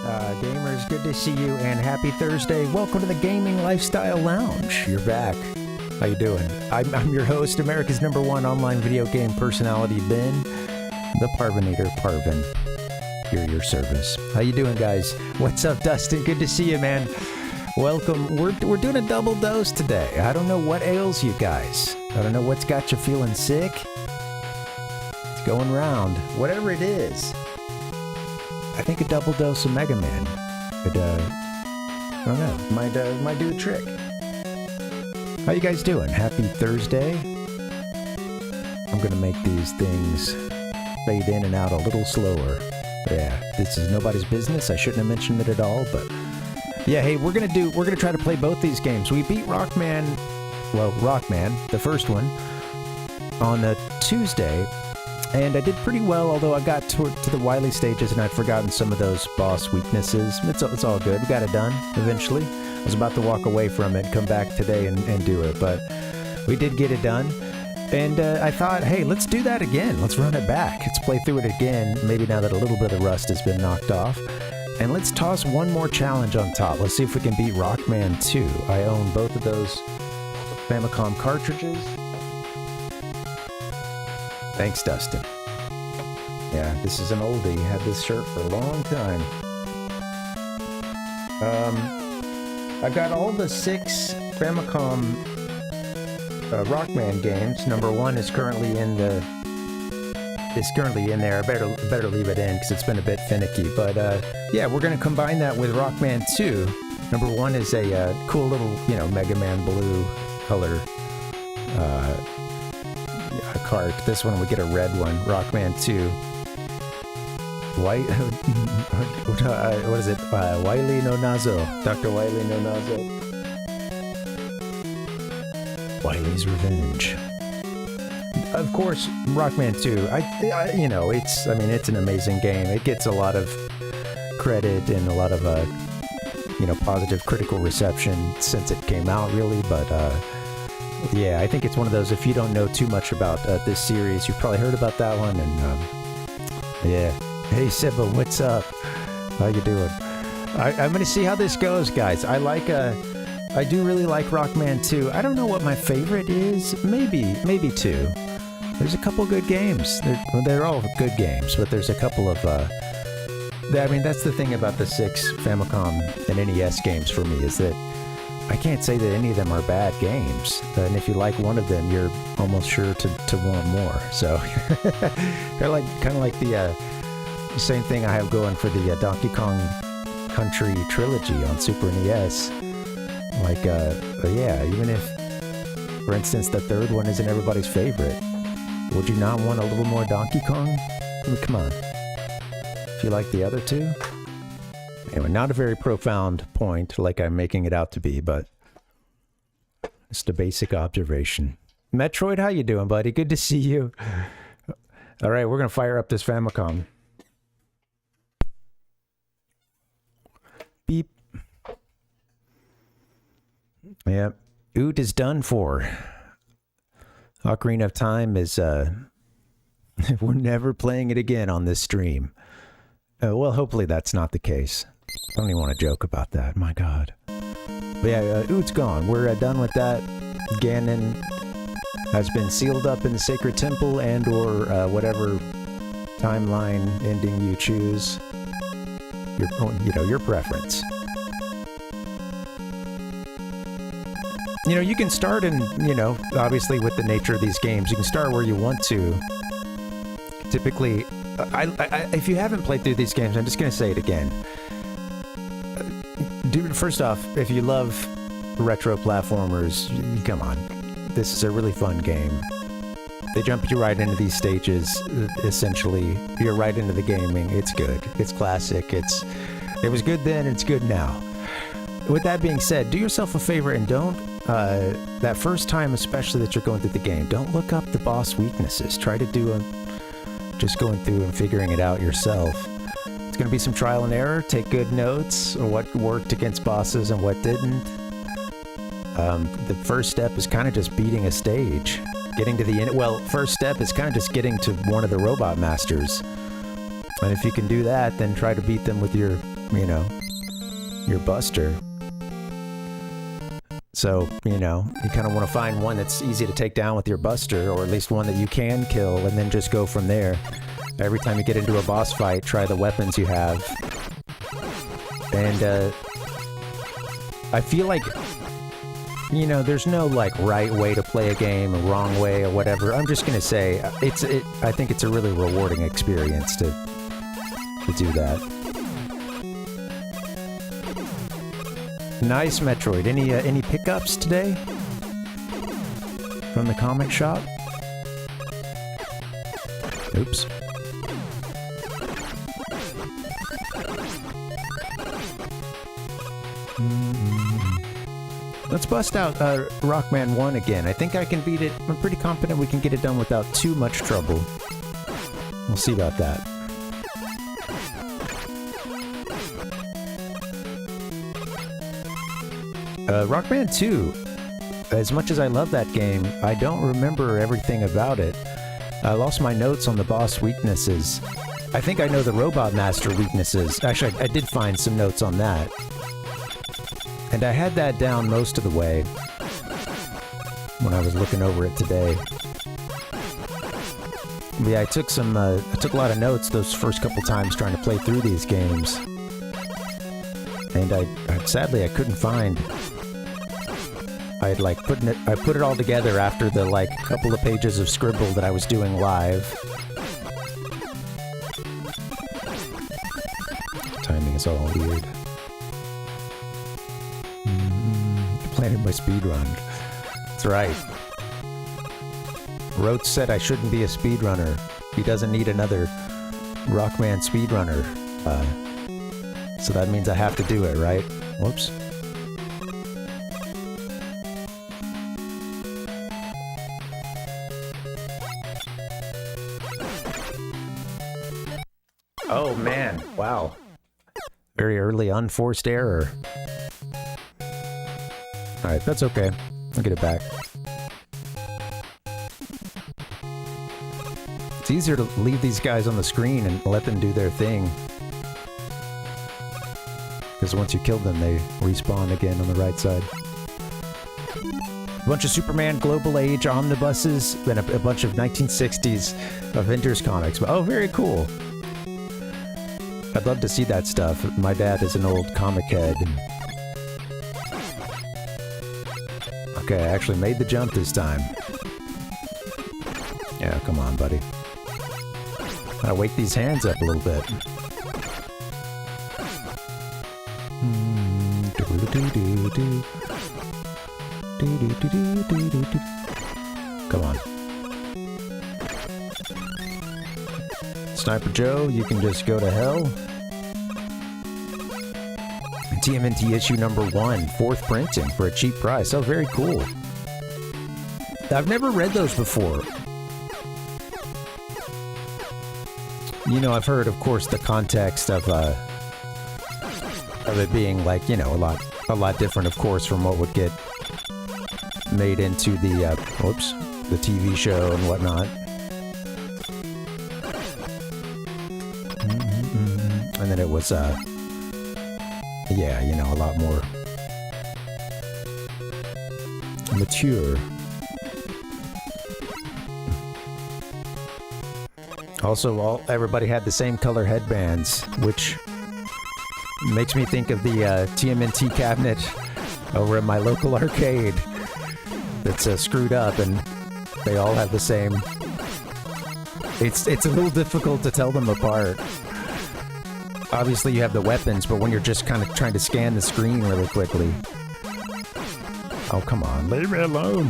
Gamers, good to see you, and happy Thursday. Welcome to the Gaming Lifestyle Lounge. You're back. How you doing? I'm your host, America's #1 online video game personality, Ben, the Parvinator, Parvin. Here at your service. How you doing, guys? What's up, Dustin? Good to see you, man. Welcome. We're doing a double dose today. I don't know what ails you guys. I don't know what's got you feeling sick. It's going round. Whatever it is. I think a double dose of MegaMan could, I don't know, might do the trick. How you guys doing? Happy Thursday. I'm gonna make these things fade in and out a little slower. Yeah, this is nobody's business. I shouldn't have mentioned it at all, but yeah, hey, we're gonna try to play both these games. We beat Rockman, the first one, on a Tuesday. And I did pretty well, although I got to the Wily stages and I'd forgotten some of those boss weaknesses. It's all good. We got it done eventually. I was about to walk away from it, come back today and do it, but we did get it done. And I thought, hey, let's do that again. Let's run it back. Let's play through it again, maybe now that a little bit of rust has been knocked off. And let's toss one more challenge on top. Let's see if we can beat Rockman 2. I own both of those Famicom cartridges. Thanks, Dustin. Yeah, this is an oldie. Had this shirt for a long time. I've got all the 6 Famicom Rockman games. #1 is currently in there. I better leave it in because it's been a bit finicky. But yeah, we're gonna combine that with Rockman 2. #1 is a cool little, MegaMan blue color. A cart. This one we get a red one. Rockman 2. White. What is it? Wily no Nazo. Dr. Wily no Nazo. Wily's Revenge. Of course, Rockman 2. It's an amazing game. It gets a lot of credit and a lot of positive critical reception since it came out, really. But yeah, I think it's one of those, if you don't know too much about this series, you've probably heard about that one, and yeah. Hey, Sybil, what's up? How you doing? I'm gonna see how this goes, guys. I do really like Rockman 2. I don't know what my favorite is. Maybe 2. There's a couple good games. They're all good games, but there's a couple of, that's the thing about the 6 Famicom and NES games for me, is that I can't say that any of them are bad games, and if you like one of them, you're almost sure to want more. So, they're kind of like the same thing I have going for the Donkey Kong Country trilogy on Super NES. Yeah, even if, for instance, the third one isn't everybody's favorite, would you not want a little more Donkey Kong? I mean, come on. If you like the other two? Anyway, not a very profound point like I'm making it out to be, but just a basic observation. Metroid, how you doing, buddy? Good to see you. All right, we're going to fire up this Famicom. Beep. Yep. Oot is done for. Ocarina of Time is, we're never playing it again on this stream. Well, hopefully that's not the case. I don't even want to joke about that. My God. But yeah, Oot's gone. We're done with that. Ganon has been sealed up in the Sacred Temple and or whatever timeline ending you choose. Your preference. You can start in, obviously with the nature of these games, you can start where you want to. Typically, if you haven't played through these games, I'm just going to say it again. Dude, first off, if you love retro platformers, come on. This is a really fun game. They jump you right into these stages, essentially. You're right into the gaming. It's good. It's classic. It was good then, it's good now. With that being said, do yourself a favor and don't, that first time especially that you're going through the game, don't look up the boss weaknesses. Try to just going through and figuring it out yourself. It's going to be some trial and error. Take good notes on what worked against bosses and what didn't. The first step is kind of just beating a stage. Getting to the end. Well, first step is kind of just getting to one of the robot masters. And if you can do that, then try to beat them with your you know, your buster. So, you know, you kind of want to find one that's easy to take down with your buster, or at least one that you can kill, and then just go from there. Every time you get into a boss fight, try the weapons you have. And, I feel like, you know, there's no, like, right way to play a game, or wrong way, or whatever. I'm just gonna say, I think it's a really rewarding experience to do that. Nice, Metroid. Any pickups today? From the comic shop? Oops. Let's bust out Rockman 1 again. I think I can beat it. I'm pretty confident we can get it done without too much trouble. We'll see about that. Rockman 2, as much as I love that game, I don't remember everything about it. I lost my notes on the boss weaknesses. I think I know the Robot Master weaknesses. Actually, I did find some notes on that. And I had that down most of the way when I was looking over it today. But yeah, I took a lot of notes those first couple times trying to play through these games. And sadly, I couldn't find... I put it all together after the, like, couple of pages of scribble that I was doing live. Timing is all weird. Planning my speedrun. That's right. Roach said I shouldn't be a speedrunner. He doesn't need another Rockman speedrunner. So that means I have to do it, right? Whoops. Oh man, wow. Very early unforced error. Alright, that's okay. I'll get it back. It's easier to leave these guys on the screen and let them do their thing. Because once you kill them, they respawn again on the right side. A bunch of Superman Global Age omnibuses, and a bunch of 1960s Avengers comics. Oh, very cool. I'd love to see that stuff. My dad is an old comic head. Okay, I actually made the jump this time. Yeah, come on, buddy. Gotta wake these hands up a little bit. Come on. Sniper Joe, you can just go to hell. TMNT issue number 1, 4th printing for a cheap price. Oh, very cool. I've never read those before. You know, I've heard, of course, the context of it being like, you know, a lot different, of course, from what would get made into the, the TV show and whatnot. And then it was, yeah, you know, a lot more mature. Also, everybody had the same color headbands, which makes me think of the TMNT cabinet over at my local arcade that's screwed up, and they all have the same. It's a little difficult to tell them apart. Obviously, you have the weapons, but when you're just kind of trying to scan the screen really quickly. Oh, come on. Leave me alone.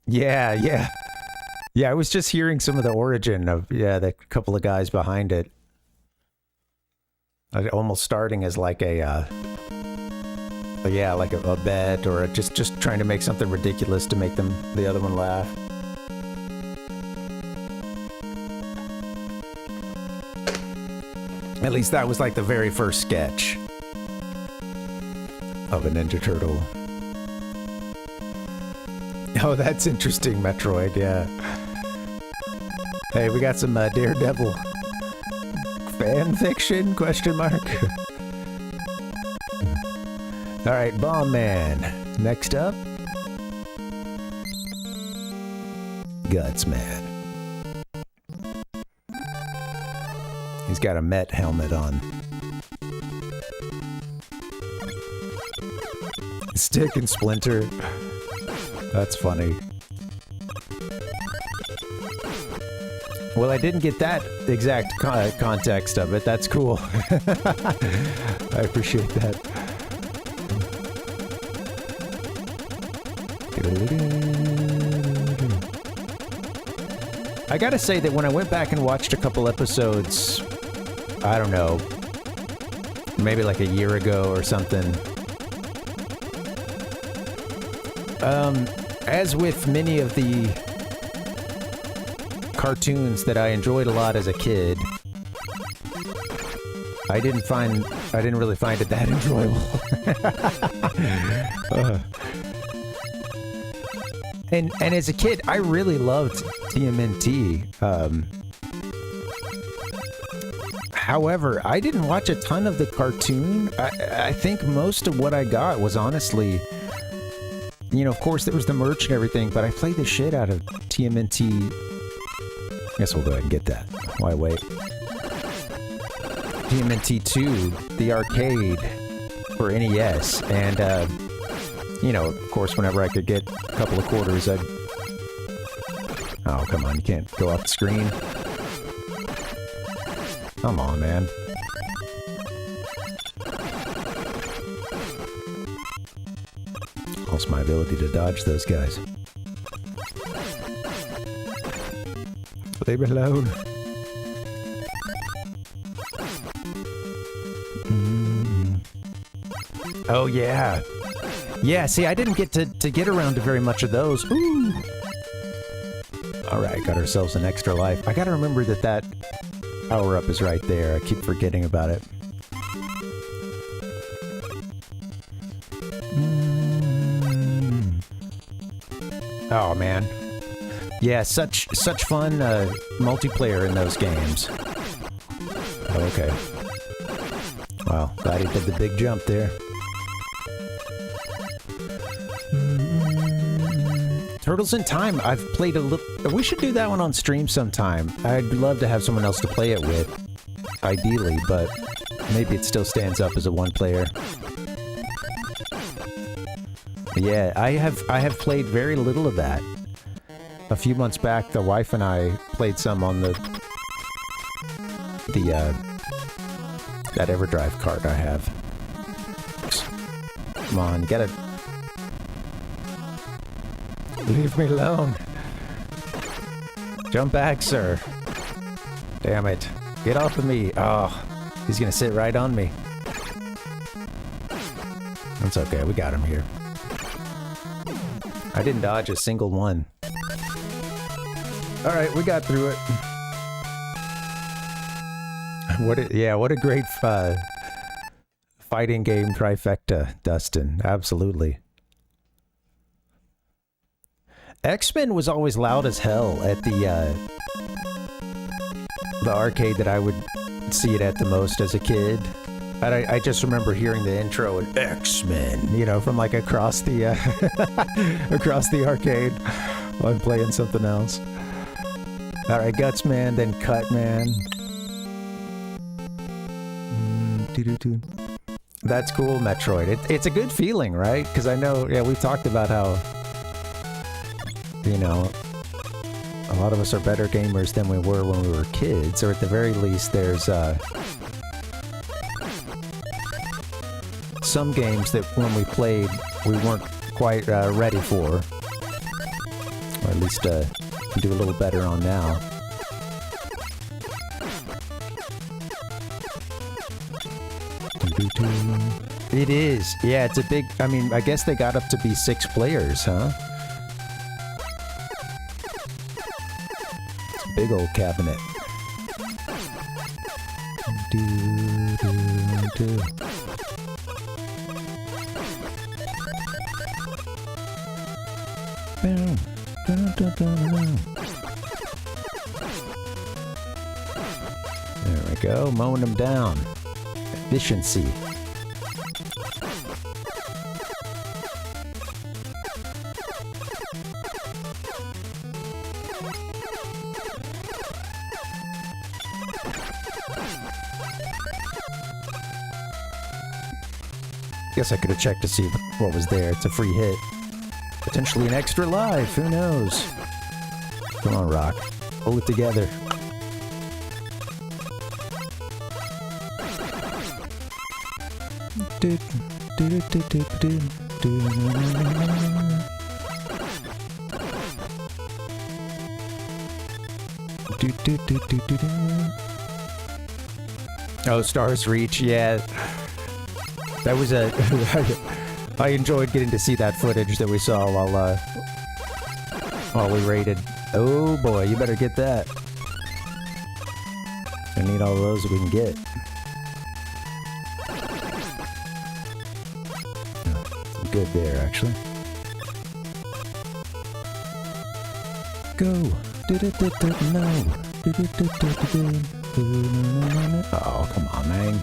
Yeah, yeah. Yeah, I was just hearing some of the origin of, yeah, the couple of guys behind it. Almost starting as like a, yeah, like a bet, or just trying to make something ridiculous to make the other one laugh. At least that was like the very first sketch of a Ninja Turtle. Oh, that's interesting, Metroid, yeah. Hey, we got some Daredevil fan fiction? Question mark. All right, Bomb Man. Next up, Guts Man. He's got a Met helmet on. Stick and Splinter. That's funny. Well, I didn't get that exact context of it. That's cool. I appreciate that. I gotta say that when I went back and watched a couple episodes, I don't know, maybe like a year ago or something, as with many of the cartoons that I enjoyed a lot as a kid, I didn't really find it that enjoyable. And as a kid, I really loved TMNT. However, I didn't watch a ton of the cartoon. I think most of what I got was honestly, you know, of course there was the merch and everything, but I played the shit out of TMNT. I guess we'll go ahead and get that. Why wait? TMNT 2, the arcade for NES, and you know, of course, whenever I could get a couple of quarters, I'd... Oh, come on, you can't go off the screen. Come on, man. Lost my ability to dodge those guys. Leave me alone. Oh, yeah. Yeah, see, I didn't get to get around to very much of those. Ooh. Alright, got ourselves an extra life. I gotta remember that that power-up is right there. I keep forgetting about it. Oh, man. Yeah, such fun multiplayer in those games. Oh, okay. Wow, glad he did the big jump there. Turtles in Time, I've played a little... We should do that one on stream sometime. I'd love to have someone else to play it with, ideally, but maybe it still stands up as a one-player. Yeah, I have played very little of that. A few months back, the wife and I played some on that EverDrive card I have. Come on, you gotta... Leave me alone. Jump back, sir. Damn it. Get off of me. Oh, he's gonna sit right on me. That's okay, we got him here. I didn't dodge a single one. Alright, we got through it. What a great fighting game trifecta, Dustin. Absolutely. X-Men was always loud as hell at the arcade that I would see it at the most as a kid. And I just remember hearing the intro and X-Men, you know, from like across the across the arcade while I'm playing something else. Alright, Guts Man, then Cut Man. That's cool, Metroid. It's a good feeling, right? Because I know, yeah, we've talked about how, you know, a lot of us are better gamers than we were when we were kids, or at the very least there's some games that when we played we weren't quite ready for, or at least do a little better on now. It is, yeah, it's a big, I mean, I guess they got up to be 6 players, huh? Big old cabinet. go, mowing them down. Efficiency. Guess I could have checked to see what was there. It's a free hit. Potentially an extra life, who knows? Come on, Rock. Pull it together. Oh, Stars Reach, yeah. That was a... I enjoyed getting to see that footage that we saw while we raided. Oh boy, you better get that. I need all those we can get. Oh, good there, actually. Go. No. Oh, come on, man.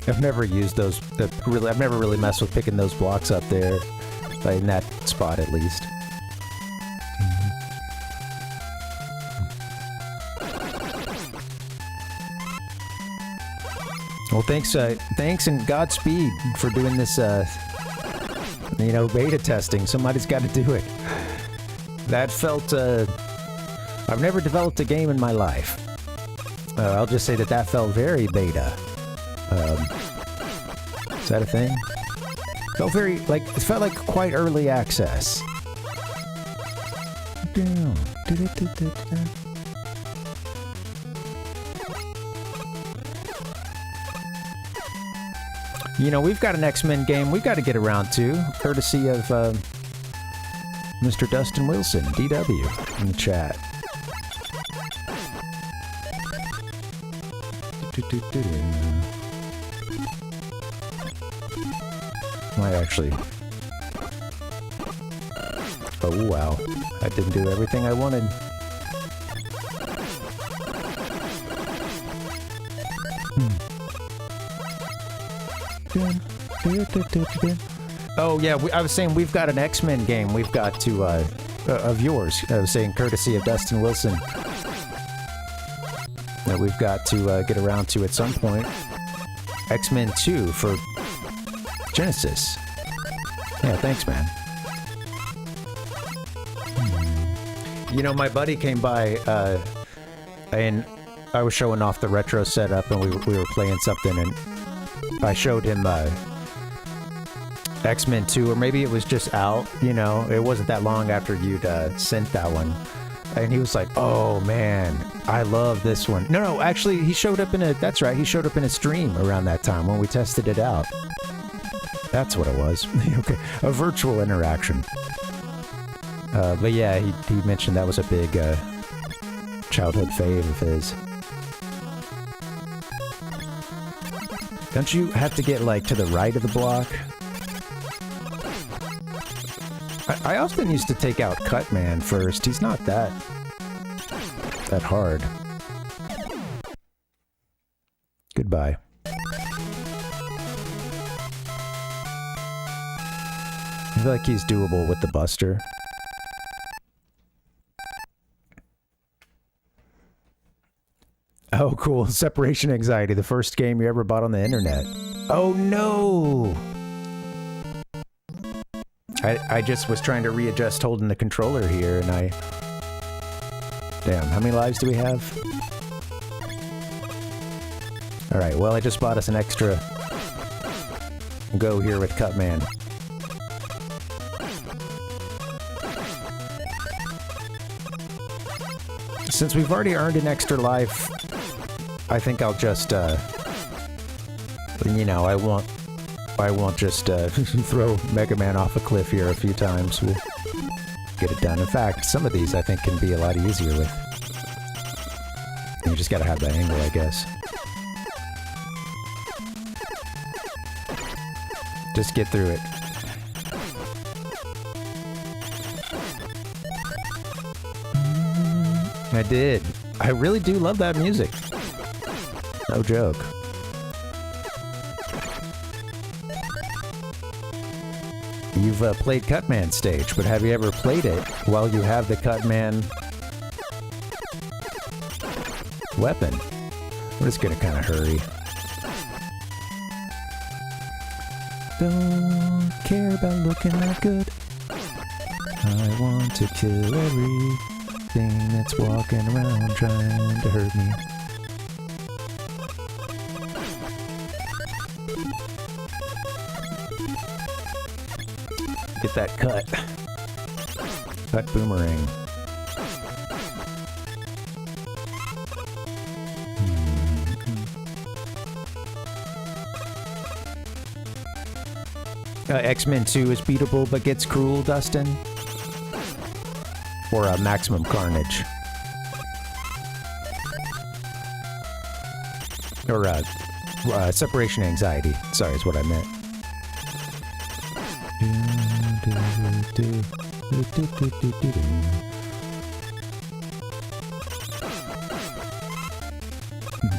I've never used those. I've never really messed with picking those blocks up there, in that spot at least. Well, thanks and Godspeed for doing this. Beta testing. Somebody's got to do it. That felt. I've never developed a game in my life. I'll just say that felt very beta. Is that a thing? It felt like quite early access. We've got an X-Men game we've got to get around to, courtesy of Mr. Dustin Wilson, DW, in the chat. Might actually... Oh, wow. I didn't do everything I wanted. Oh, yeah, I was saying we've got an X-Men game we've got to, of yours. I was saying courtesy of Dustin Wilson. That we've got to get around to at some point. X-Men 2 for Genesis. Yeah, thanks, man. My buddy came by, and I was showing off the retro setup, and we were playing something, and I showed him X-Men 2, or maybe it was just out, it wasn't that long after you'd sent that one. And he was like, oh man, I love this one. No, actually, he showed up that's right, he showed up in a stream around that time when we tested it out. That's what it was. Okay, a virtual interaction. But yeah, he mentioned that was a big childhood fave of his. Don't you have to get, to the right of the block? I often used to take out Cutman first. He's not that hard. Goodbye. I feel like he's doable with the Buster. Oh, cool. Separation anxiety, the first game you ever bought on the internet. Oh, no! I just was trying to readjust holding the controller here, and Damn, how many lives do we have? Alright, well, I just bought us an extra go here with Cutman. Since we've already earned an extra life, I think I'll just, I won't just throw MegaMan off a cliff here a few times. We'll get it done. In fact, some of these I think can be a lot easier with. You just gotta have that angle, I guess. Just get through it. I did. I really do love that music. No joke. You've played Cutman stage, but have you ever played it while you have the Cutman weapon? We're just gonna kind of hurry. Don't care about looking that good. I want to kill everything that's walking around trying to hurt me. Get that cut. Cut boomerang. X-Men 2 is beatable but gets cruel, Dustin? Or Maximum Carnage? Or Separation Anxiety. Sorry, is what I meant.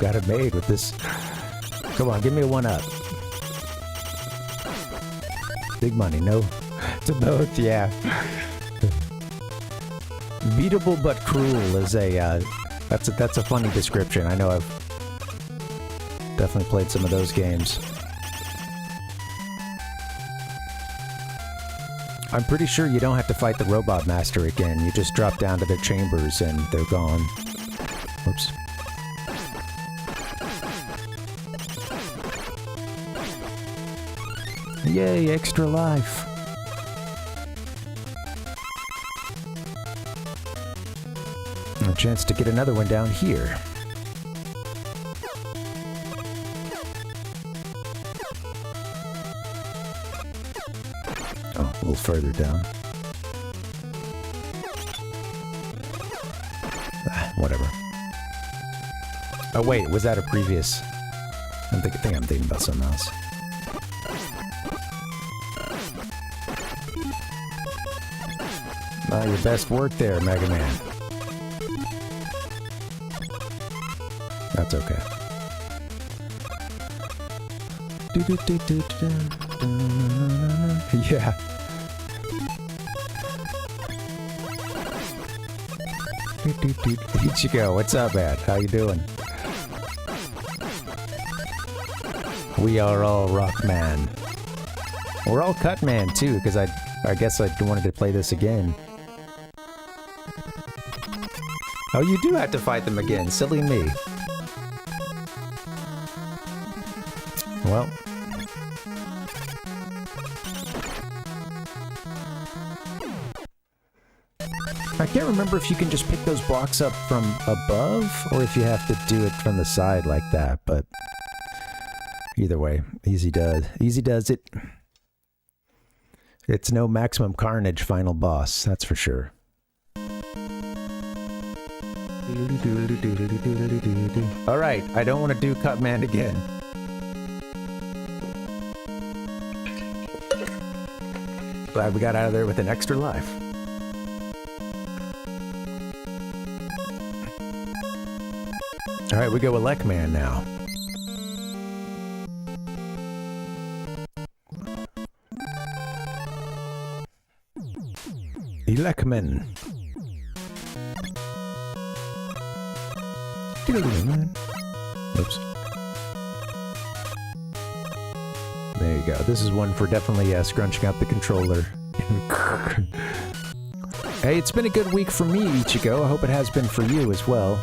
Got it made with this. Come on, give me a one-up. Big money, no? To both, yeah. Beatable but cruel is a, that's a funny description. I know I've definitely played some of those games. I'm pretty sure you don't have to fight the Robot Master again. You just drop down to their chambers and they're gone. Whoops. Yay, extra life. A chance to get another one down here. Oh, a little further down. Whatever. Oh wait, was that a previous... I think I'm thinking about something else. Your best work there, MegaMan. That's okay. Yeah. Ichigo, what's up, man? How you doing? We are all Rockman. We're all Cutman too, because I guess I wanted to play this again. Oh, you do have to fight them again. Silly me. Well. I can't remember if you can just pick those blocks up from above, or if you have to do it from the side like that, but... Either way, easy does it. It's no Maximum Carnage final boss, that's for sure. Alright, I don't want to do Cutman again. Glad we got out of there with an extra life. Alright, we go with Lekman now. Lekman. Oops. There you go. This is one for definitely scrunching up the controller. Hey, it's been a good week for me, Ichigo. I hope it has been for you as well.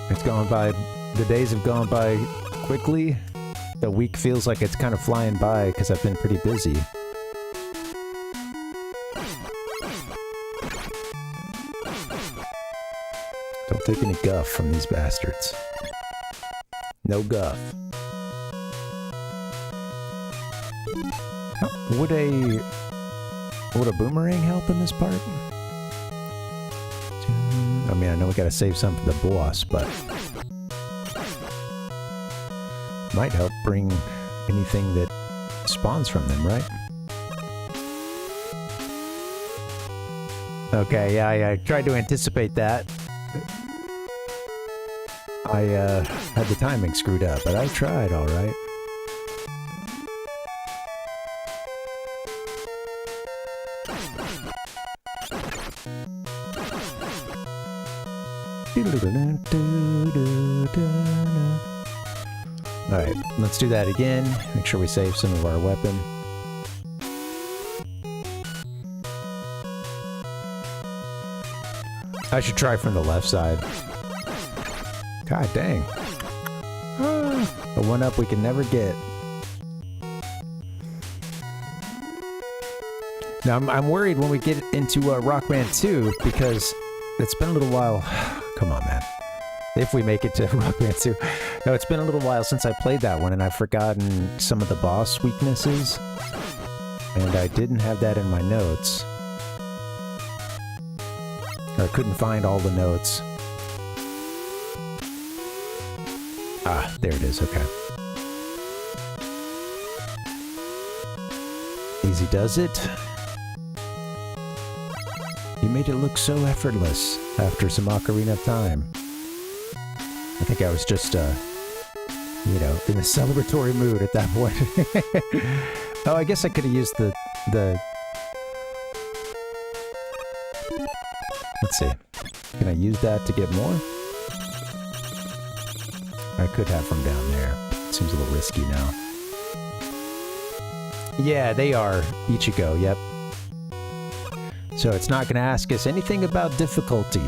It's gone by... The days have gone by quickly. The week feels like it's kind of flying by because I've been pretty busy. Don't take any guff from these bastards. No guff. Oh, would a boomerang help in this part? I mean, I know we gotta save some for the boss, but... might help bring anything that spawns from them, right? Okay, yeah, I tried to anticipate that. I had the timing screwed up, but I tried all right. Alright, let's do that again. Make sure we save some of our weapon. I should try from the left side. God dang. A one-up we can never get. Now, I'm worried when we get into Rockman 2, because it's been a little while. Come on, man. If we make it to Rockman 2. No, it's been a little while since I played that one, and I've forgotten some of the boss weaknesses. And I didn't have that in my notes. Or I couldn't find all the notes. Ah, there it is, okay. Easy does it. You made it look so effortless after some ocarina of time. I think I was just, you know, in a celebratory mood at that point. Oh, I guess I could have used the... Let's see. Can I use that to get more? I could have from down there. Seems a little risky now. Yeah, they are. Ichigo, yep. So it's not going to ask us anything about difficulty.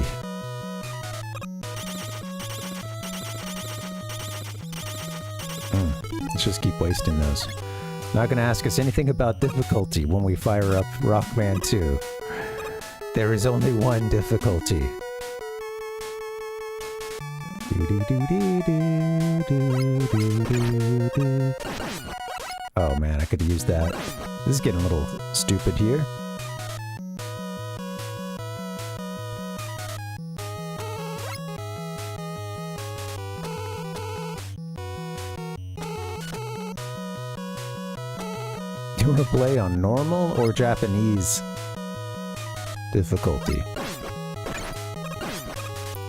Let's just keep wasting those. Not going to ask us anything about difficulty when we fire up Rockman 2. There is only one difficulty. Oh man, I could have used that. This is getting a little stupid here. Do you want to play on normal or Japanese difficulty?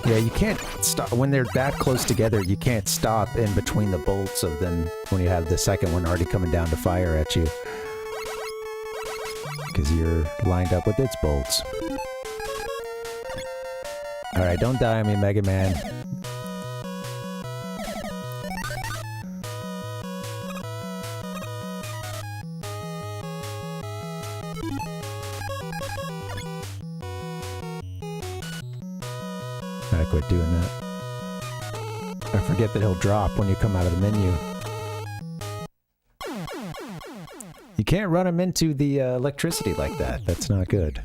Yeah, you can't stop when they're that close together. You can't stop in between the bolts of them when you have the second one already coming down to fire at you, because you're lined up with its bolts. All right, don't die on me, Mega Man. I quit doing that. I forget that he'll drop when you come out of the menu. You can't run him into the electricity like that. That's not good.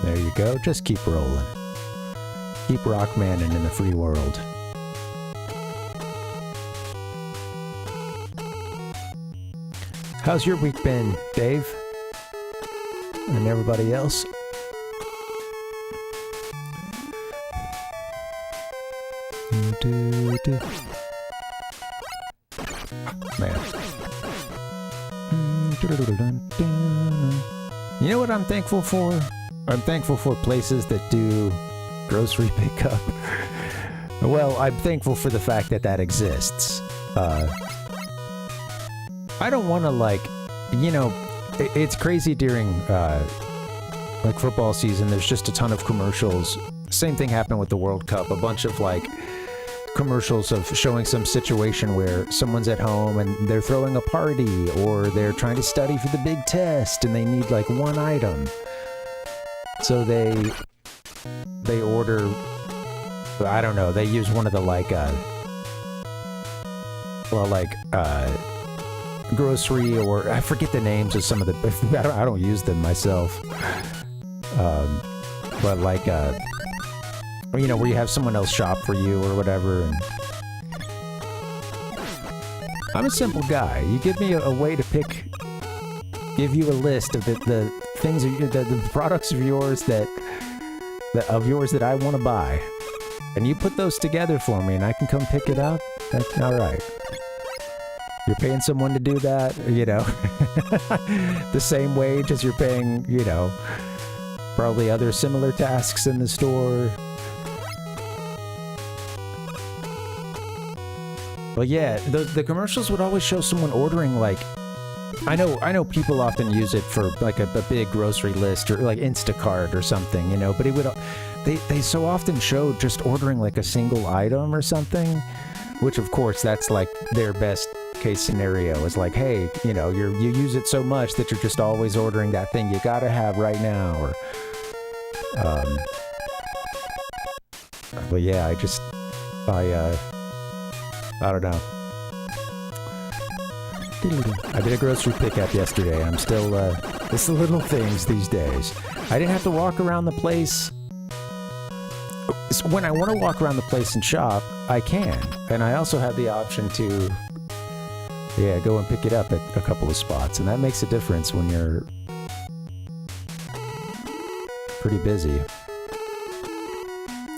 There you go, just keep rolling. Keep Rockmanin' in the free world. How's your week been, Dave? And everybody else? Man. You know what I'm thankful for? I'm thankful for places that do grocery pickup. Well, I'm thankful for the fact that that exists. I don't want to, like, you know, it's crazy during, like, football season. There's just a ton of commercials. Same thing happened with the World Cup. A bunch of, like, commercials of showing some situation where someone's at home and they're throwing a party, or they're trying to study for the big test and they need, like, one item. So they order, I don't know, they use one of the, like, grocery, or I forget the names of some of the, I don't use them myself. But like, you know, where you have someone else shop for you or whatever. And I'm a simple guy. You give me a way to pick, give you a list of the things, the products of yours that I want to buy, and you put those together for me, and I can come pick it up. That's all right. You're paying someone to do that, you know, the same wage as you're paying, you know, probably other similar tasks in the store. But yeah, the commercials would always show someone ordering, like, I know people often use it for like a big grocery list or like Instacart or something, you know, but it would, they so often show just ordering like a single item or something, which of course that's like their best case scenario is like, hey, you know, you use it so much that you're just always ordering that thing you gotta have right now, or but yeah, I don't know. I did a grocery pickup yesterday. I'm still, it's the little things these days. I didn't have to walk around the place. When I want to walk around the place and shop, I can. And I also have the option to, yeah, go and pick it up at a couple of spots. And that makes a difference when you're pretty busy.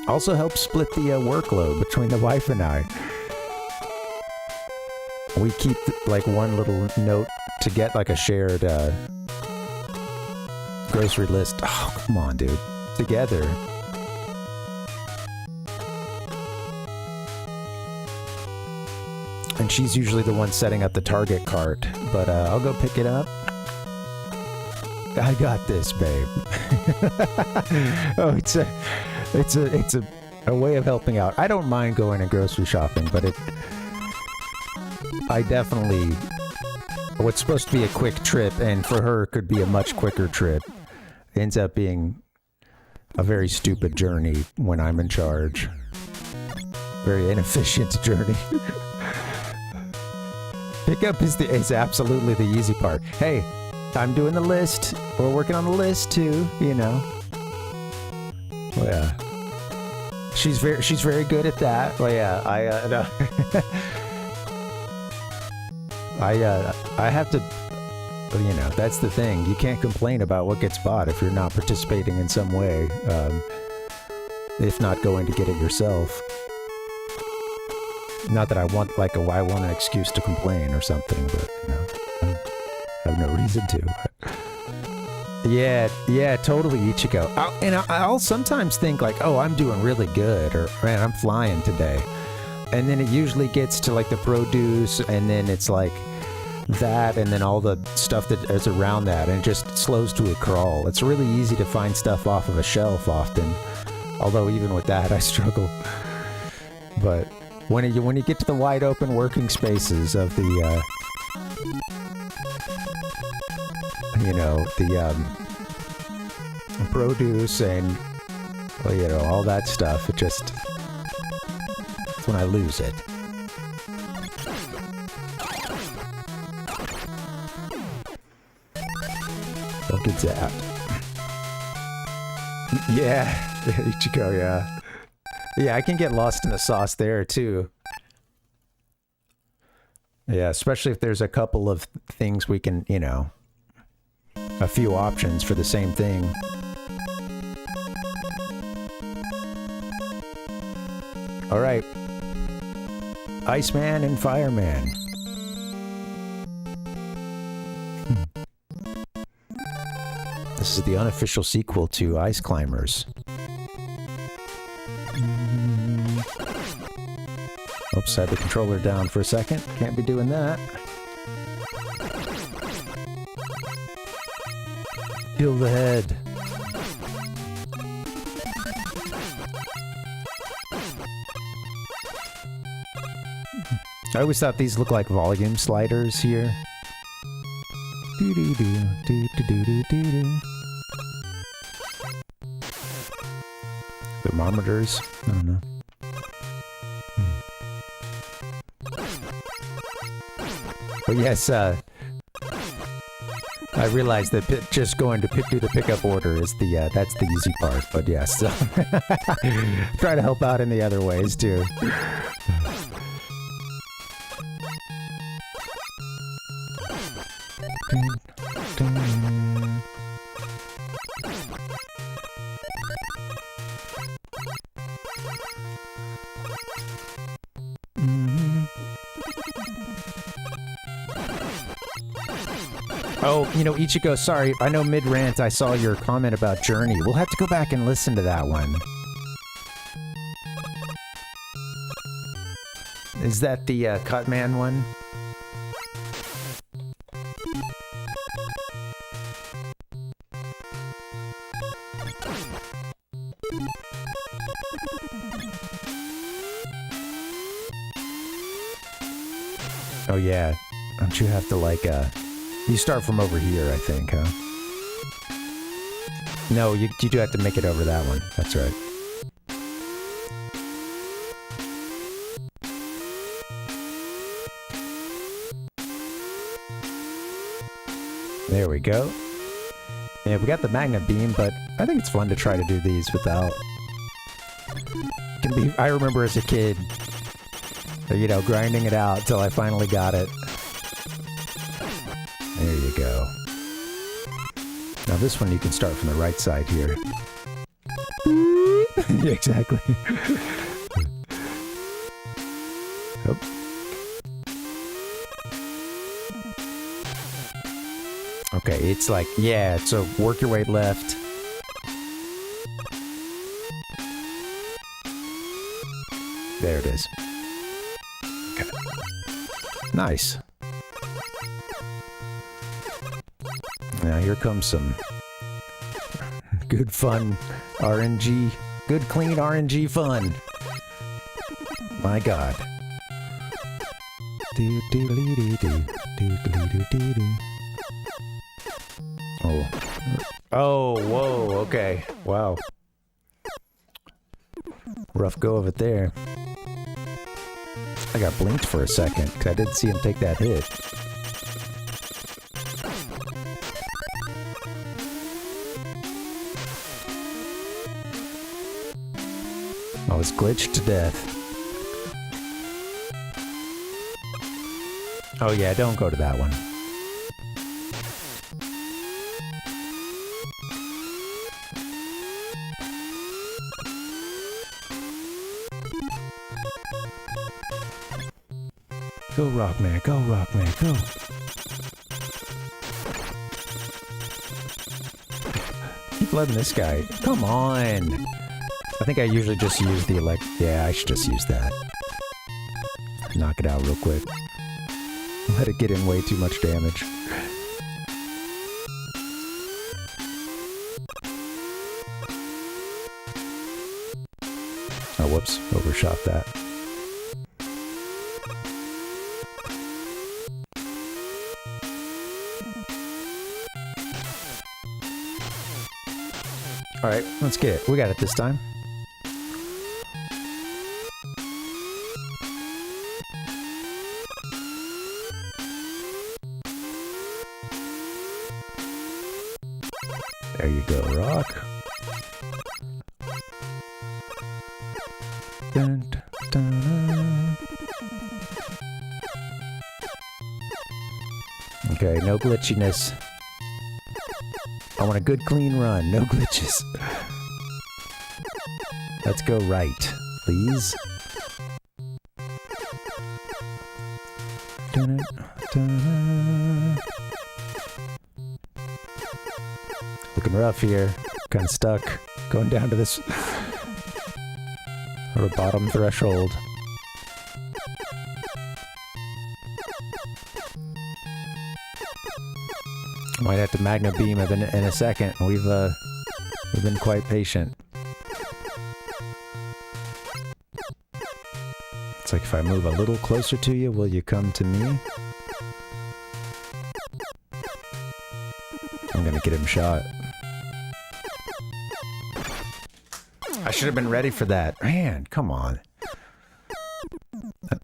Also helps split the workload between the wife and I. We keep like one little note to get like a shared grocery list. Oh, come on, dude. Together. And she's usually the one setting up the Target cart, but I'll go pick it up. I got this, babe. Oh, it's a way of helping out. I don't mind going and grocery shopping, but I definitely, what's supposed to be a quick trip, and for her could be a much quicker trip, ends up being a very stupid journey when I'm in charge. Very inefficient journey. Pickup is absolutely the easy part. Hey, I'm doing the list. We're working on the list too, you know. Well, yeah. She's very good at that. Well, yeah, no. I have to, you know, that's the thing. You can't complain about what gets bought if you're not participating in some way, if not going to get it yourself. Not that I want, I want an excuse to complain or something, but, you know, I have no reason to. But yeah, totally, Ichigo. I'll sometimes think like, oh, I'm doing really good, or, man, I'm flying today. And then it usually gets to like the produce, and then it's like that, and then all the stuff that is around that, and it just slows to a crawl. It's really easy to find stuff off of a shelf often, although even with that I struggle. But when you get to the wide open working spaces of the you know, the produce and, well, you know, all that stuff, it just, that's when I lose it. Look at that. Yeah, there you go, yeah. Yeah, I can get lost in the sauce there, too. Yeah, especially if there's a couple of things we can, you know, a few options for the same thing. All right. Iceman and Fireman. This is the unofficial sequel to Ice Climbers. Oops, I had the controller down for a second. Can't be doing that. Kill the head. I always thought these looked like volume sliders here. Thermometers? I don't know. But yes, I realized that just going to do the pickup order is the that's the easy part. But yes, so try to help out in the other ways too. Oh, you know, Ichigo, sorry, I know mid-rant I saw your comment about Journey. We'll have to go back and listen to that one. Is that the Cutman one? Oh yeah, don't you have to like, you start from over here, I think, huh? No, you do have to make it over that one, that's right. There we go. Yeah, we got the magnet beam, but I think it's fun to try to do these without. Can be. I remember as a kid, you know, grinding it out till I finally got it. There you go. Now this one you can start from the right side here. Yeah, exactly. Oh. Okay, it's like, yeah, so work your way left. There it is. Okay. Nice. Now here comes some good fun RNG. Good clean RNG fun. My god. Oh. Oh, whoa, okay. Wow. Rough go of it there. I got blinked for a second, because I didn't see him take that hit. I was glitched to death. Oh yeah, don't go to that one. Go Rockman, go Rockman, go! Keep letting this guy. Come on! I think I usually just use the yeah, I should just use that. Knock it out real quick. Let it get in way too much damage. Oh, whoops. Overshot that. Alright, let's get it. We got it this time. There you go, Rock. Dun, dun, dun. Okay, no glitchiness. I want a good clean run, no glitches. Let's go right, please. Dun, dun. Looking rough here. Kind of stuck. Going down to this or bottom threshold. Might have to Magna Beam in a second. We've been quite patient. It's like if I move a little closer to you, will you come to me? I'm gonna get him shot. I should have been ready for that. Man, come on.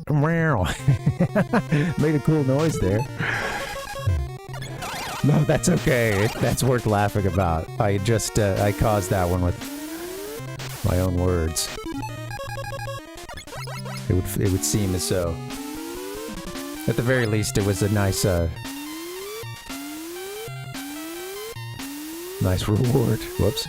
Made a cool noise there. No, that's okay. That's worth laughing about. I just, I caused that one with my own words. It would seem as though. At the very least, it was a nice, nice reward. Whoops.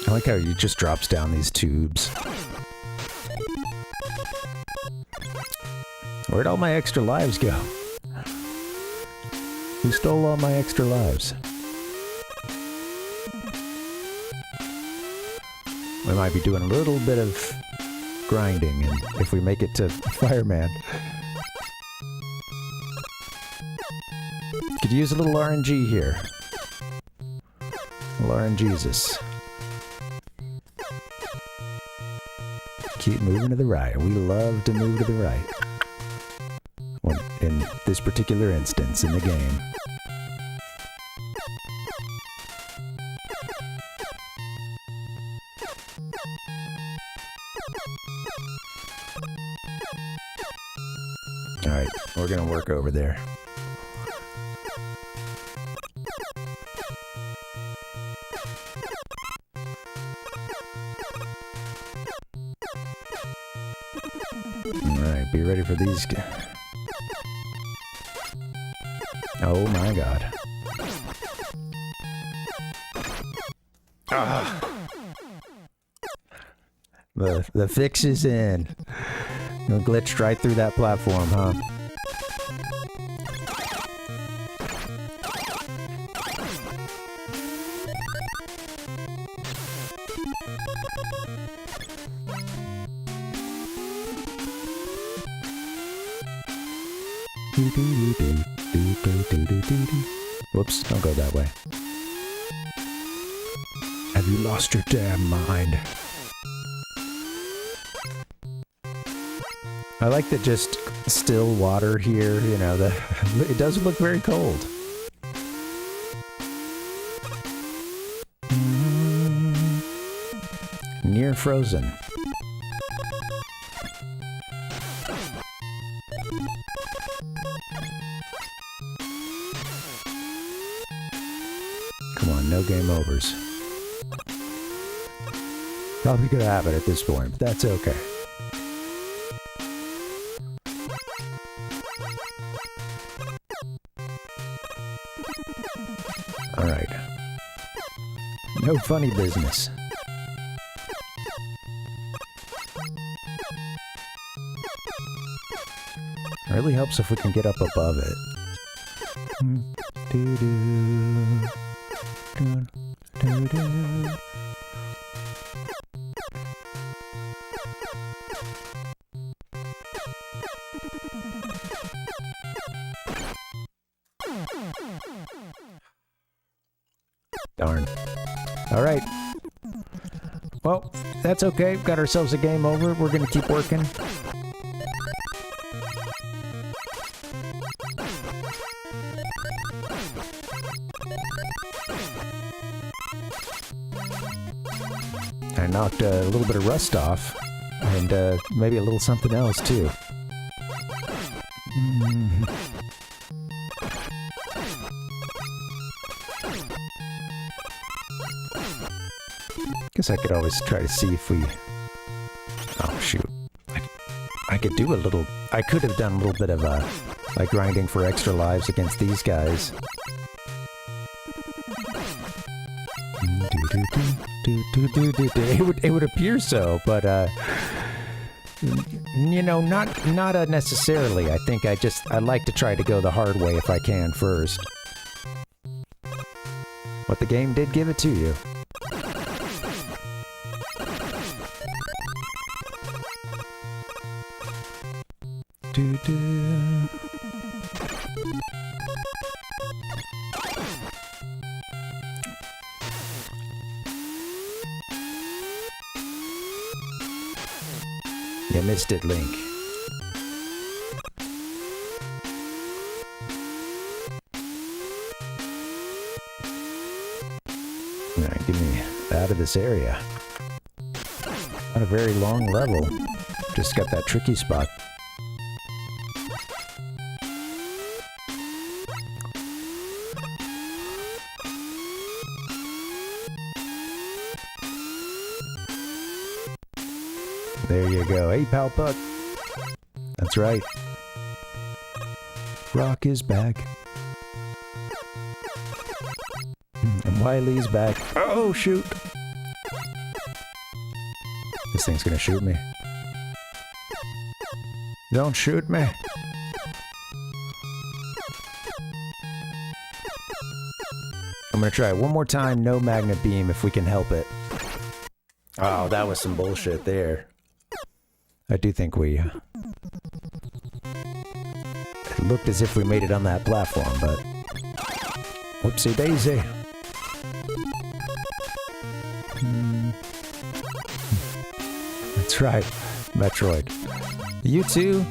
I like how he just drops down these tubes. Where'd all my extra lives go? Who stole all my extra lives? We might be doing a little bit of grinding, and if we make it to Fireman. Could use a little RNG here. A little RNGesus. Keep moving to the right. We love to move to the right. In this particular instance in the game. Alright, we're gonna work over there. Alright, be ready for these guys. Oh my god. Ah. The fix is in. You glitched right through that platform, huh? Whoops, don't go that way. Have you lost your damn mind? I like the just still water here, you know, it does look very cold. Near frozen. Come on, no game overs. Probably gonna happen at this point, but that's okay. Alright. No funny business. It really helps if we can get up above it. Darn. Alright. Well, that's okay. Got ourselves a game over. We're gonna keep working. I knocked a little bit of rust off, and maybe a little something else too. Guess I could always try to see if we... Oh shoot. I could do a little... I could have done a little bit of like grinding for extra lives against these guys. It would appear so, but you know, not necessarily. I think I'd like to try to go the hard way if I can first. But the game did give it to you. You missed it, Link. Alright, get me out of this area. Not a very long level. Just got that tricky spot. There you go. Hey, pal Puck. That's right. Rock is back. And Wily's back. Oh, shoot. This thing's gonna shoot me. Don't shoot me. I'm gonna try it one more time, no magnet beam if we can help it. Oh, that was some bullshit there. I do think we... it looked as if we made it on that platform, but... whoopsie daisy. That's right, Metroid. You too?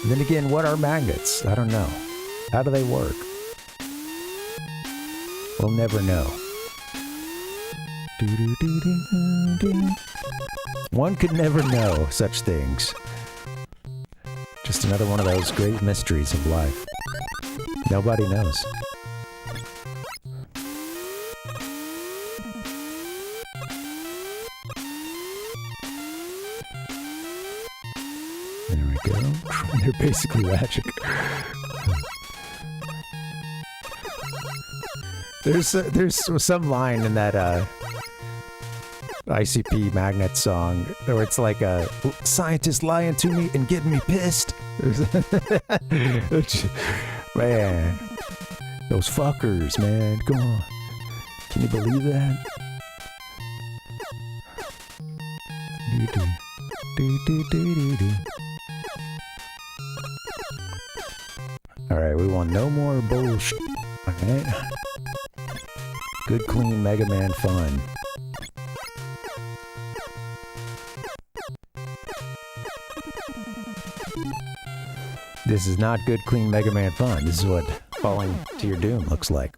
Then again, what are magnets? I don't know. How do they work? We'll never know. One could never know such things. Just another one of those great mysteries of life. Nobody knows. There we go. They're basically magic. There's some line in that ICP magnet song where it's like a scientist lying to me and getting me pissed. Man, those fuckers, man, come on. Can you believe that? Alright, we want no more bullshit. Alright. Good, clean MegaMan fun. This is not good, clean MegaMan fun. This is what falling to your doom looks like.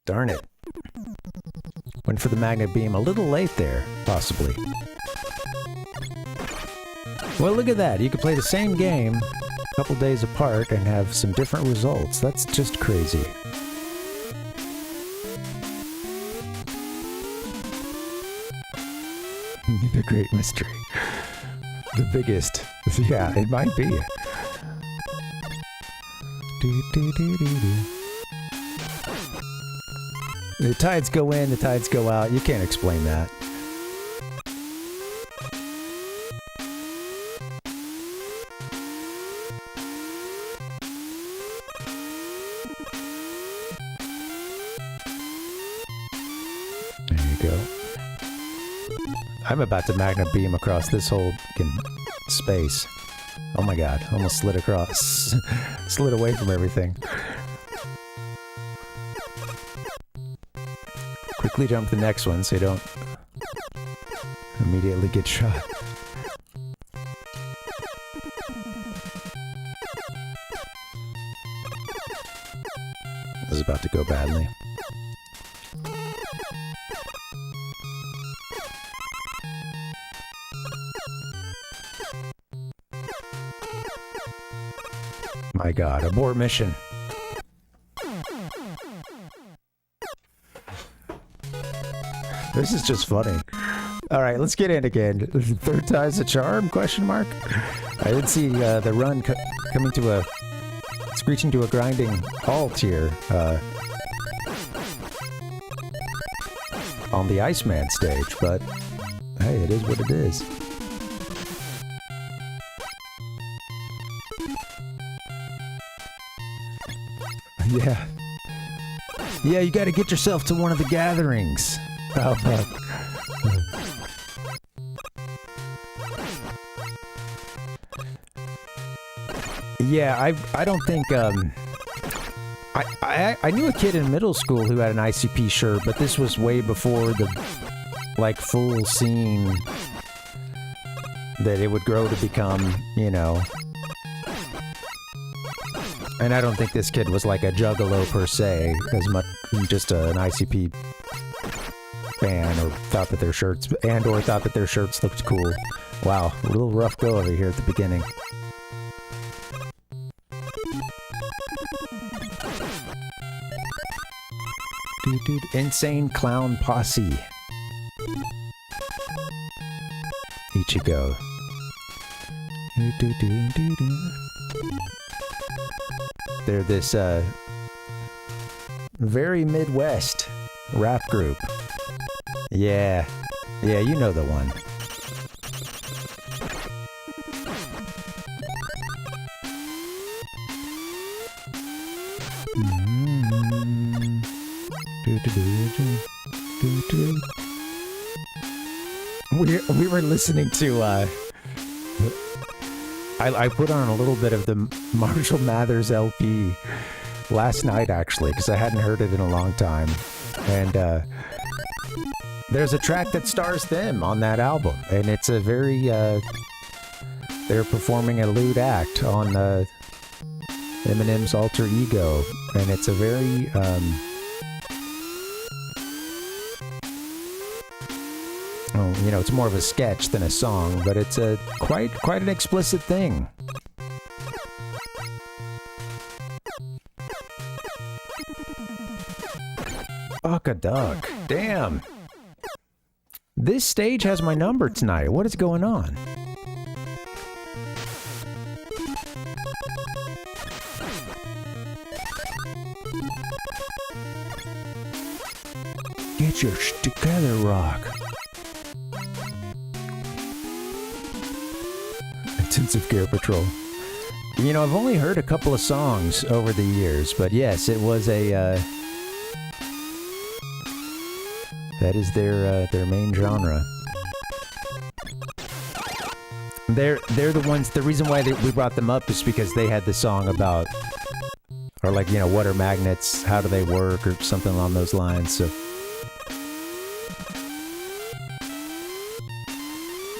Darn it. Went for the magnet beam a little late there, possibly. Well, look at that. You could play the same game a couple days apart and have some different results. That's just crazy. The great mystery. The biggest. Yeah, it might be. The tides go in, the tides go out. You can't explain that. There you go. I'm about to magnet beam across this whole space. Oh my god, almost slid across. Slid away from everything. Quickly jump to the next one so you don't immediately get shot. This is about to go badly. My god, abort mission. This is just funny. Alright, let's get in again. Third time's a charm, question mark? I did see the run coming to a... screeching to a grinding halt here. On the Iceman stage, but... hey, it is what it is. Yeah. Yeah, you gotta get yourself to one of the gatherings. Oh, fuck. Yeah, I don't think, I knew a kid in middle school who had an ICP shirt, but this was way before the, like, full scene that it would grow to become, you know... And I don't think this kid was like a juggalo per se, as much just an ICP fan, or thought that their shirts looked cool. Wow, a little rough go over here at the beginning. Insane clown posse. Ichigo. They're this, very Midwest Rap group. Yeah. Yeah, you know the one. We were listening to, I put on a little bit of the Marshall Mathers LP last night, actually, because I hadn't heard it in a long time. And, there's a track that stars them on that album, and it's a very, they're performing a lewd act on, Eminem's Alter Ego, and it's a very, well, you know, it's more of a sketch than a song, but it's a quite an explicit thing. Fuck a duck. Damn. This stage has my number tonight. What is going on? Get your shit together, Rock. Intensive Gear Patrol. You know, I've only heard a couple of songs over the years, but yes, it was a, that is their main genre. They're the ones, the reason why we brought them up is because they had the song about, or like, you know, what are magnets, how do they work, or something along those lines, so.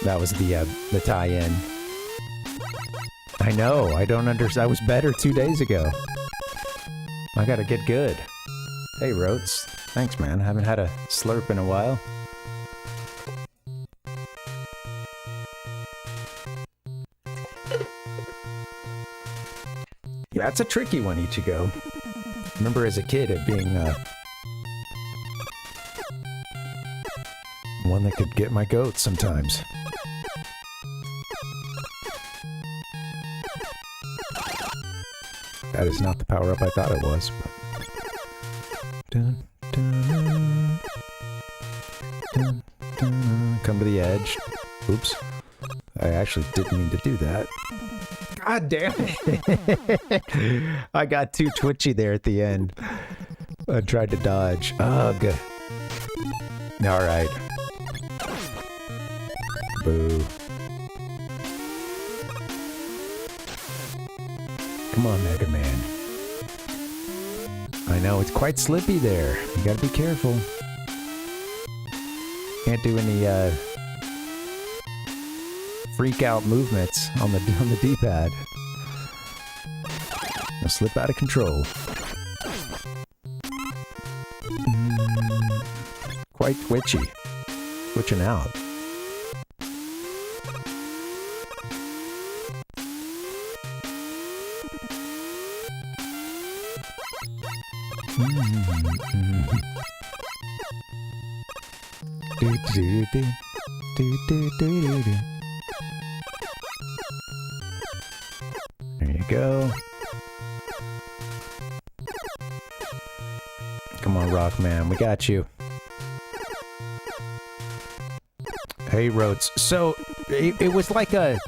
That was the tie-in. I know, I don't understand. I was better 2 days ago. I gotta get good. Hey, Rotes. Thanks, man. I haven't had a slurp in a while. Yeah, it's a tricky one, Ichigo. Remember as a kid it being, one that could get my goat sometimes. That is not the power-up I thought it was. Dun, dun, dun, dun. Come to the edge. Oops. I actually didn't mean to do that. God damn it! I got too twitchy there at the end. I tried to dodge. Ugh. Alright. Boo. Come on, MegaMan. I know, it's quite slippy there. You gotta be careful. Can't do any, freak out movements on the D-pad. You'll slip out of control. Quite twitchy. Twitching out. There you go. Come on, Rockman, we got you. Hey, Rotes. So, it was like a...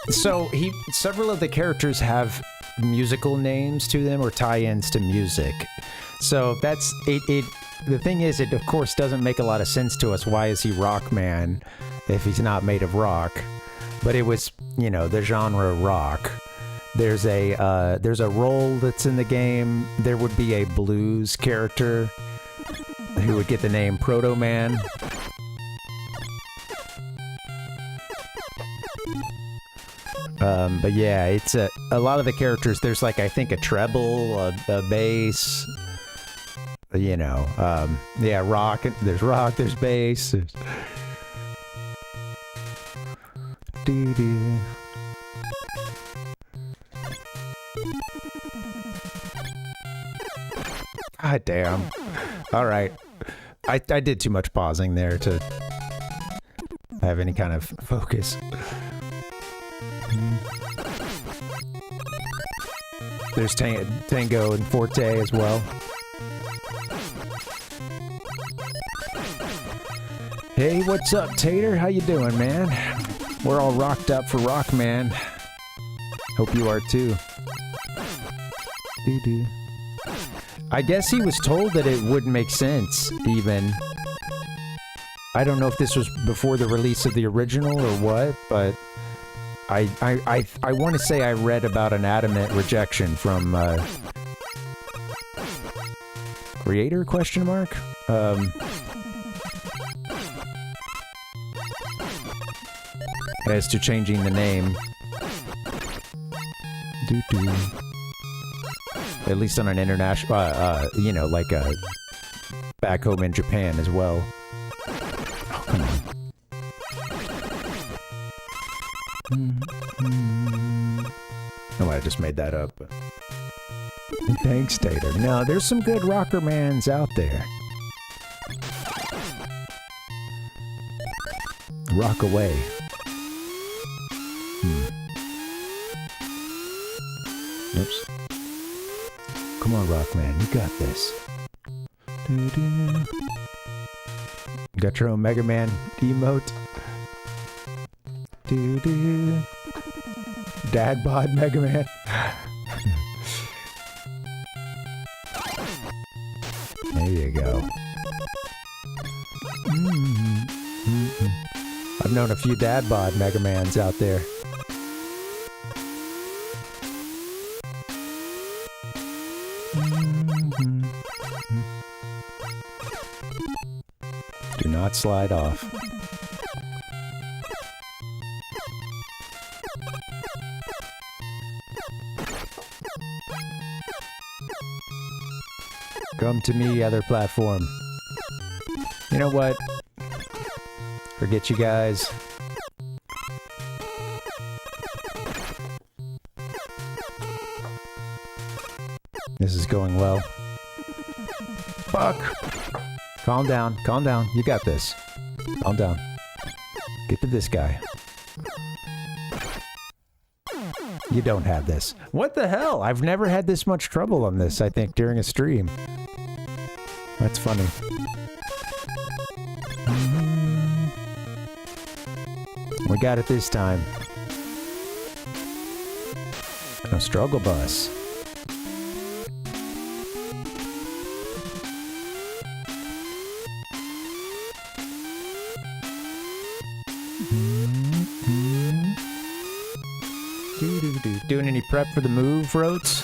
So, several of the characters have musical names to them or tie-ins to music. So, that's... The thing is, it of course doesn't make a lot of sense to us. Why is he Rockman if he's not made of rock? But it was, you know, the genre rock. There's a role that's in the game. There would be a blues character who would get the name Proto Man. But yeah, it's a lot of the characters. There's like, I think, a treble, a bass. You know, yeah, rock. There's rock. There's bass. There's... God damn. All right, I did too much pausing there to have any kind of focus. There's Tango and Forte as well. Hey, what's up, Tater? How you doing, man? We're all rocked up for Rockman. Hope you are too. Doo-doo. I guess he was told that it wouldn't make sense, even. I don't know if this was before the release of the original or what, but I want to say I read about an adamant rejection from creator, question mark? As to changing the name. Doo-doo. At least on an international, you know, like, back home in Japan as well. Oh, come on. Oh, I just made that up. Thanks, Tater. No, there's some good Rockermans out there. Rock away. Oops. Come on, Rockman, you got this. Doo-doo. Got your own MegaMan emote. Doo-doo. Dad bod MegaMan. There you go. I've known a few dad bod MegaMans out there. Do not slide off. Come to me, other platform. You know what? Forget you guys. This is going well. Fuck! Calm down, calm down. You got this. Calm down. Get to this guy. You don't have this. What the hell? I've never had this much trouble on this, I think, during a stream. That's funny. We got it this time. No struggle bus. Doing any prep for the move, Roads?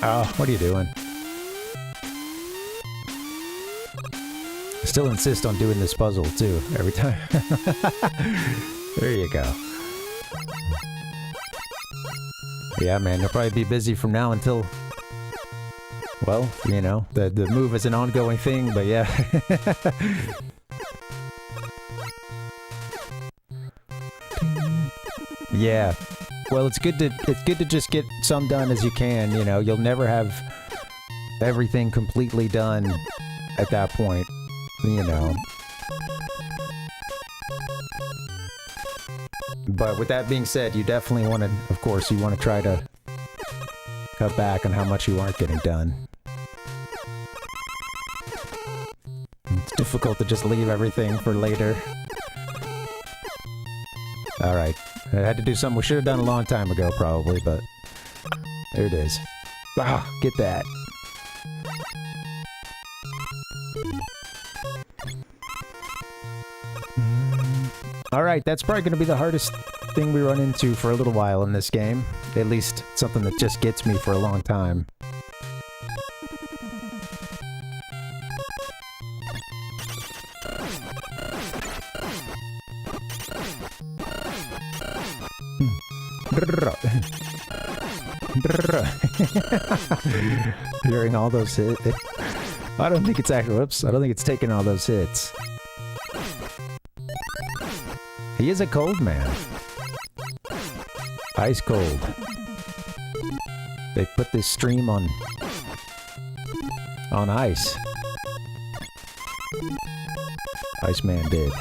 Oh, what are you doing? I still insist on doing this puzzle, too, every time. There you go. Yeah, man, you'll probably be busy from now until... Well, you know, the move is an ongoing thing, but yeah. Yeah. Well, it's good to just get some done as you can, you know. You'll never have everything completely done at that point, you know. But with that being said, you definitely want to, of course, you want to try to cut back on how much you aren't getting done. It's difficult to just leave everything for later. Alright. I had to do something we should have done a long time ago, probably, but... There it is. Ah, get that. Alright, that's probably going to be the hardest thing we run into for a little while in this game. At least, something that just gets me for a long time. Hearing all those hits. I don't think it's actually... Whoops. I don't think it's taking all those hits. He is a cold man. Ice cold. They put this stream on ice. Iceman did.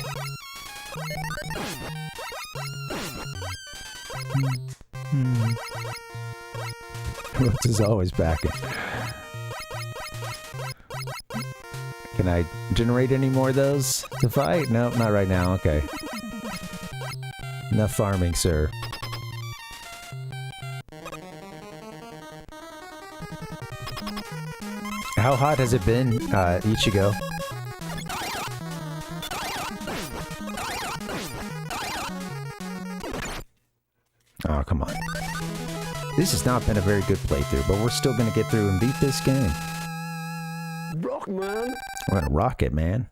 Roots is always backing. Can I generate any more of those to fight? No, not right now. Okay. Enough farming, sir. How hot has it been, Ichigo? Oh, come on. This has not been a very good playthrough, but we're still gonna get through and beat this game. Rockman! We're gonna rock it, man.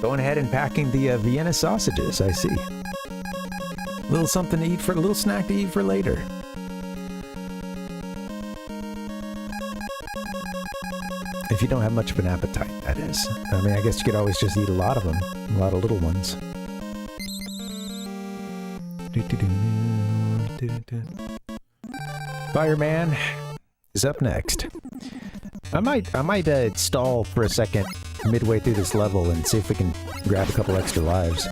Going ahead and packing the Vienna sausages, I see. Little something to eat for, a little snack to eat for later. If you don't have much of an appetite, that is. I mean, I guess you could always just eat a lot of them. A lot of little ones. Fireman is up next. I might stall for a second midway through this level and see if we can grab a couple extra lives.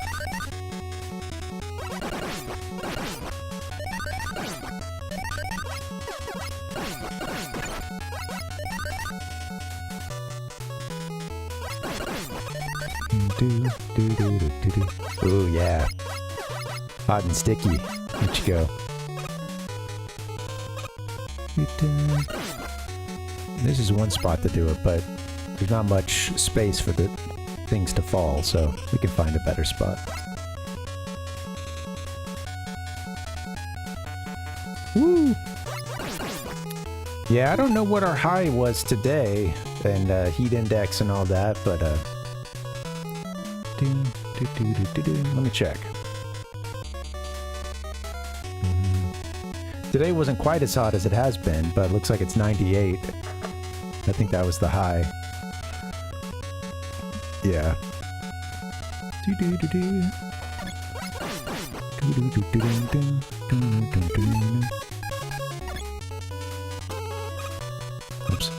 Ooh, yeah. Hot and sticky. Let you go. This is one spot to do it, but there's not much space for the things to fall, so we can find a better spot. Woo! Yeah, I don't know what our high was today, and heat index and all that, but let me check. Today wasn't quite as hot as it has been, but it looks like it's 98. I think that was the high. Yeah. Oops.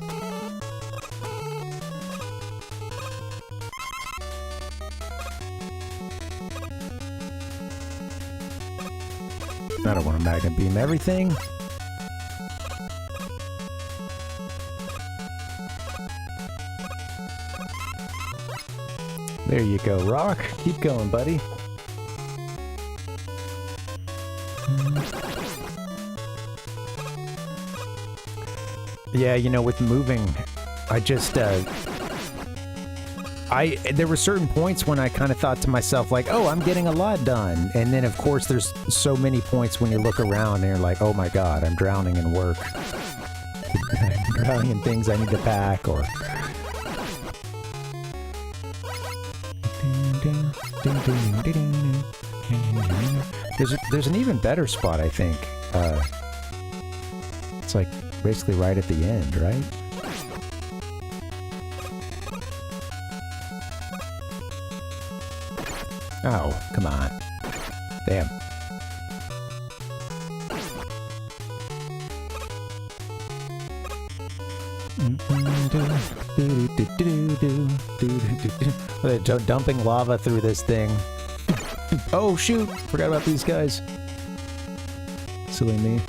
I don't want to magnet beam everything. There you go, Rock. Keep going, buddy. Yeah, you know, with moving, I just, there were certain points when I kind of thought to myself, like, oh, I'm getting a lot done. And then, of course, there's so many points when you look around and you're like, oh my god, I'm drowning in work. I'm drowning in things I need to pack, or... There's an even better spot, I think. It's like basically right at the end, right? Oh, come on. Damn. They're dumping lava through this thing. Oh shoot! Forgot about these guys. Silly me.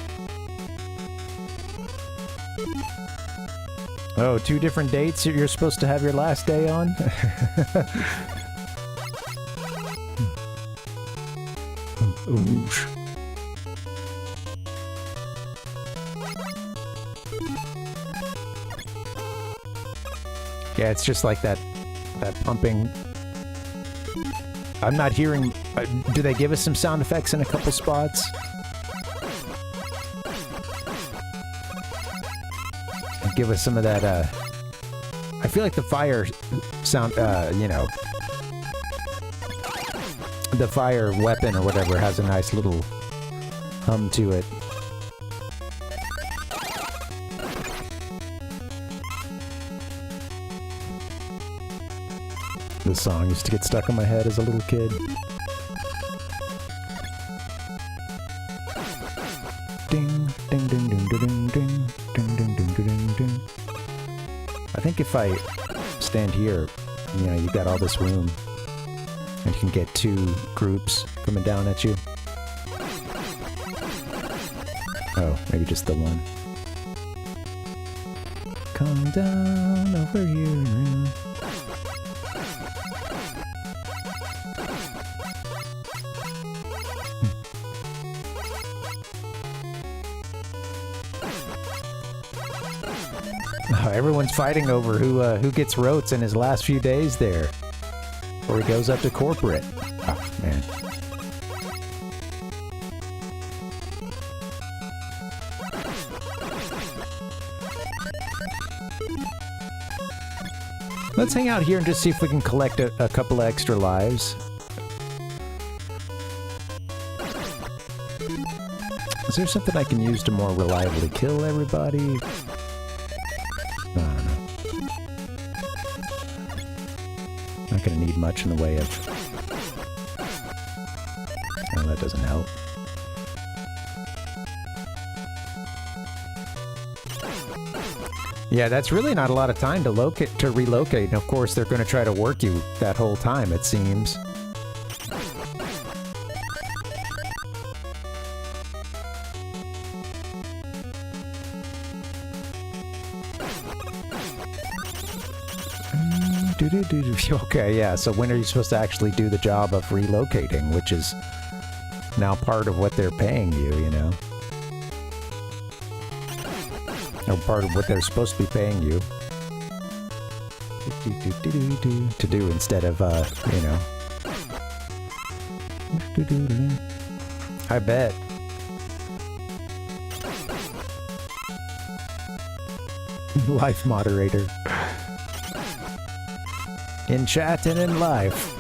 Oh, 2 different dates you're supposed to have your last day on? Oosh. Yeah, it's just like that pumping. I'm not hearing... do they give us some sound effects in a couple spots? Give us some of that, I feel like the fire sound, you know... the fire weapon or whatever has a nice little hum to it. This song used to get stuck in my head as a little kid. Ding, ding, ding, ding, ding, ding, ding, ding, ding, ding, ding. think if I stand here, you know, you got all this room, and you can get 2 groups coming down at you. Oh, maybe just the one. Come down over here now. Oh, everyone's fighting over who gets rotes in his last few days there, before he goes up to corporate. Oh, man. Let's hang out here and just see if we can collect a couple extra lives. Is there something I can use to more reliably kill everybody? I don't know. Not gonna need much in the way of... Oh, that doesn't help. Yeah, that's really not a lot of time to relocate. And of course, they're gonna try to work you that whole time, it seems. Okay, yeah, so when are you supposed to actually do the job of relocating, which is now part of what they're paying you, you know? Or part of what they're supposed to be paying you to do instead of, you know. I bet. Life moderator. In chat and in life.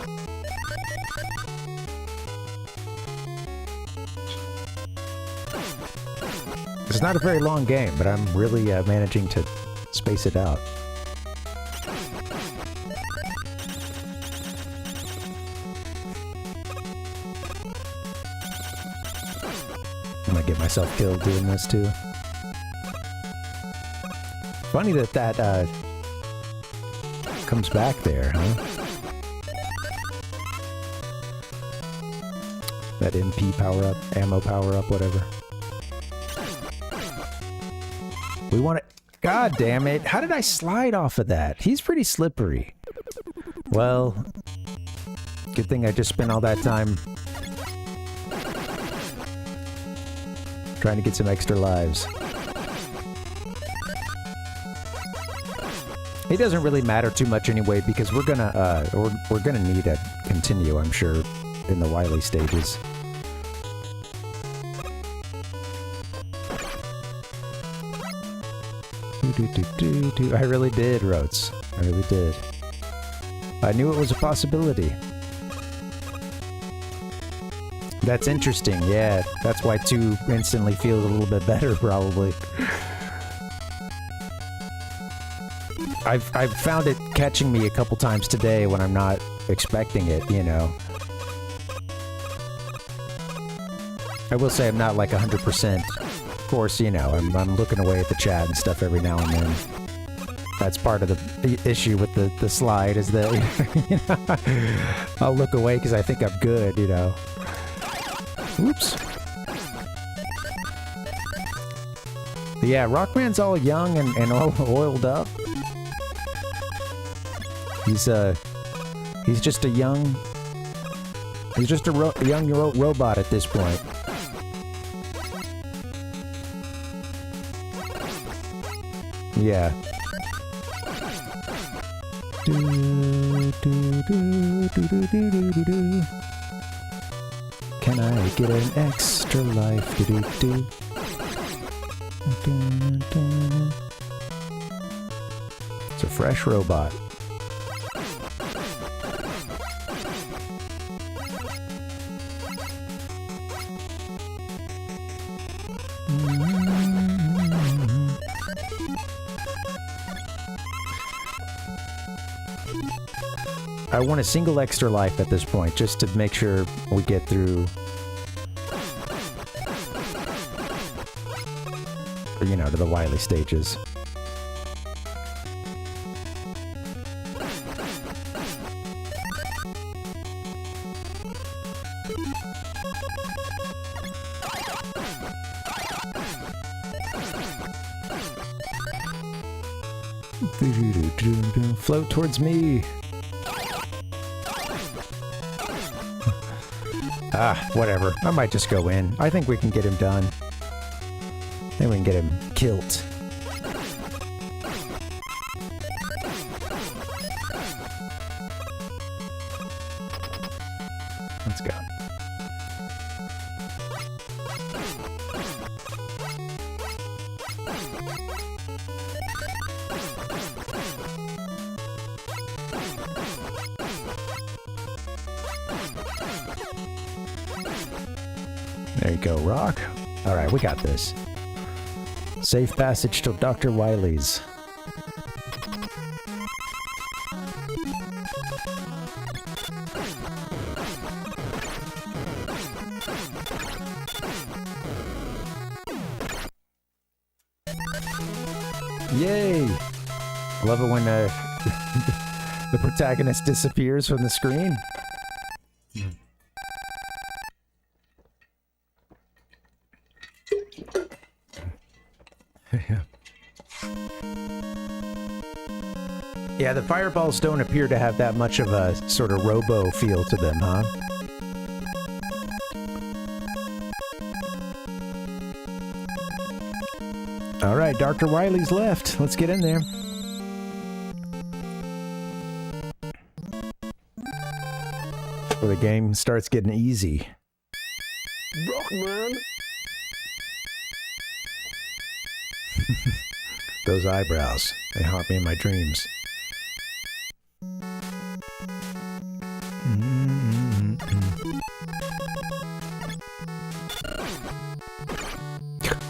It's not a very long game, but I'm really managing to space it out. I'm gonna get myself killed doing this too. Funny that comes back there, huh? That MP power-up, ammo power-up, whatever. We want it... God damn it! How did I slide off of that? He's pretty slippery. Well... Good thing I just spent all that time... trying to get some extra lives. It doesn't really matter too much anyway, because we're gonna need to continue, I'm sure, in the Wily stages. I really did, Rotes. I really did. I knew it was a possibility. That's interesting, yeah. That's why 2 instantly feels a little bit better, probably. I've found it catching me a couple times today when I'm not expecting it, you know. I will say I'm not like 100%. Of course, you know, I'm looking away at the chat and stuff every now and then. That's part of the issue with the slide, is that, you know, I'll look away because I think I'm good, you know. Oops. But yeah, Rockman's all young and all oiled up. He's just a young... He's just a young robot at this point. Yeah. Can I get an extra life? It's a fresh robot. I want a single extra life at this point, just to make sure we get through... Or, you know, to the Wily stages. Float towards me. Whatever. I might just go in. I think we can get him done. Then we can get him killed. Let's go. There you go, Rock. Alright, we got this. Safe passage to Dr. Wily's. Yay! I love it when the protagonist disappears from the screen. Yeah, the fireballs don't appear to have that much of a sort of robo feel to them, huh? Alright, Dr. Wily's left. Let's get in there. Where the game starts getting easy. Rockman! Those eyebrows, they haunt me in my dreams.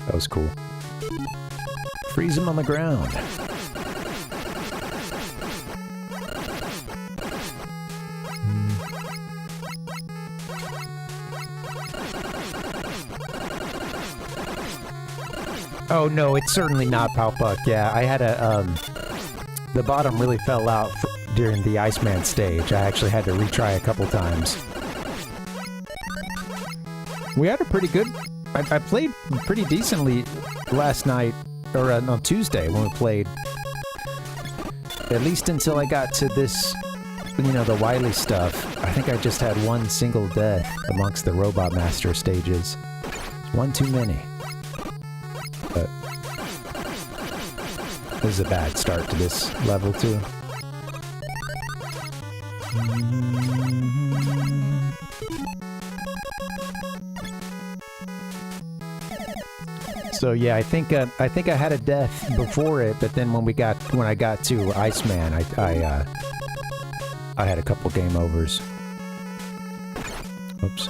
That was cool. Freeze him on the ground. Oh no, it's certainly not Palpuck. Yeah, I had a, the bottom really fell out during the Iceman stage. I actually had to retry a couple times. We had a pretty good... I played pretty decently last night, or on Tuesday when we played. At least until I got to this, you know, the Wily stuff. I think I just had one single death amongst the Robot Master stages. One too many. But this is a bad start to this level too. So yeah, I think I had a death before it, but then when I got to Iceman, I had a couple game overs. Oops.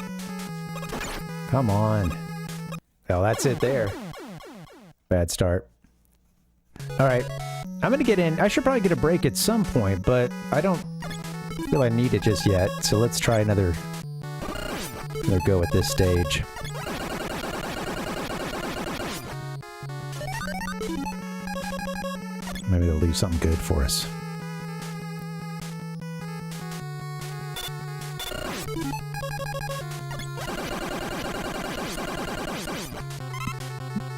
Come on. Well, that's it there. Bad start. Alright. I'm gonna get in. I should probably get a break at some point, but I don't feel I need it just yet. So let's try another go at this stage. Maybe they'll leave something good for us.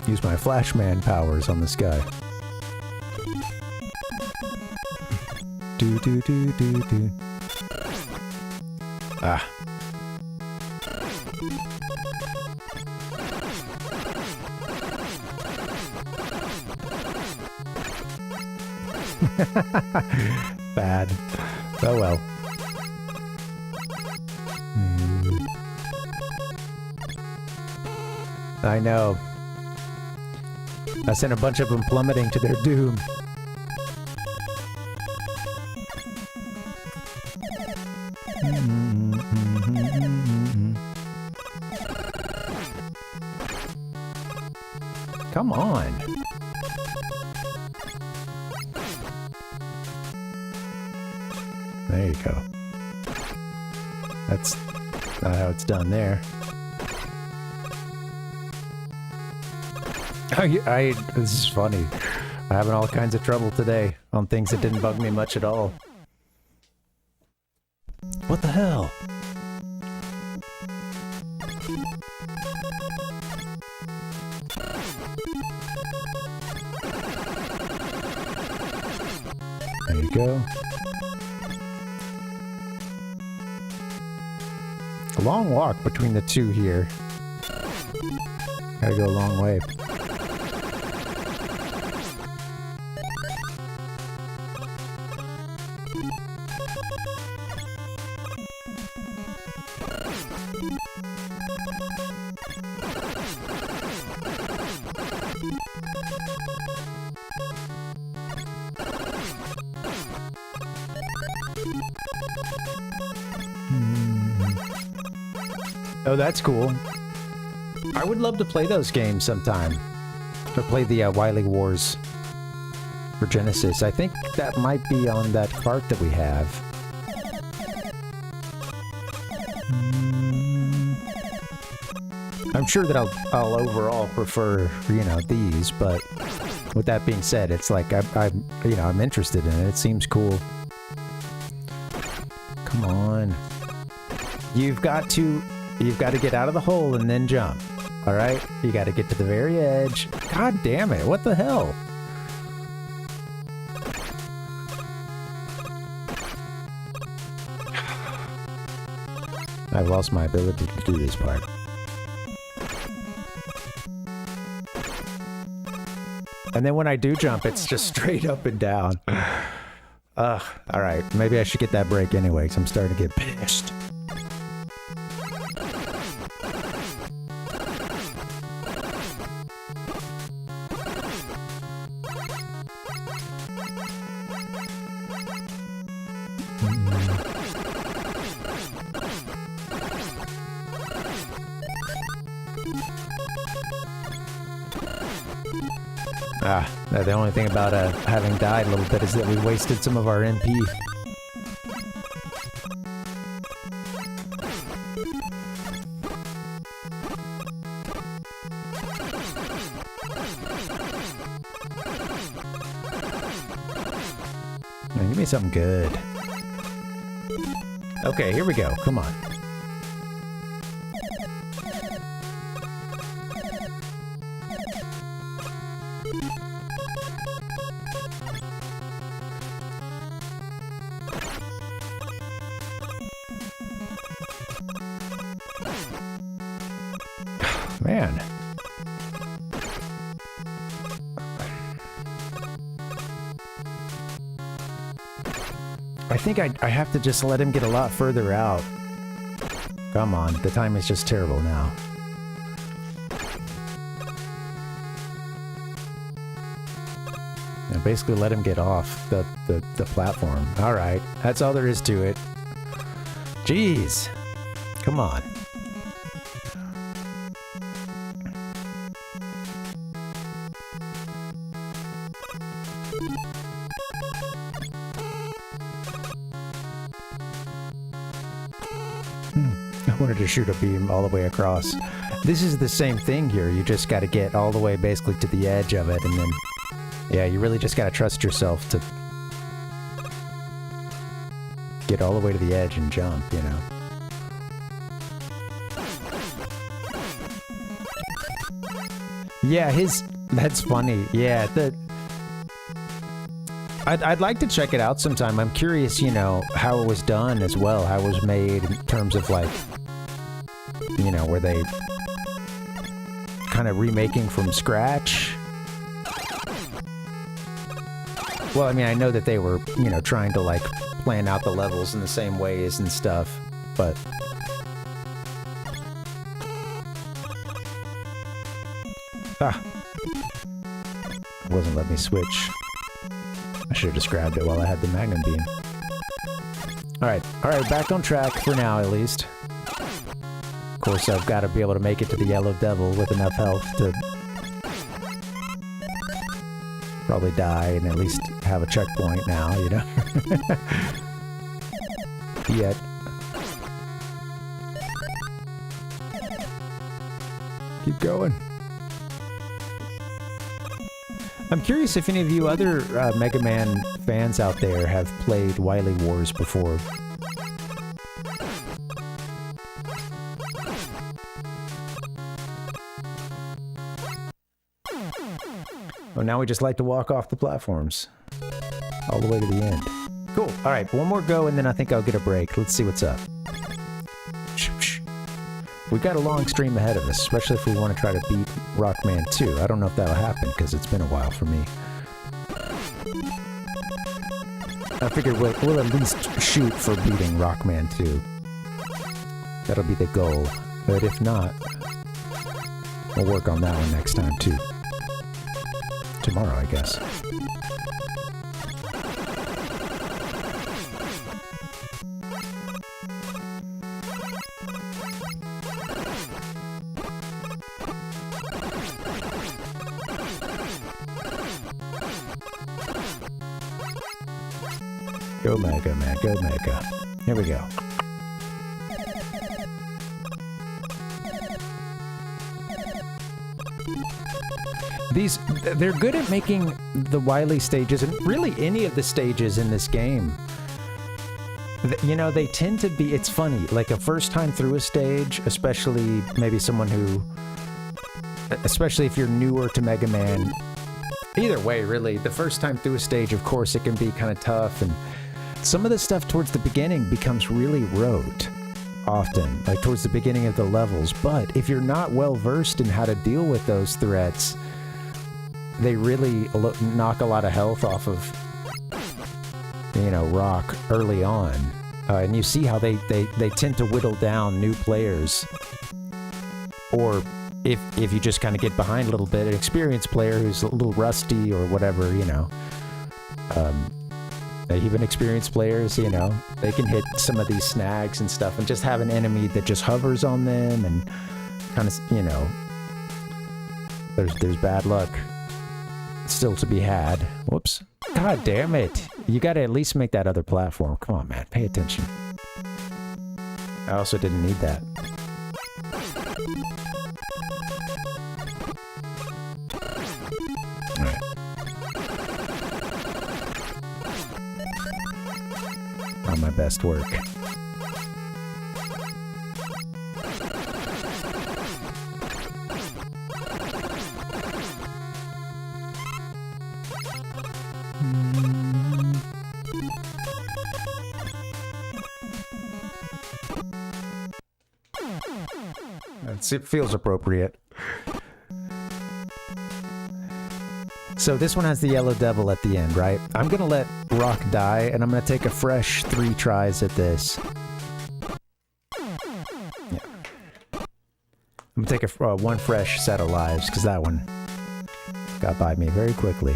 Use my Flashman powers on this guy. Do do do do do. Ah. Bad. Oh well. I know. I sent a bunch of them plummeting to their doom. Come on. There you go. That's not how it's done there. This is funny. I'm having all kinds of trouble today on things that didn't bug me much at all. What the hell? There you go. A long walk between the two here. Gotta go a long way. Oh, that's cool. I would love to play those games sometime. Or play the Wily Wars for Genesis. I think that might be on that cart that we have. I'm sure that I'll overall prefer, you know, these, but with that being said, it's like I'm interested in it. It seems cool. Come on. You've got to get out of the hole and then jump. All right? You got to get to the very edge. God damn it. What the hell? I've lost my ability to do this part. And then when I do jump, it's just straight up and down. Ugh. All right. Maybe I should get that break anyway, because I'm starting to get pissed. The only thing about having died a little bit is that we wasted some of our MP. Man, give me something good. Okay, here we go. Come on. Man. I think I have to just let him get a lot further out. Come on, the time is just terrible now. And basically let him get off the platform. Alright, that's all there is to it. Jeez. Come on. I wanted to shoot a beam all the way across. This is the same thing here. You just got to get all the way basically to the edge of it, and then, yeah, you really just got to trust yourself to get all the way to the edge and jump, you know. Yeah, that's funny. Yeah, I'd like to check it out sometime. I'm curious, you know, how it was done as well, how it was made in terms of, like, you know, were they kind of remaking from scratch? Well, I mean, I know that they were, you know, trying to, like, plan out the levels in the same ways and stuff, but... Ah. It wasn't letting me switch. I should have just grabbed it while I had the Magnum beam. Alright, back on track for now, at least. Of course, I've got to be able to make it to the Yellow Devil with enough health to probably die and at least have a checkpoint now, you know? Yet. Keep going. I'm curious if any of you other Mega Man fans out there have played Wily Wars before. Oh, now we just like to walk off the platforms. All the way to the end. Cool. All right, one more go, and then I think I'll get a break. Let's see what's up. We've got a long stream ahead of us, especially if we want to try to beat Rockman 2. I don't know if that'll happen, because it's been a while for me. I figure we'll at least shoot for beating Rockman 2. That'll be the goal. But if not, we'll work on that one next time, too. Tomorrow, I guess. Go MegaMan, go Mega. Here we go. They're good at making the Wily stages, and really any of the stages in this game. You know, they tend to be, it's funny, like a first time through a stage, especially maybe someone who, especially if you're newer to Mega Man. Either way, really, the first time through a stage, of course, it can be kind of tough, and some of the stuff towards the beginning becomes really rote, often, like towards the beginning of the levels. But if you're not well versed in how to deal with those threats, they really knock a lot of health off of, you know, Rock early on. And you see how they tend to whittle down new players. Or if you just kind of get behind a little bit, an experienced player who's a little rusty or whatever, you know. Even experienced players, you know, they can hit some of these snags and stuff and just have an enemy that just hovers on them and kind of, you know, there's bad luck still to be had. Whoops. God damn it. You gotta at least make that other platform. Come on, man. Pay attention. I also didn't need that. Alright. On my best work. It feels appropriate. So this one has the yellow devil at the end, right? I'm gonna let Rock die, and I'm gonna take a fresh 3 tries at this. Yeah. I'm gonna take a one fresh set of lives, because that one got by me very quickly.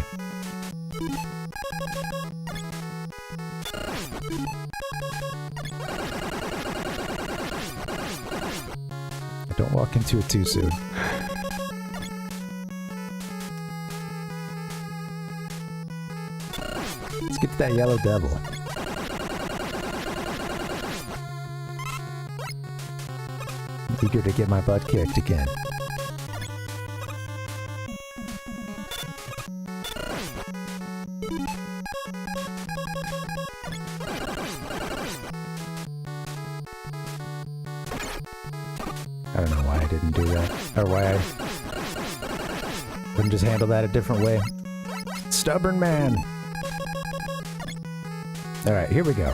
Don't walk into it too soon. Let's get to that yellow devil. I'm eager to get my butt kicked again. I don't know why I didn't do that, or why I couldn't just handle that a different way. Stubborn man! Alright, here we go.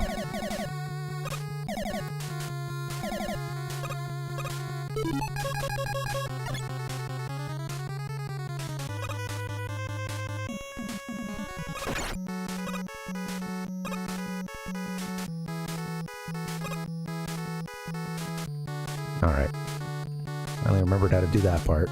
Alright. I only remembered how to do that part.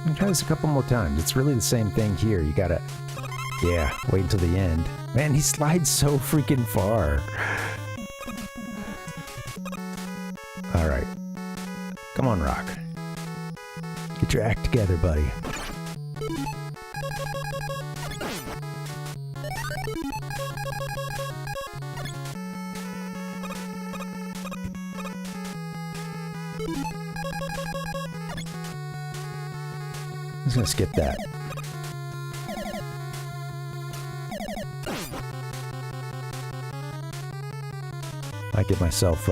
I'll try this a couple more times. It's really the same thing here. You gotta, yeah, wait until the end. Man, he slides so freaking far. Alright. Come on, Rock. Get your act together, buddy. I'm just gonna skip that. I give myself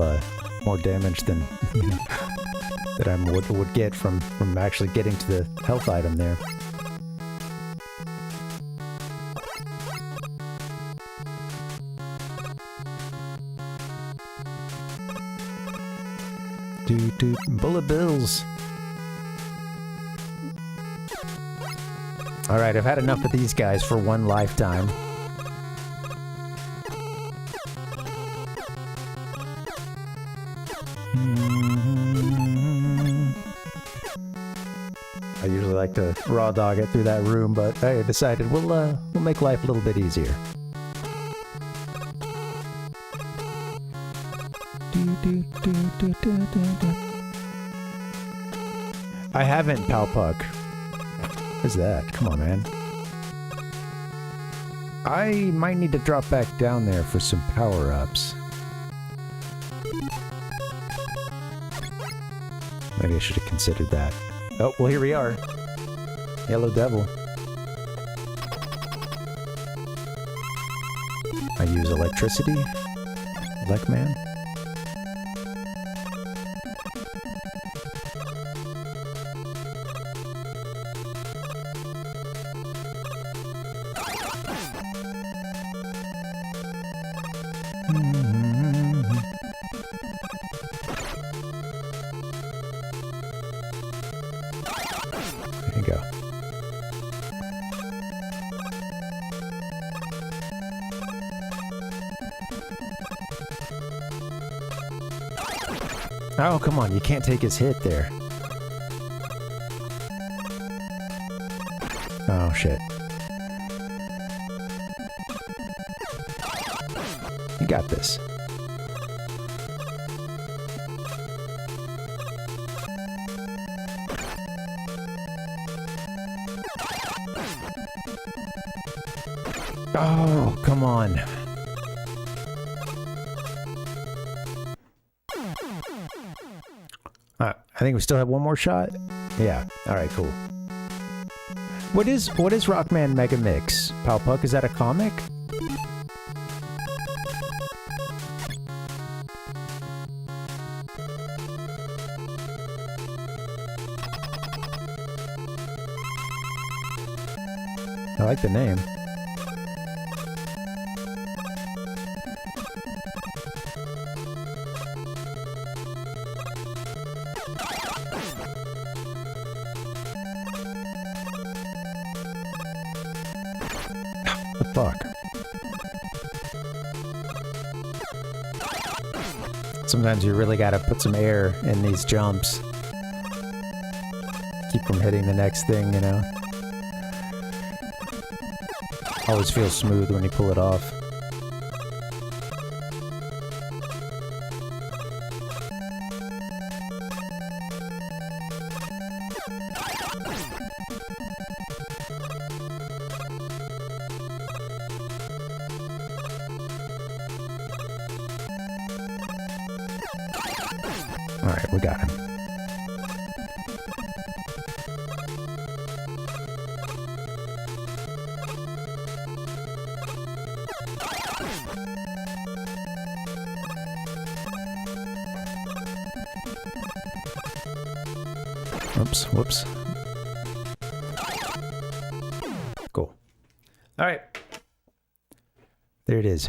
more damage than that I would get from actually getting to the health item there. Bullet bills. All right, I've had enough of these guys for one lifetime. I usually like to raw dog it through that room, but I decided we'll make life a little bit easier. I haven't, Palpuck. What's that? Come on, man. I might need to drop back down there for some power-ups. Maybe I should have considered that. Oh, well, here we are. Yellow Devil. I use electricity. Rockman. There you go. Oh, come on, you can't take his hit there. Oh, shit. You got this. Oh, come on. I think we still have one more shot. Yeah. All right. Cool. What is Rockman Mega Mix? Palpuck, is that a comic? I like the name. What the fuck? Sometimes you really gotta put some air in these jumps. Keep from hitting the next thing, you know? Always feels smooth when you pull it off. Alright, we got him. Oops, whoops. Cool. Alright. There it is.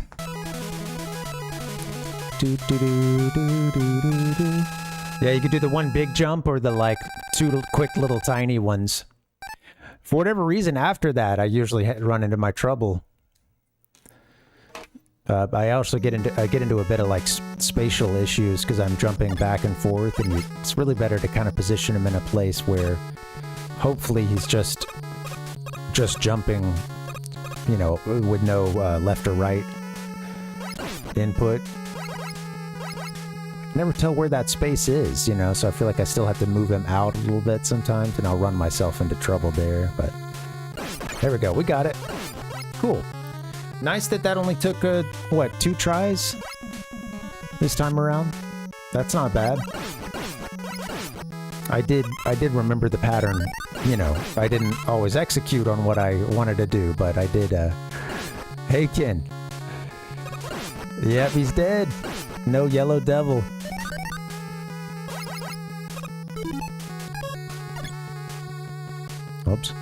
Yeah, you could do the one big jump or the, like, two quick little tiny ones. For whatever reason, after that, I usually run into my trouble. I also get into a bit of, like, spatial issues because I'm jumping back and forth, and it's really better to kind of position him in a place where hopefully he's just jumping, you know, with no left or right input. Never tell where that space is, you know, so I feel like I still have to move him out a little bit sometimes, and I'll run myself into trouble there, but there we go, we got it. Cool. Nice that only took, what, 2 tries this time around? That's not bad. I did remember the pattern, you know, I didn't always execute on what I wanted to do, but I did, hey, Ken. Yep, he's dead. No yellow devil. Oops.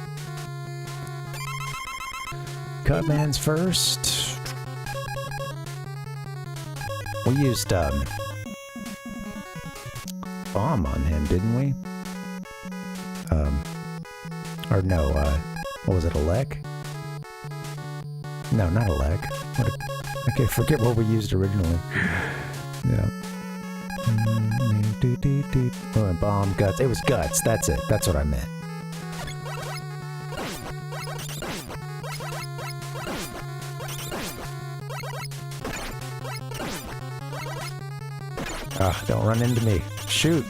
Cutman's first. We used bomb on him, didn't we? Or no, what was it, a leg? No, not a leg. I can't forget what we used originally. Yeah. Oh, bomb, guts. It was guts, that's it. That's what I meant. Ah, don't run into me. Shoot.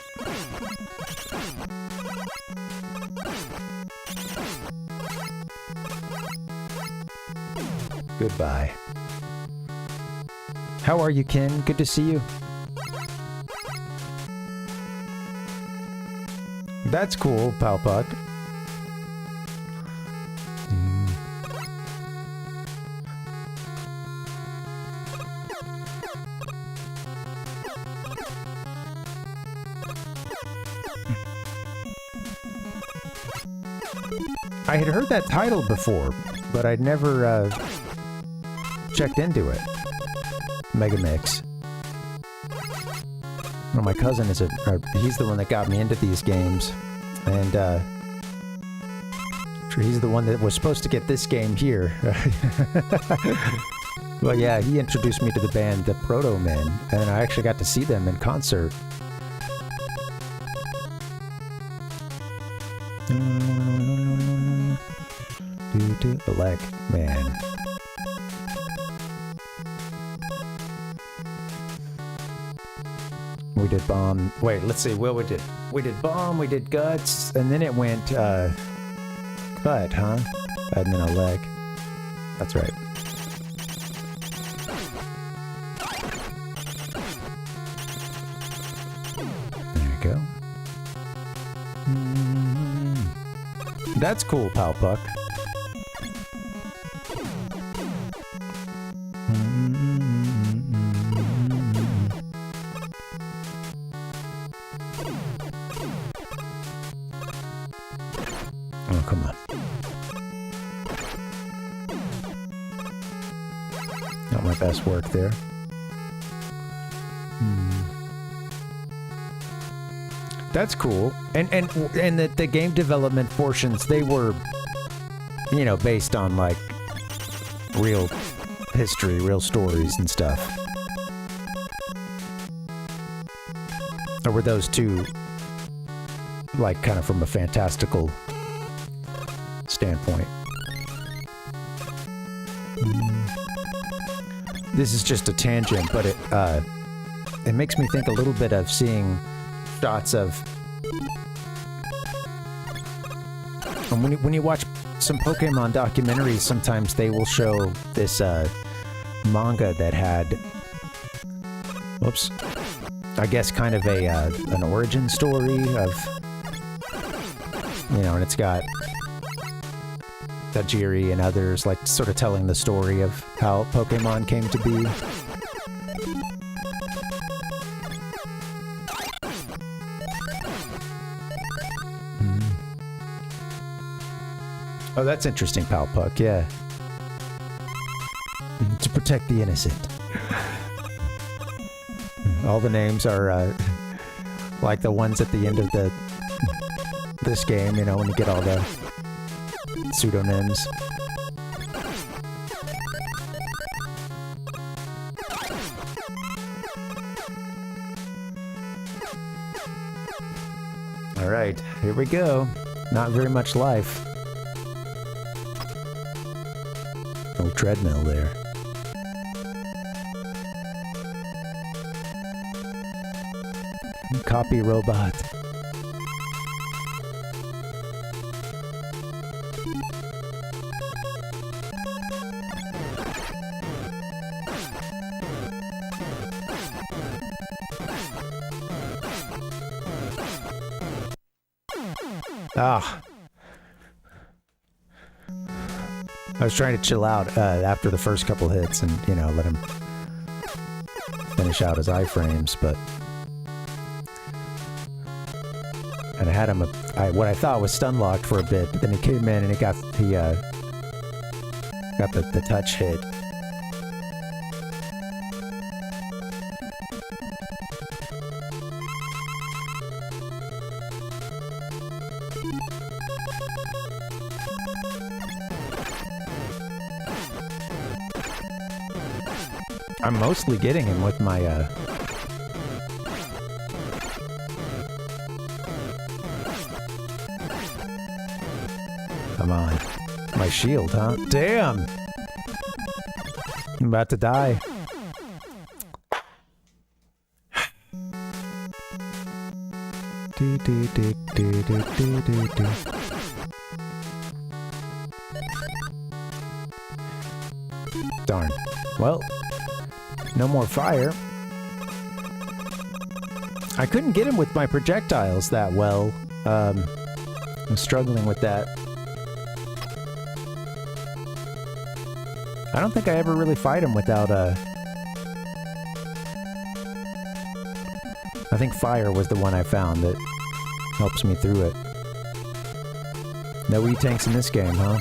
Goodbye. How are you, Ken? Good to see you. That's cool, Palpuck. I had heard that title before, but I'd never checked into it. Megamix. Well, my cousin is he's the one that got me into these games, and he's the one that was supposed to get this game here. Well, yeah, he introduced me to the band, the Proto Men, and I actually got to see them in concert. The leg, man. We did bomb. Wait, let's see what we did. We did bomb, we did guts, and then it went, cut, huh? And then a leg. That's right. There you go. That's cool, Palpuck. Oh, come on. Not my best work there. That's cool. And the game development portions, they were, you know, based on like real history, real stories and stuff. Or were those two like kind of from a fantastical standpoint? This is just a tangent, but it makes me think a little bit of seeing shots of, and when you watch some Pokemon documentaries, sometimes they will show this manga that had, whoops, I guess kind of a an origin story of, you know, and it's got Tajiri and others like sort of telling the story of how Pokemon came to be. Oh, that's interesting, Palpuck, yeah. To protect the innocent. All the names are like the ones at the end of this game, you know, when you get all the pseudonyms. All right, here we go. Not very much life. No treadmill there. Copy robot. Ah. I was trying to chill out after the first couple hits and, you know, let him finish out his iframes, but... And I had him, what I thought was stun locked for a bit, but then he came in and he got the touch hit. I'm mostly getting him with my, Come on. My shield, huh? Damn! I'm about to die. Darn. Well, no more fire. I couldn't get him with my projectiles that well. I'm struggling with that. I don't think I ever really fight him without, I think fire was the one I found that helps me through it. No E-tanks in this game, huh?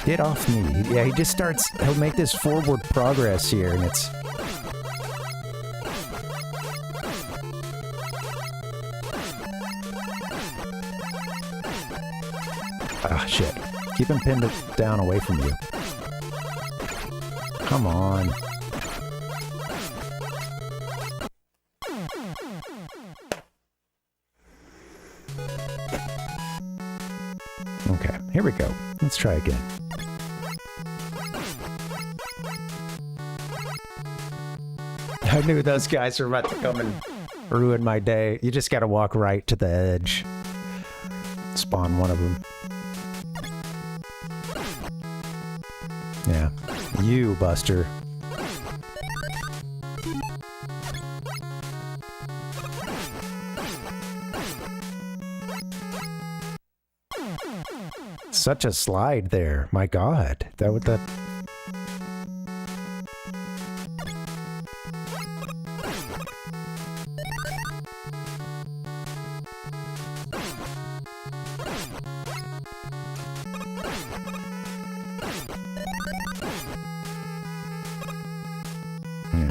Get off me. Yeah, he just starts... He'll make this forward progress here, and it's... Ah, shit. Keep him pinned down away from you. Come on. Okay, here we go. Let's try again. I knew those guys were about to come and ruin my day. You just gotta walk right to the edge. Spawn one of them. Yeah. You, Buster. Such a slide there. My God. That would that...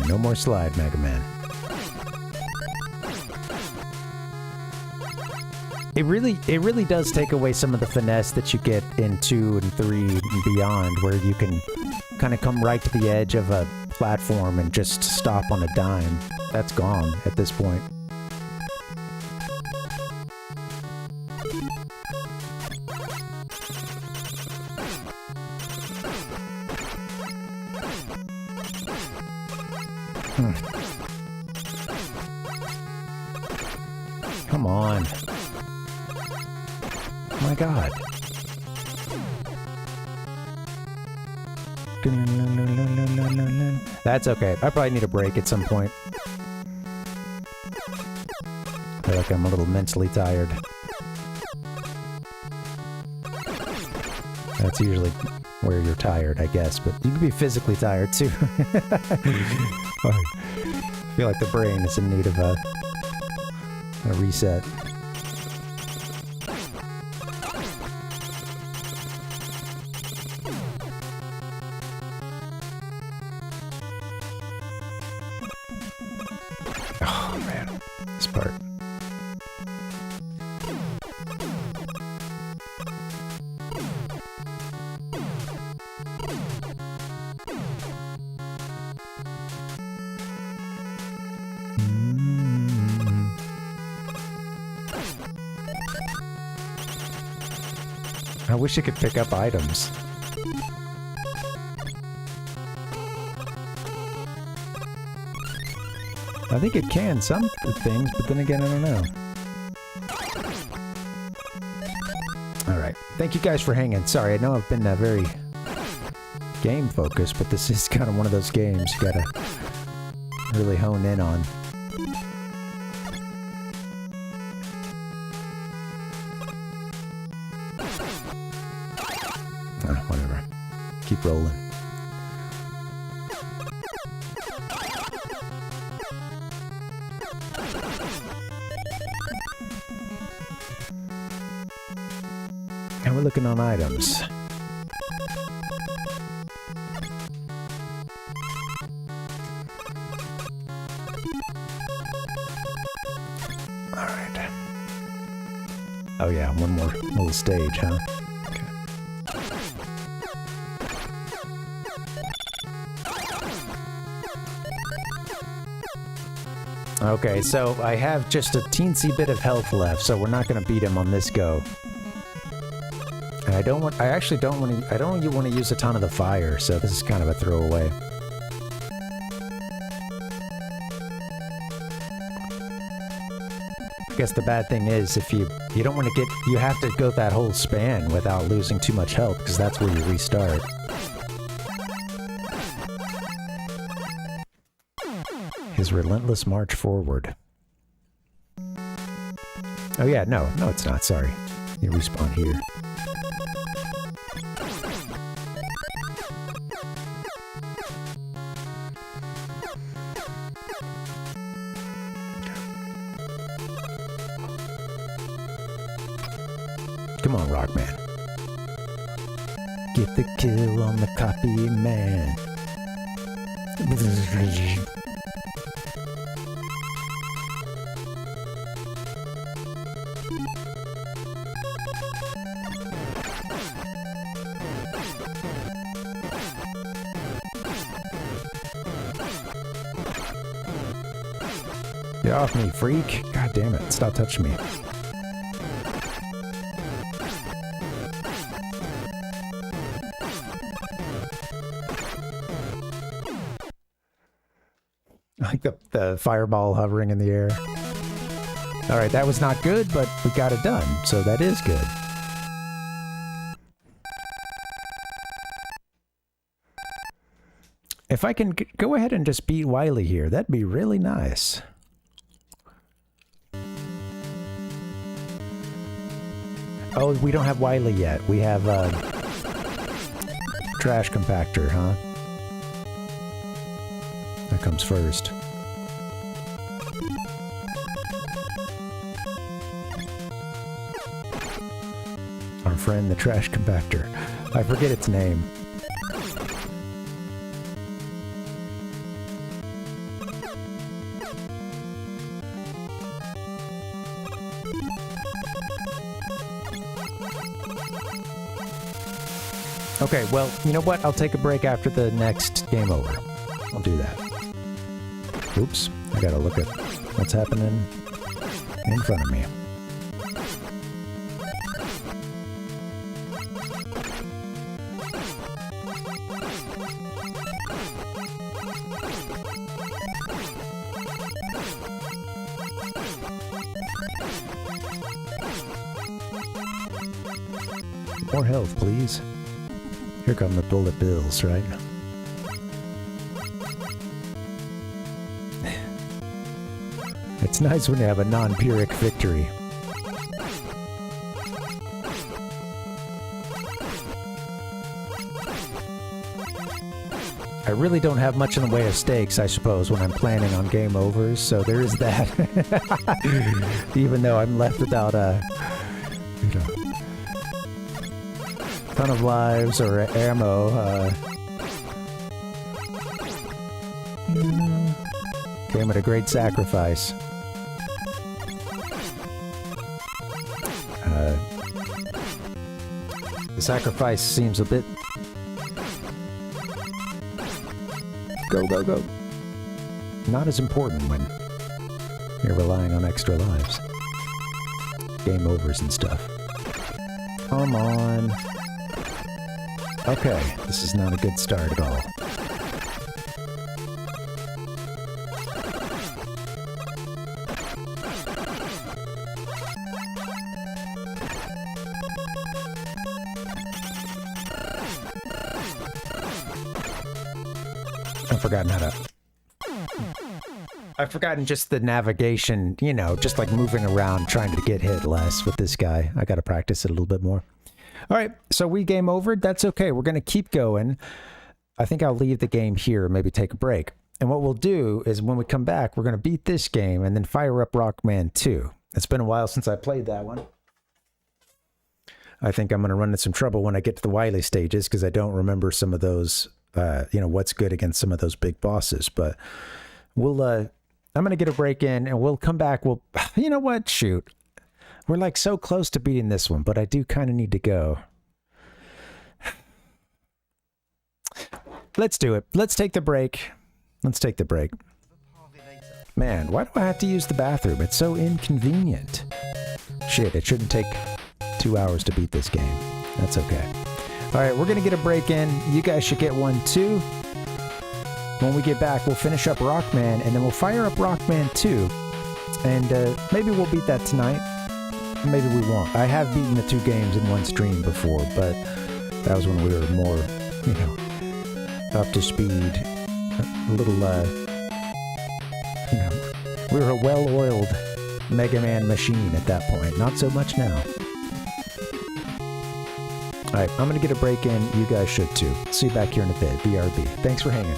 No more slide, MegaMan. It really does take away some of the finesse that you get in 2 and 3 and beyond, where you can kind of come right to the edge of a platform and just stop on a dime. That's gone at this point. Come on. Oh my God. That's okay. I probably need a break at some point. I feel like I'm a little mentally tired. That's usually where you're tired, I guess, but you can be physically tired too. I feel like the brain is in need of a reset. Oh man, this part. I wish it could pick up items. I think it can some things, but then again, I don't know. Alright. Thank you guys for hanging. Sorry, I know I've been very game focused, but this is kind of one of those games you gotta really hone in on. Whatever. Keep rolling. And we're looking on items. Alright. Oh yeah, one more little stage, huh? Okay, so I have just a teensy bit of health left, so we're not going to beat him on this go. And I actually don't want to use a ton of the fire, so this is kind of a throwaway. I guess the bad thing is if you don't want to get, you have to go that whole span without losing too much health, because that's where you restart. His relentless march forward. Oh yeah, no, it's not, sorry. You respawn here. Come on, Rockman. Get the kill on the copy man. Get off me, freak! God damn it, stop touching me. Like the fireball hovering in the air. Alright, that was not good, but we got it done, so that is good. If I can go ahead and just beat Wily here, that'd be really nice. Oh, we don't have Wily yet. We have, Trash Compactor, huh? That comes first. Our friend, the Trash Compactor. I forget its name. Okay, well, you know what? I'll take a break after the next game over. I'll do that. Oops, I gotta look at what's happening in front of me. More health, please. Here come the bullet bills, right? It's nice when you have a non-Pyrrhic victory. I really don't have much in the way of stakes, I suppose, when I'm planning on game overs, so there is that. Even though I'm left without a, you know, ton of lives or ammo. Came at a great sacrifice. The sacrifice seems a bit... Go, go, go. Not as important when you're relying on extra lives. Game overs and stuff. Come on. Okay, this is not a good start at all. I've forgotten just the navigation, you know, just like moving around, trying to get hit less with this guy. I gotta practice it a little bit more. All right, so we game over. That's okay. We're gonna keep going. I think I'll leave the game here, maybe take a break. And what we'll do is when we come back, we're gonna beat this game and then fire up Rockman 2. It's been a while since I played that one. I think I'm going to run into some trouble when I get to the Wily stages because I don't remember some of those, you know, what's good against some of those big bosses. But we'll, I'm going to get a break in and we'll come back. We'll, you know what? Shoot. We're like so close to beating this one, but I do kind of need to go. Let's do it. Let's take the break. Let's take the break. Man, why do I have to use the bathroom? It's so inconvenient. Shit, it shouldn't take 2 hours to beat this game. That's okay. All right, we're going to get a break in. You guys should get one too. When we get back, we'll finish up Rockman, and then we'll fire up Rockman 2. And maybe we'll beat that tonight. Maybe we won't. I have beaten the 2 games in one stream before, but that was when we were more, you know, up to speed. A little, you know, we were a well-oiled MegaMan machine at that point. Not so much now. Alright, I'm gonna get a break in. You guys should too. See you back here in a bit. BRB. Thanks for hanging.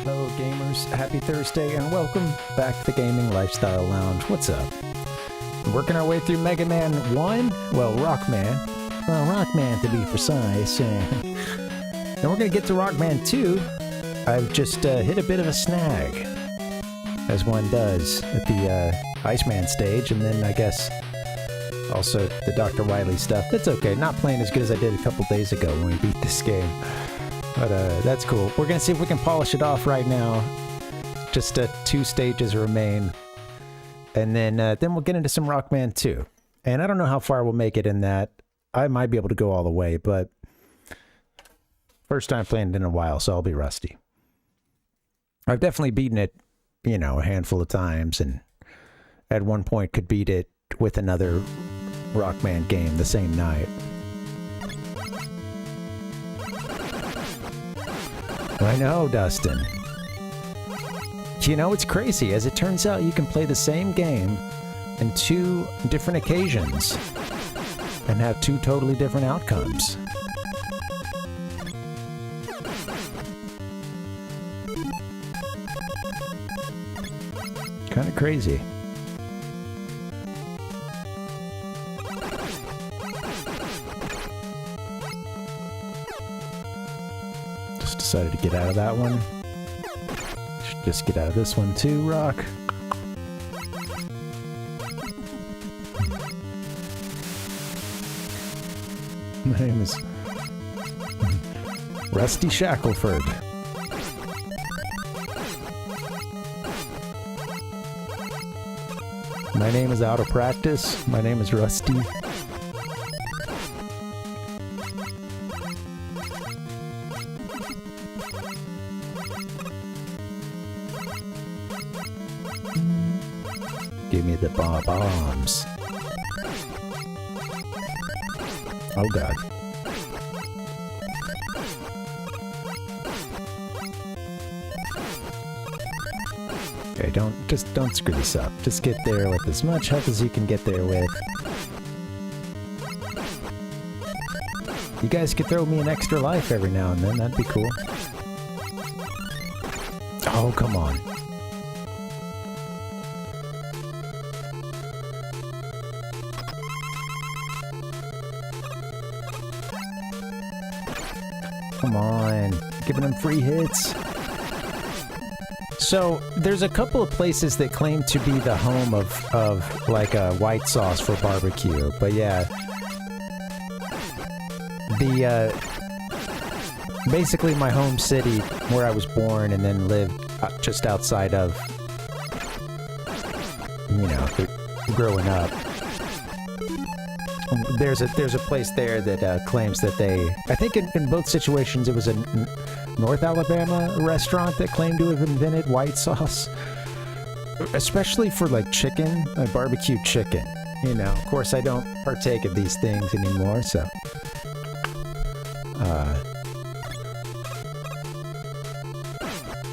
Hello gamers, happy Thursday and welcome back to the Gaming Lifestyle Lounge. What's up? We're working our way through Mega Man 1, well Rockman. Well, Rockman to be precise. Then we're going to get to Rockman 2. I've just hit a bit of a snag, as one does at the Iceman stage, and then I guess also the Dr. Wily stuff. That's okay, not playing as good as I did a couple days ago when we beat this game. But that's cool. We're going to see if we can polish it off right now. Just 2 stages remain. And then we'll get into some Rockman 2. And I don't know how far we'll make it in that. I might be able to go all the way, but first time playing it in a while, so I'll be rusty. I've definitely beaten it, you know, a handful of times, and at one point could beat it with another Rockman game the same night. I know, Dustin. You know, it's crazy. As it turns out, you can play the same game in 2 different occasions and have 2 totally different outcomes. Kind of crazy. Just decided to get out of that one. Should just get out of this one too, Rock. My name is Rusty Shackleford. My name is out of practice. My name is Rusty. Give me the bombs. Oh god. Okay, don't screw this up. Just get there with as much help as you can get there with. You guys could throw me an extra life every now and then, that'd be cool. Oh, come on. Come on, giving them free hits. So, there's a couple of places that claim to be the home of like a white sauce for barbecue, but yeah. Basically my home city where I was born and then lived just outside of, you know, growing up. There's a place there that claims that they, I think in both situations it was a North Alabama restaurant that claimed to have invented white sauce, especially for like chicken, barbecue chicken. You know, of course I don't partake of these things anymore, so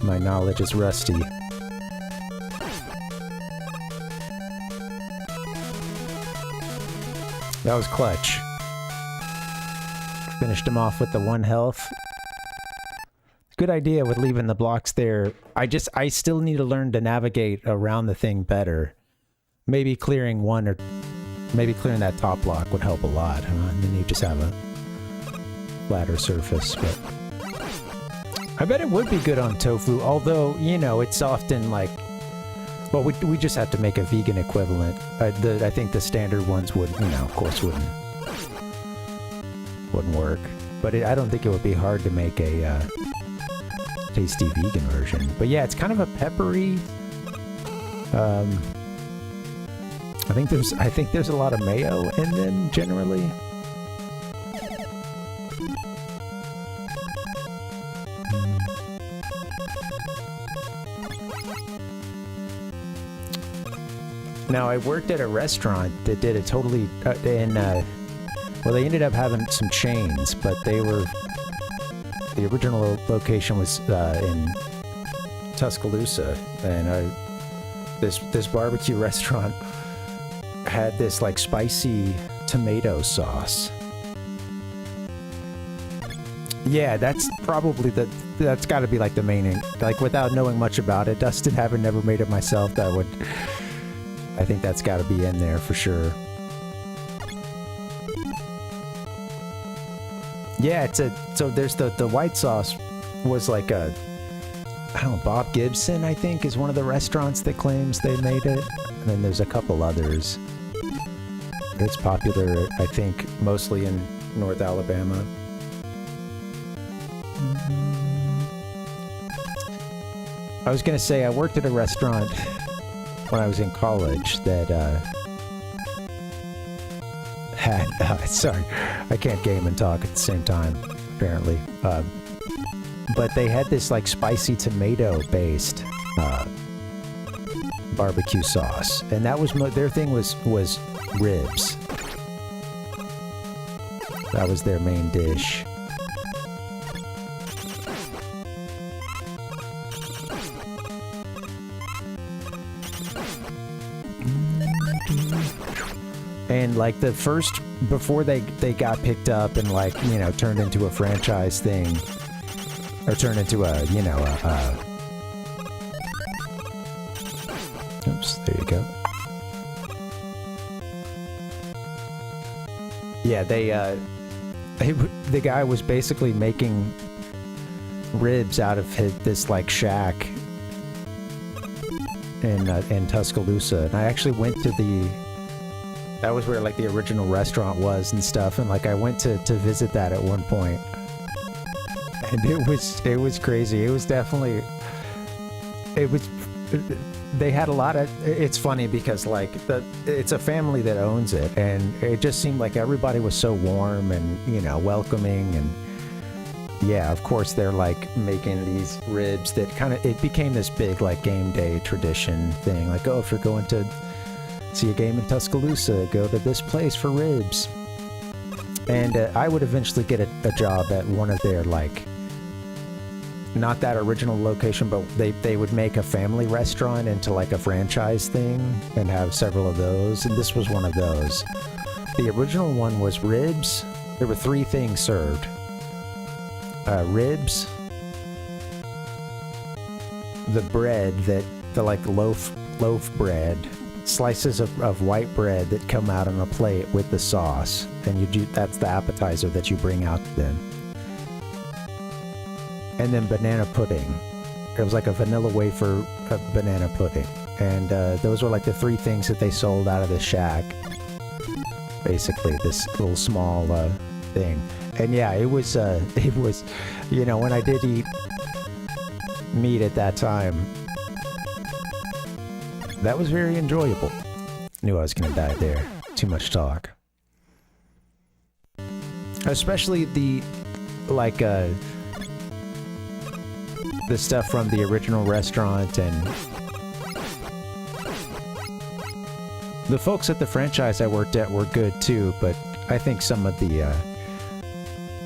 my knowledge is rusty. That was clutch. Finished him off with the 1 health. Good idea with leaving the blocks there. I still need to learn to navigate around the thing better. Maybe clearing one or maybe clearing that top block would help a lot, huh? And then you just have a flatter surface, but I bet it would be good on tofu, although, you know, it's often like, well, we just have to make a vegan equivalent. I think the standard ones would, you know, of course wouldn't work. But I don't think it would be hard to make a tasty vegan version. But yeah, it's kind of a peppery. I think there's a lot of mayo in them generally. Now, I worked at a restaurant that did a totally, well, they ended up having some chains, but they were, the original location was in Tuscaloosa, and this barbecue restaurant had this, like, spicy tomato sauce. Yeah, that's probably the that's got to be like the main, like without knowing much about it, Dustin, having never made it myself, I think that's got to be in there for sure. Yeah, so there's the white sauce was like I don't know, Bob Gibson, I think, is one of the restaurants that claims they made it. And then there's a couple others. It's popular, I think, mostly in North Alabama. I was gonna say, I worked at a restaurant when I was in college that had, sorry, I can't game and talk at the same time, apparently. But they had this like spicy tomato based barbecue sauce, and that was their thing was ribs. That was their main dish. And like the first, before they got picked up and like, you know, turned into a franchise thing, or turned into a, you know, oops, there you go. Yeah, the guy was basically making ribs out of this like shack in Tuscaloosa, and I actually went to that was where like the original restaurant was and stuff, and like I went to visit that at one point, and it was crazy. It was definitely, they had a lot of, it's funny because like it's a family that owns it, and it just seemed like everybody was so warm and, you know, welcoming, and yeah, of course they're like making these ribs that kind of, it became this big like game day tradition thing, like, oh, if you're going to see a game in Tuscaloosa, go to this place for ribs. And I would eventually get a job at one of their, like, not that original location, but they would make a family restaurant into like a franchise thing and have several of those, and this was one of those. The original one was ribs. There were 3 things served. Ribs, the bread, the like loaf bread, slices of white bread that come out on a plate with the sauce, and that's the appetizer that you bring out to them. And then banana pudding. It was like a vanilla wafer banana pudding, and those were like the 3 things that they sold out of the shack. Basically, this little small thing. And yeah, it was, you know, when I did eat meat at that time, that was very enjoyable. Knew I was gonna die there. Too much talk. Especially the, like, the stuff from the original restaurant, and the folks at the franchise I worked at were good too, but I think some of the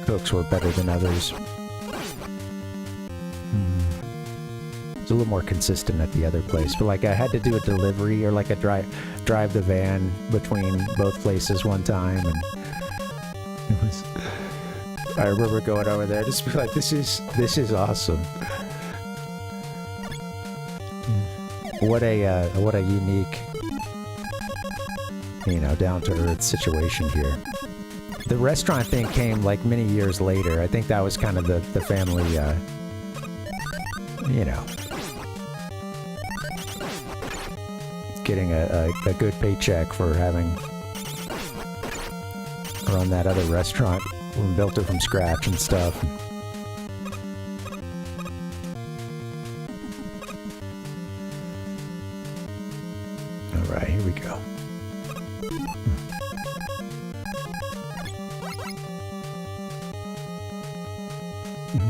cooks were better than others. It's a little more consistent at the other place, but like I had to do a delivery or like a drive the van between both places one time, and it was, I remember going over there just be like, this is awesome. What a unique, you know, down to earth situation here. The restaurant thing came like many years later. I think that was kind of the family, you know, getting a good paycheck for having run that other restaurant and built it from scratch and stuff. All right, here we go.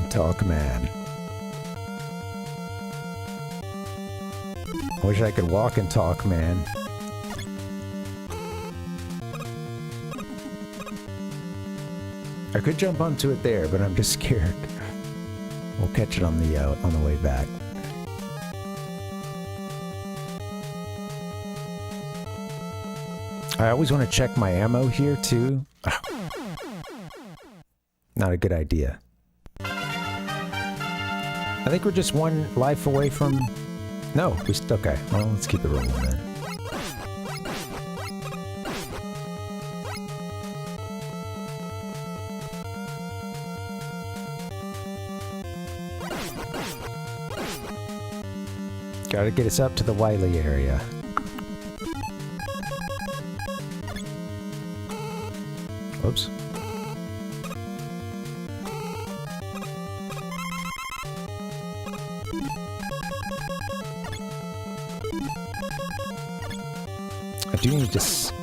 Talkman. Wish I could walk and talk, man. I could jump onto it there, but I'm just scared. We'll catch it on the way back. I always want to check my ammo here too. Oh. Not a good idea. I think we're just one life away from... No, okay. Well, let's keep it rolling then. Gotta get us up to the Wiley area. Oops. I do need to...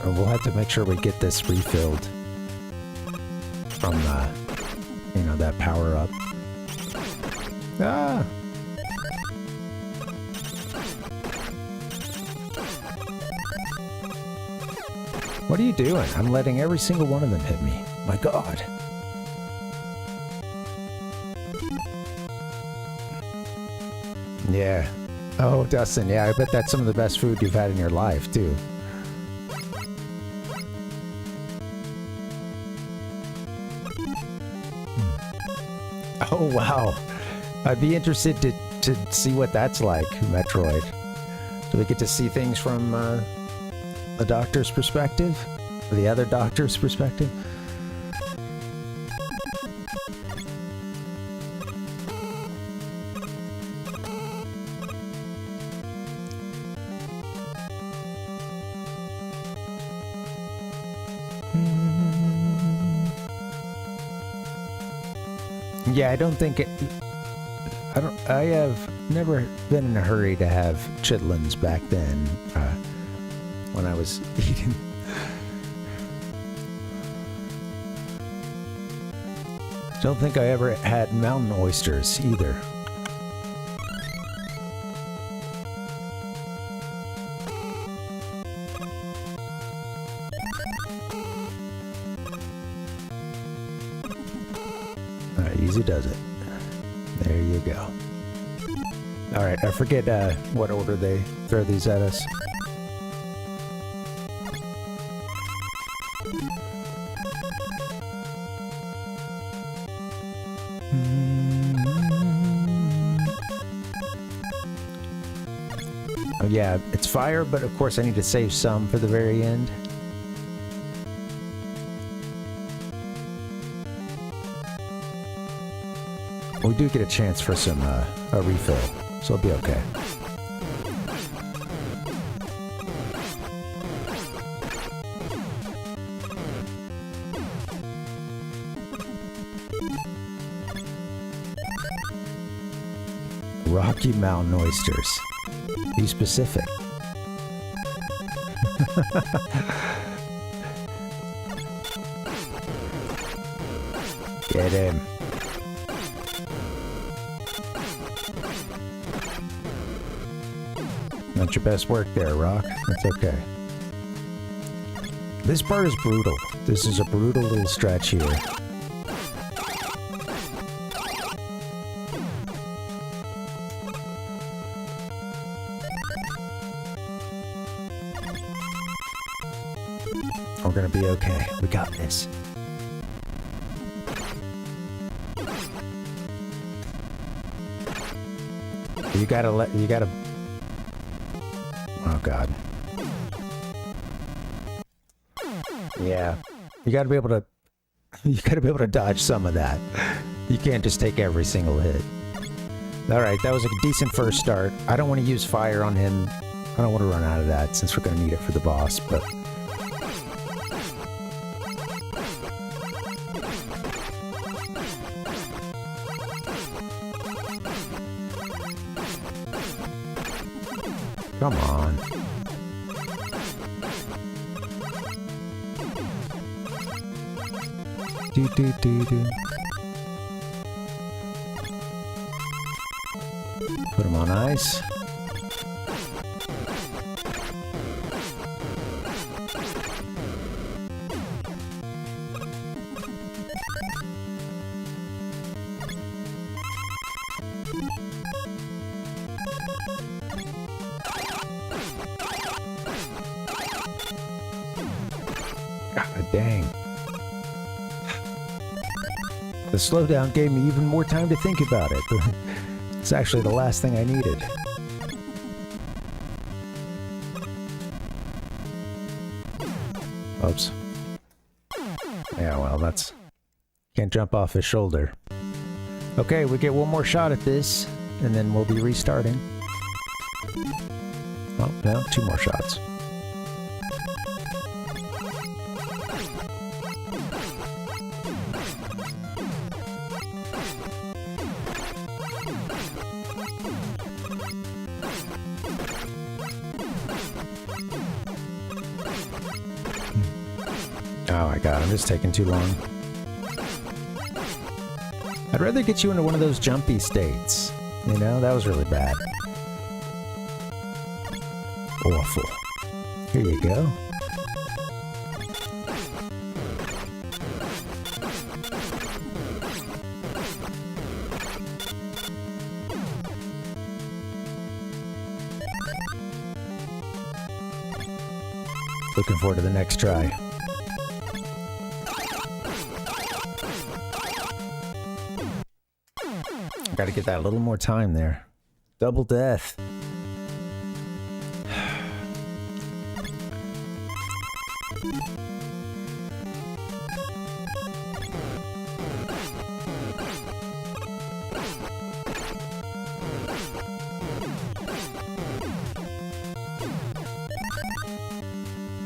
we'll have to make sure we get this refilled from, you know, that power up. Ah! What are you doing? I'm letting every single one of them hit me. My God. Yeah. Oh, Dustin, yeah, I bet that's some of the best food you've had in your life, too. Oh, wow. I'd be interested to see what that's like, Metroid. Do we get to see things from the doctor's perspective? Or the other doctor's perspective? Yeah, I don't think it... I have never been in a hurry to have chitlins back then, when I was eating. Don't think I ever had mountain oysters, either. Easy does it. There you go. Alright, I forget what order they throw these at us. Oh yeah, it's fire, but of course I need to save some for the very end. We do get a chance for some, a refill, so it'll be okay. Rocky Mountain oysters. Be specific. Get him. Not your best work there, Rock. That's okay. This part is brutal. This is a brutal little stretch here. We're gonna be okay. We got this. You gotta... Oh, God. Yeah. You gotta be able to dodge some of that. You can't just take every single hit. Alright, that was a decent first start. I don't want to use fire on him. I don't want to run out of that since we're gonna need it for the boss, but... Come on. Do. Put him on ice. God dang. The slowdown gave me even more time to think about it. It's actually the last thing I needed. Oops. Yeah, well, that's... Can't jump off his shoulder. Okay, we get one more shot at this, and then we'll be restarting. Oh, no, 2 more shots. Oh my god, I'm just taking too long. I'd rather get you into one of those jumpy states. You know, that was really bad. Awful. Here you go. Looking forward to the next try. Gotta get that a little more time there. Double death.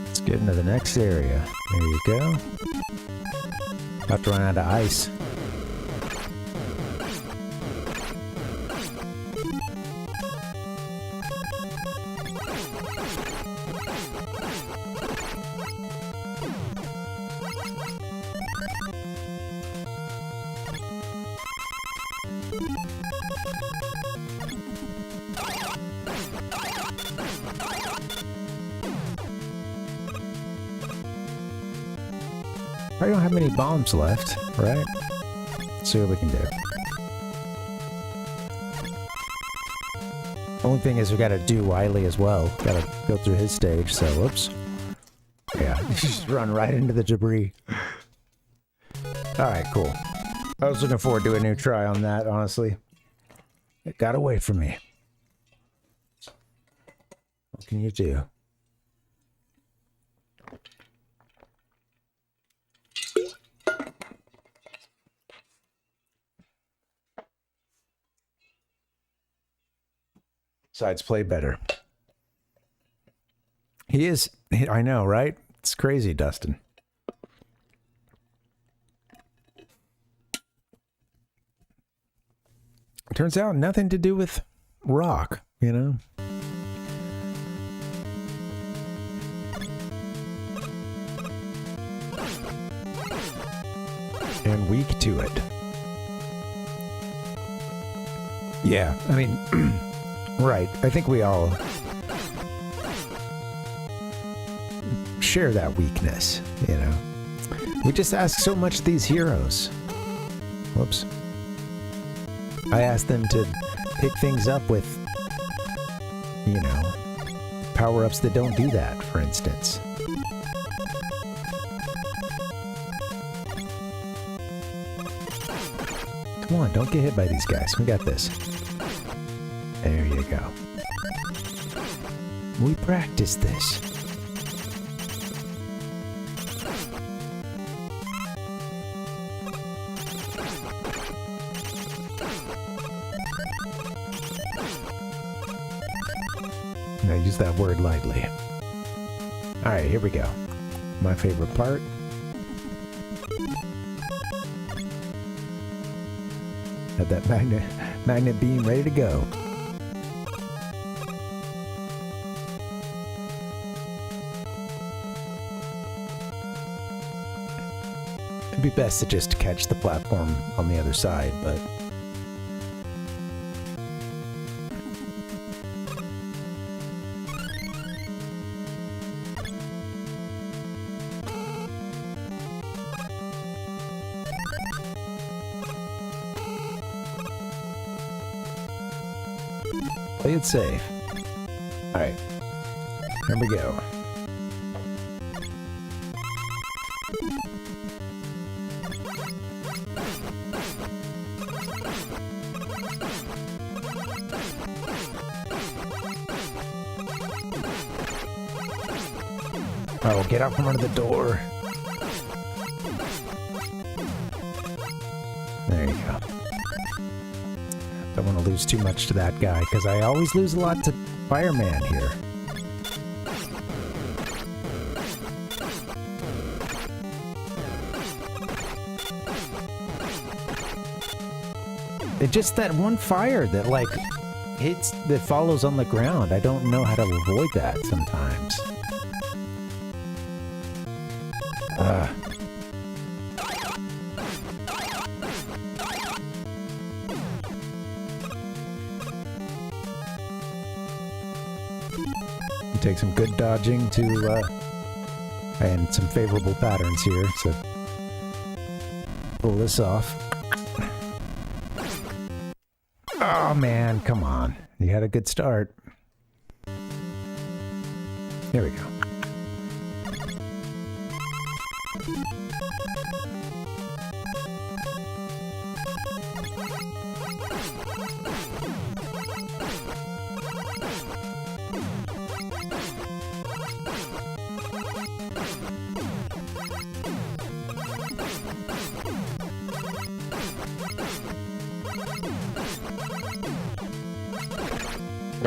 Let's get into the next area. There you go. About to run out of ice. I don't have many bombs left, right? Let's see what we can do. Only thing is we gotta do Wily as well. Gotta go through his stage, so whoops. Yeah, just run right into the debris. Alright, cool. I was looking forward to a new try on that, honestly. It got away from me. What can you do? Besides, play better. He is... I know, right? It's crazy, Dustin. Turns out nothing to do with rock, you know? And weak to it. Yeah, I mean... Right, I think we all share that weakness, you know. We just ask so much of these heroes. Whoops. I ask them to pick things up with, you know, power-ups that don't do that, for instance. Come on, don't get hit by these guys. We got this. There you go. We practiced this. I use that word lightly. Alright, here we go. My favorite part. Have that magnet beam ready to go. It'd be best to just catch the platform on the other side, but... play it safe. Alright. Here we go. Oh, get out from under the door. There you go. Don't want to lose too much to that guy, because I always lose a lot to Fireman here. It's just that one fire that, like, hits, that follows on the ground. I don't know how to avoid that sometimes. Take some good dodging to, and some favorable patterns here, so pull this off. Oh man, come on. You had a good start. There we go.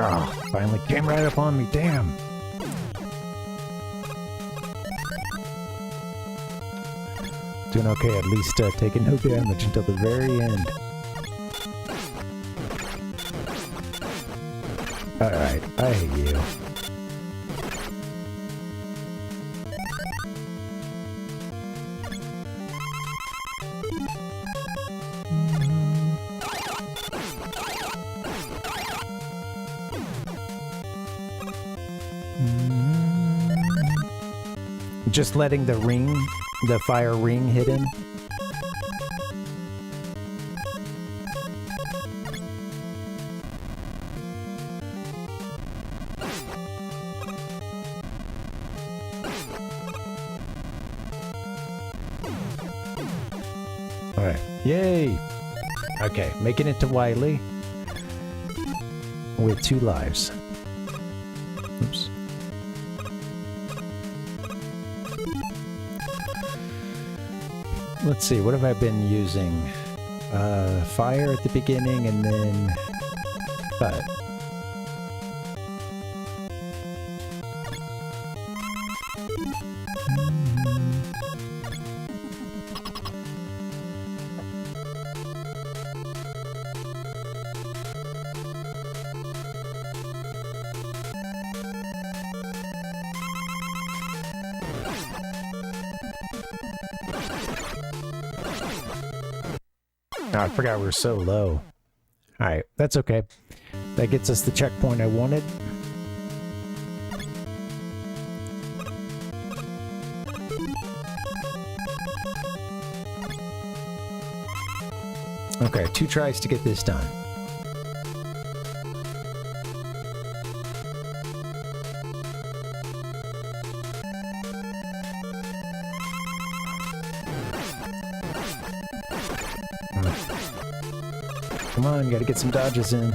Oh, finally came right up on me, damn. Doing okay, at least taking no damage until the very end. Alright, I hate you. Just letting the ring, the fire ring hit him. Alright, yay! Okay, making it to Wily with 2 lives. Oops. Let's see, what have I been using? Fire at the beginning and then... But... Oh, I forgot we were so low. Alright, that's okay. That gets us the checkpoint I wanted. Okay, 2 tries to get this done. Come on, you gotta get some dodges in.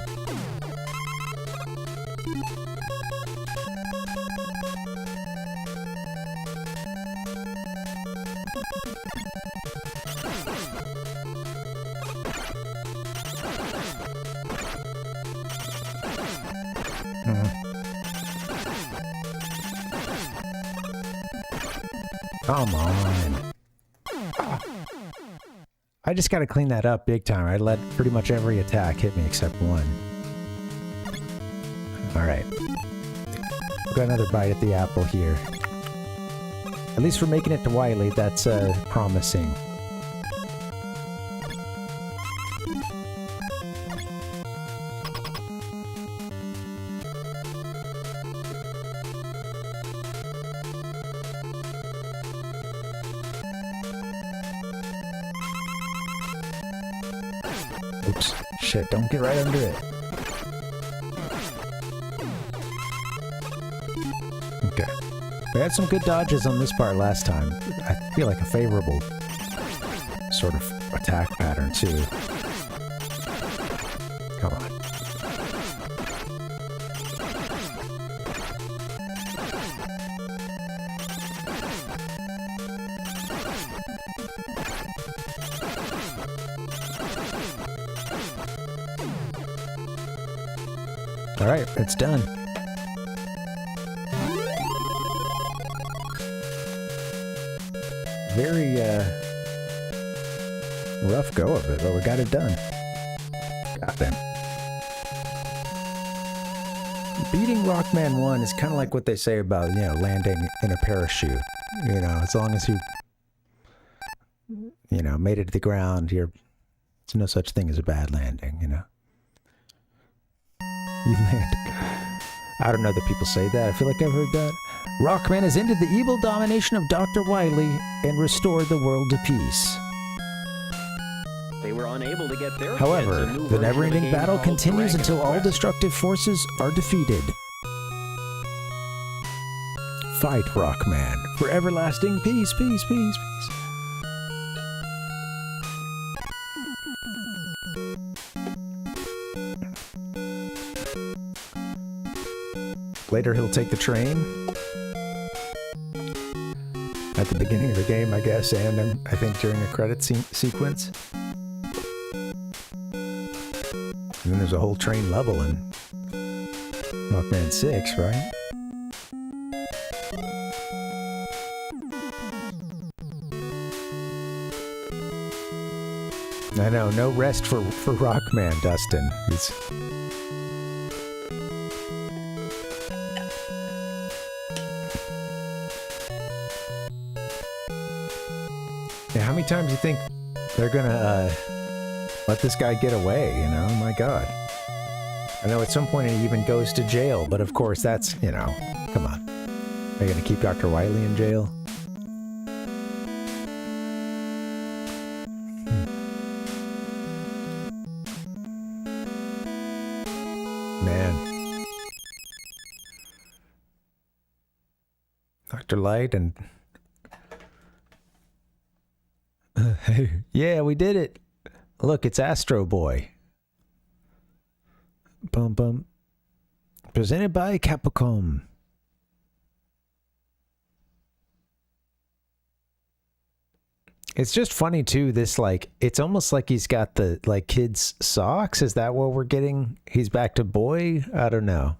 Come on. I just gotta clean that up big time. I let pretty much every attack hit me except one. Alright. Got another bite at the apple here. At least for making it to Wily, that's promising. Oops. Shit, don't get right under it. Okay. We had some good dodges on this part last time. I feel like a favorable sort of attack pattern, too. Come on. All right, it's done. Very rough go of it, but we got it done. Got it. Beating Rockman 1 is kind of like what they say about, you know, landing in a parachute. You know, as long as you know, made it to the ground, there's no such thing as a bad landing, you know. You land. I don't know that people say that. I feel like I've heard that. Rockman has ended the evil domination of Dr. Wily and restored the world to peace. They were unable to get their However, the never-ending battle continues until all destructive forces are defeated. Fight, Rockman, for everlasting peace, peace, peace, peace. Later, he'll take the train. At the beginning of the game, I guess, and I think during a credit sequence. And then there's a whole train level in Rockman 6, right? I know, no rest for Rockman, Dustin. Yeah, how many times do you think they're gonna let this guy get away, you know? My God. I know at some point he even goes to jail, but of course that's, you know, come on. Are you gonna keep Dr. Wily in jail? Man. Dr. Light and... yeah, we did it. Look, it's Astro Boy. Bum bum. Presented by Capcom. It's just funny too, this like, it's almost like he's got the like kids' socks. Is that what we're getting? He's back to boy? I don't know.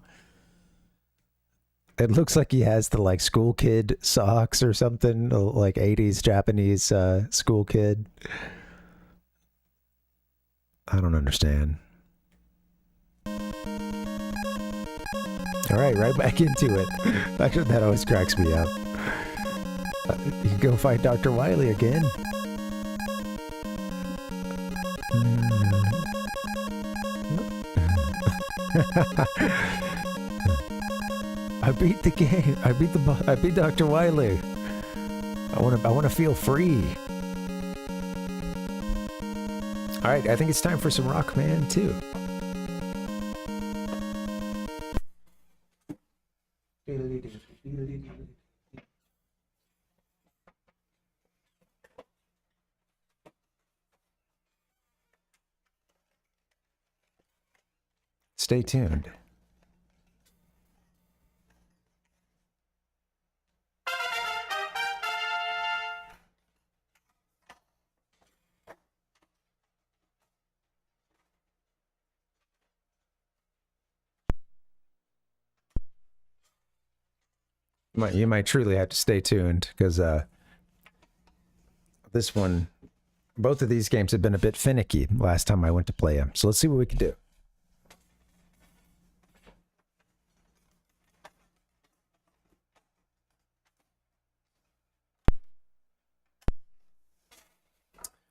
It looks like he has the like school kid socks or something, like 80s Japanese school kid. I don't understand. All right back into it. That always cracks me up. You can go fight Dr. Wily again. I beat the game. I beat Dr. Wily. I want to feel free. All right, I think it's time for some Rockman 2. Stay tuned. You might truly have to stay tuned, because this one, both of these games have been a bit finicky last time I went to play them. So let's see what we can do.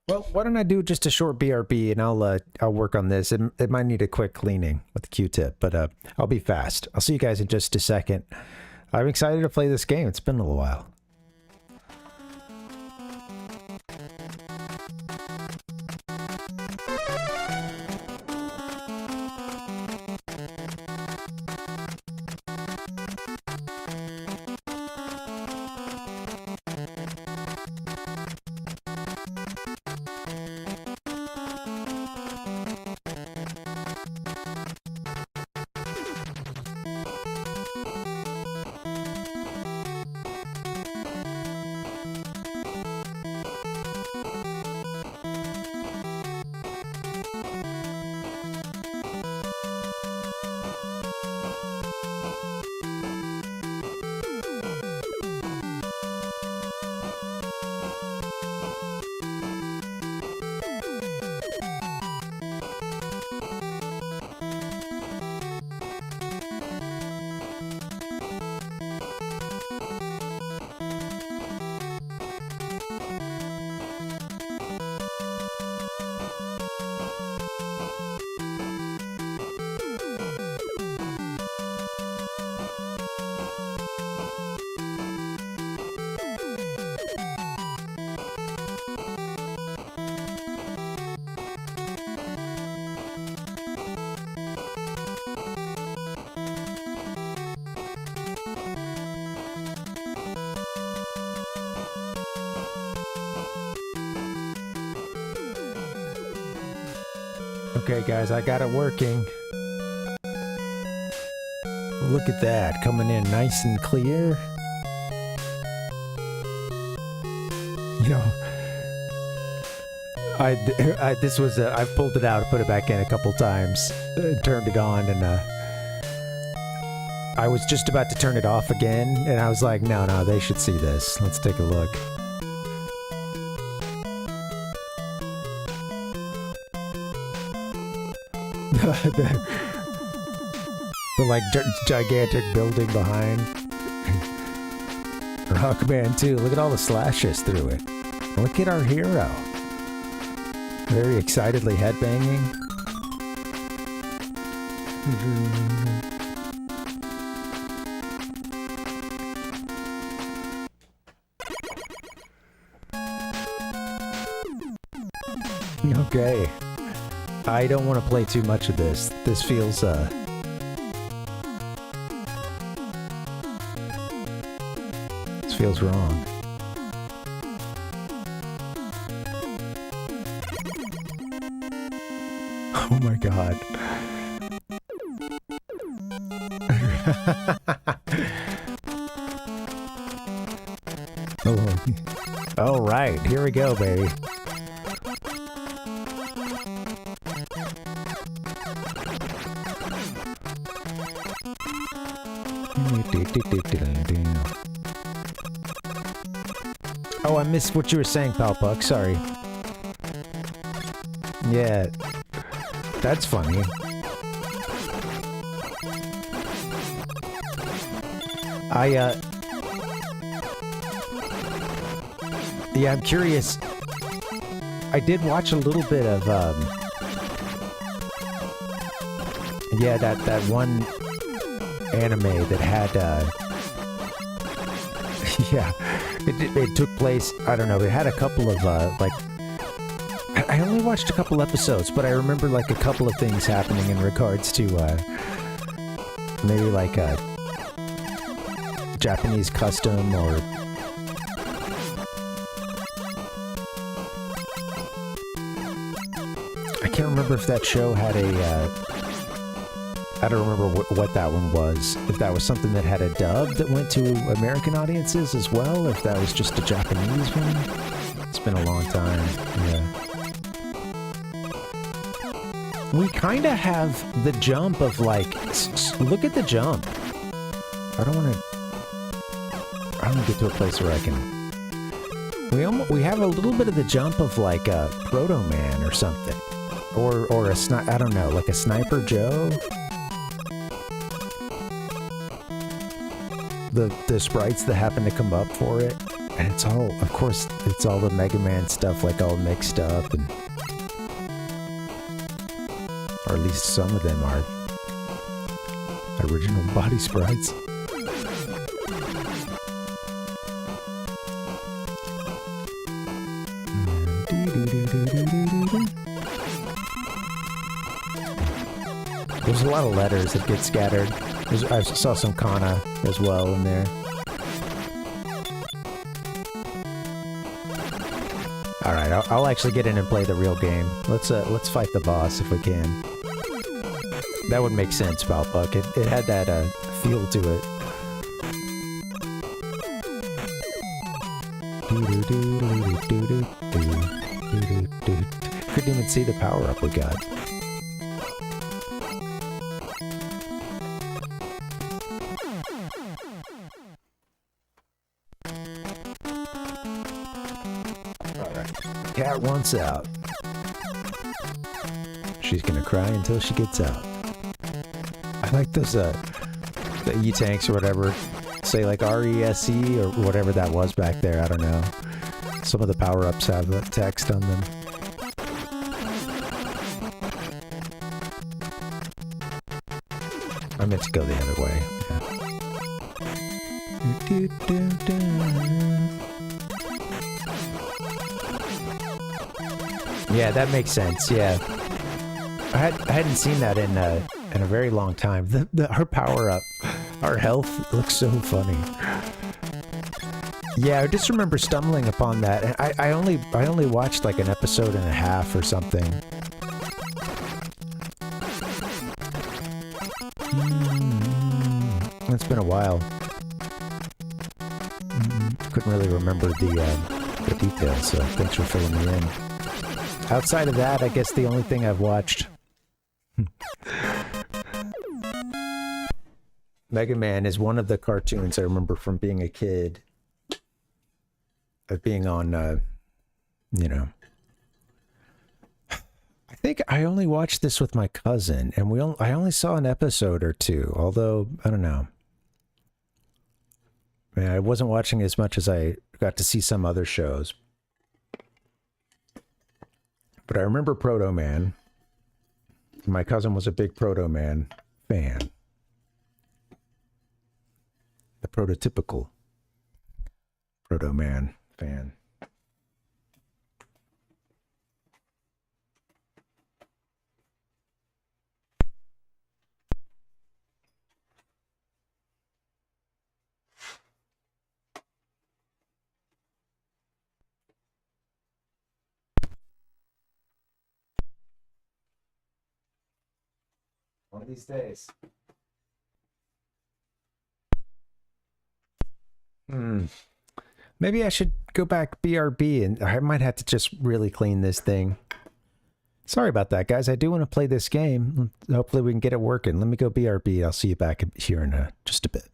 Well, why don't I do just a short BRB, and I'll work on this. It might need a quick cleaning with the Q-tip, but I'll be fast. I'll see you guys in just a second. I'm excited to play this game. It's been a little while. Okay, guys, I got it working. Look at that, coming in nice and clear. You know, I've pulled it out, put it back in a couple times, turned it on, and I was just about to turn it off again, and I was like, no, they should see this. Let's take a look. the like gigantic building behind. Rockman too. Look at all the slashes through it. Look at our hero. Very excitedly headbanging. Okay. I don't want to play too much of this. This feels, this feels wrong. Oh my god. Oh. All right, here we go, baby. Oh, I missed what you were saying, Palpuck. Sorry. Yeah. That's funny. Yeah, I'm curious. I did watch a little bit of, yeah, that one anime that had, yeah, it took place, I don't know, it had a couple of, like, I only watched a couple episodes, but I remember, like, a couple of things happening in regards to, maybe, like, a Japanese custom, or I can't remember if that show had a, I don't remember what that one was. If that was something that had a dub that went to American audiences as well, or if that was just a Japanese one. It's been a long time, yeah. We kind of have the jump of, like, look at the jump. I don't want to get to a place where I can... We have a little bit of the jump of, like, a Proto-Man or something. Or a I don't know, like a Sniper Joe? The sprites that happen to come up for it. And it's all, of course, it's all the MegaMan stuff, like, all mixed up, and... Or at least some of them are original body sprites. There's a lot of letters that get scattered. I saw some kana as well in there. Alright, I'll actually get in and play the real game. Let's fight the boss if we can. That would make sense, Valpuck. It had that feel to it. Couldn't even see the power-up we got. Cat wants out. She's gonna cry until she gets out. I like those, the E-tanks or whatever. Say like R-E-S-E or whatever that was back there, I don't know. Some of the power-ups have text on them. I meant to go the other way. Yeah, that makes sense, yeah. I hadn't seen that in a very long time. Her power-up, our health looks so funny. Yeah, I just remember stumbling upon that, and I only watched like an episode and a half or something. It's been a while. Couldn't really remember the details, so thanks for filling me in. Outside of that, I guess the only thing I've watched... MegaMan is one of the cartoons I remember from being a kid. Of being on, you know... I think I only watched this with my cousin, and I only saw an episode or two, although, I don't know. Man, I wasn't watching as much as I got to see some other shows. But I remember Proto Man. My cousin was a big Proto Man fan. The prototypical Proto Man fan. One of these days. Maybe I should go back BRB, and I might have to just really clean this thing. Sorry about that, guys. I do want to play this game. Hopefully we can get it working. Let me go BRB. I'll see you back here in just a bit.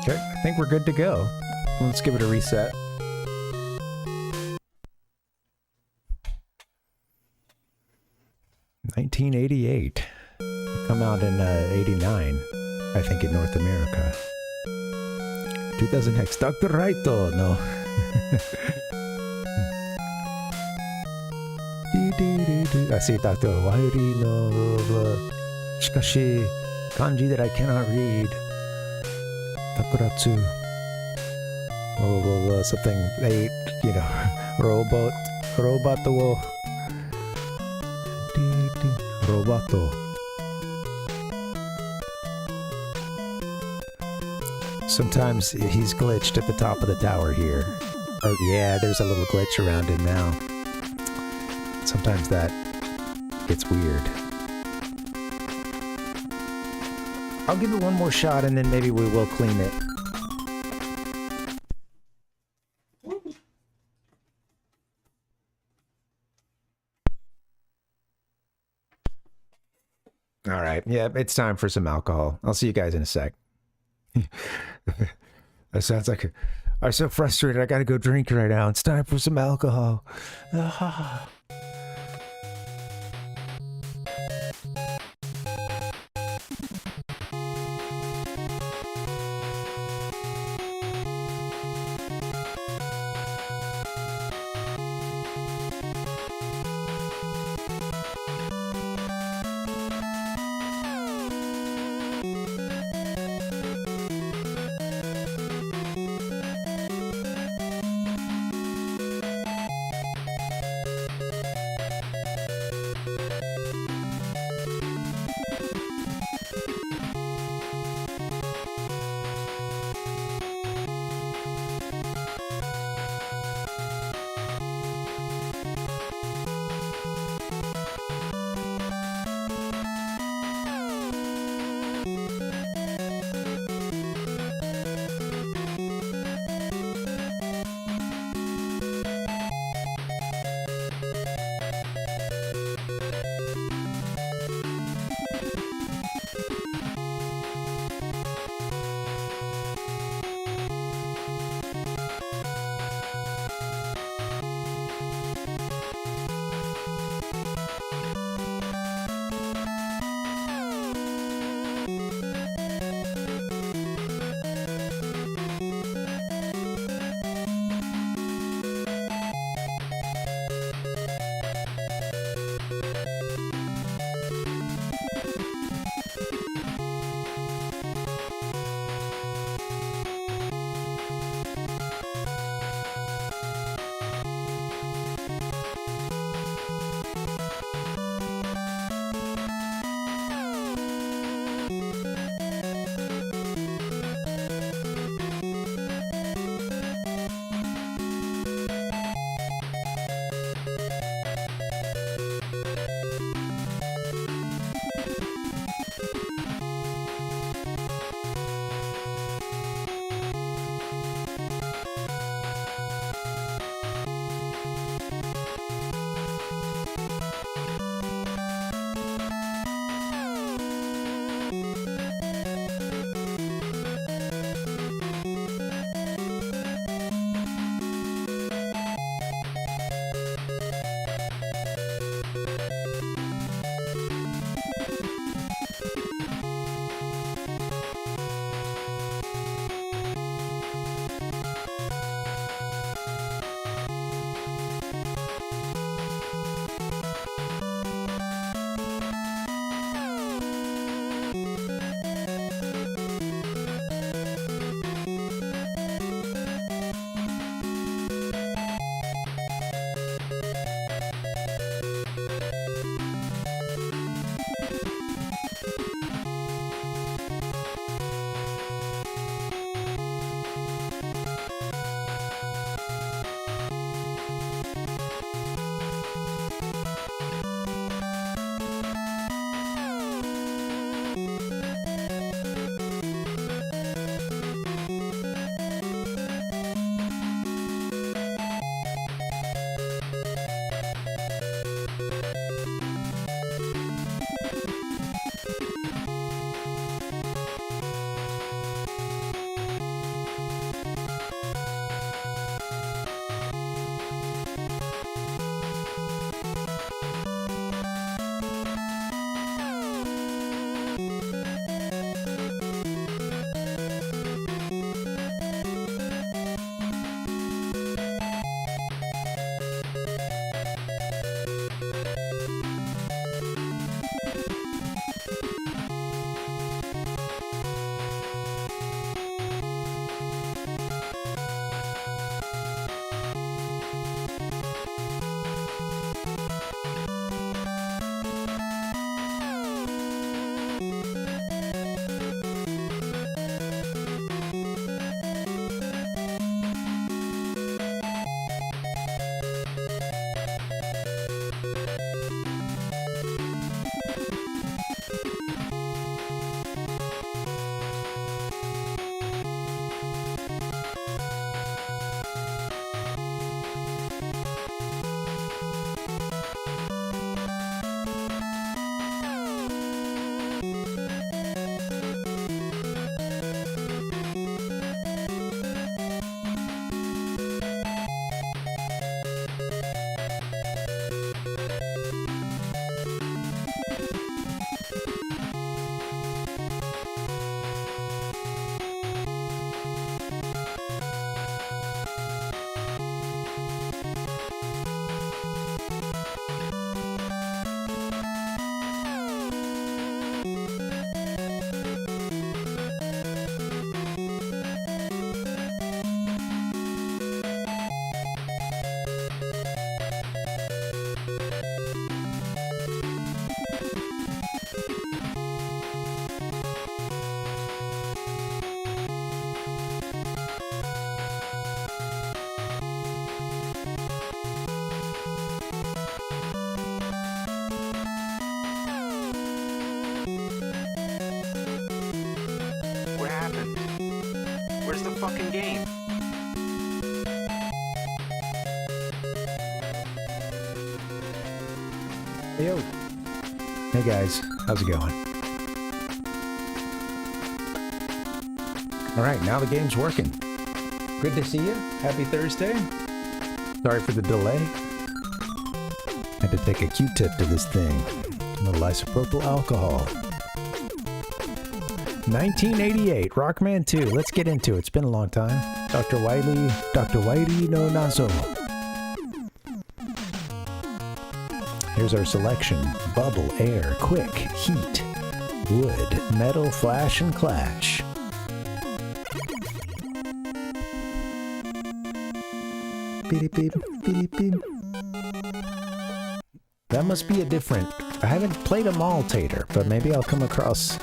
Okay, I think we're good to go. Let's give it a reset. $1988. Come out in 89, I think, in North America. 2000X. Dr. Raito! No. I see Dr. Wairi no Shikashi kanji that I cannot read. Takuratsu. Oh, something they, you know, robot wo. Roboto. Sometimes he's glitched at the top of the tower here. Oh yeah, there's a little glitch around him now. Sometimes that gets weird. I'll give it one more shot and then maybe we will clean it. All right. Yeah, it's time for some alcohol. I'll see you guys in a sec. That sounds like I'm so frustrated. I gotta go drink right now. It's time for some alcohol. the fucking game. Hey, yo. Hey guys, how's it going? Alright, now the game's working. Good to see you. Happy Thursday. Sorry for the delay. Had to take a Q-tip to this thing. A little isopropyl alcohol. 1988, Rockman 2. Let's get into it. It's been a long time. Dr. Whitey no Nazo. Here's our selection. Bubble, air, quick, heat, wood, metal, flash, and clash. Beep, beep, beep, beep. That must be a different... I haven't played a Maltator, but maybe I'll come across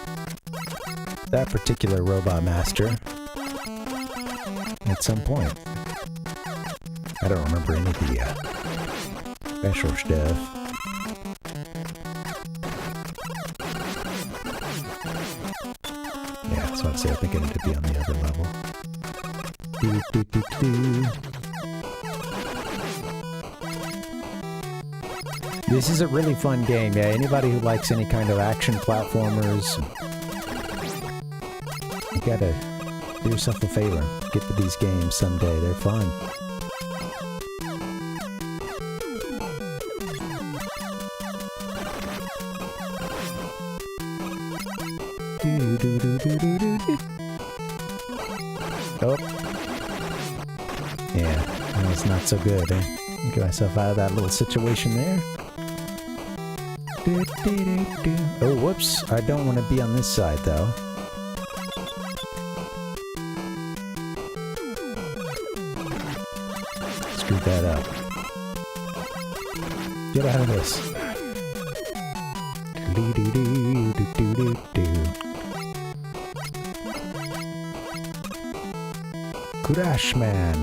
that particular Robot Master at some point. I don't remember any of the special stuff. Yeah, so I'd say I think I need to be on the other level. Doo, doo, doo, doo. This is a really fun game, yeah. Anybody who likes any kind of action platformers, you gotta do yourself a favor. Get to these games someday, they're fun. Oh. Yeah, that was not so good, eh? Get myself out of that little situation there. Oh, whoops. I don't want to be on this side, though. Screwed that up. Get out of this. Crashman.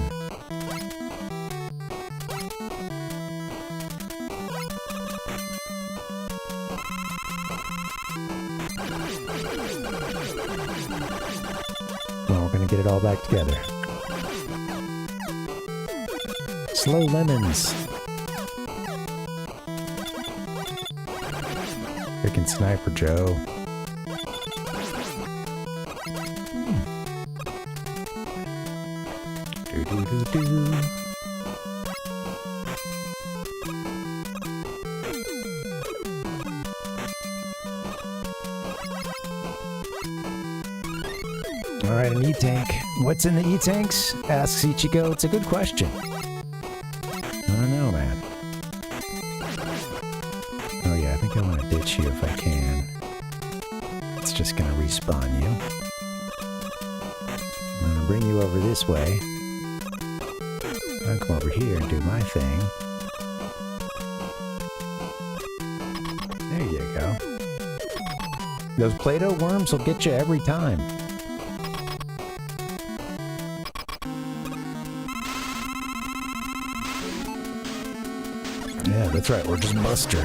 Well, we're gonna get it all back together. Slow lemons. Freaking Sniper Joe. Do do do do. Alright, an E-tank. What's in the E-tanks? Asks Ichigo. It's a good question. I don't know, man. Oh yeah, I think I want to ditch you if I can. It's just gonna respawn you. I'm gonna bring you over this way. I'll come over here and do my thing. There you go. Those Play-Doh worms will get you every time. Yeah, that's right, we're just Buster.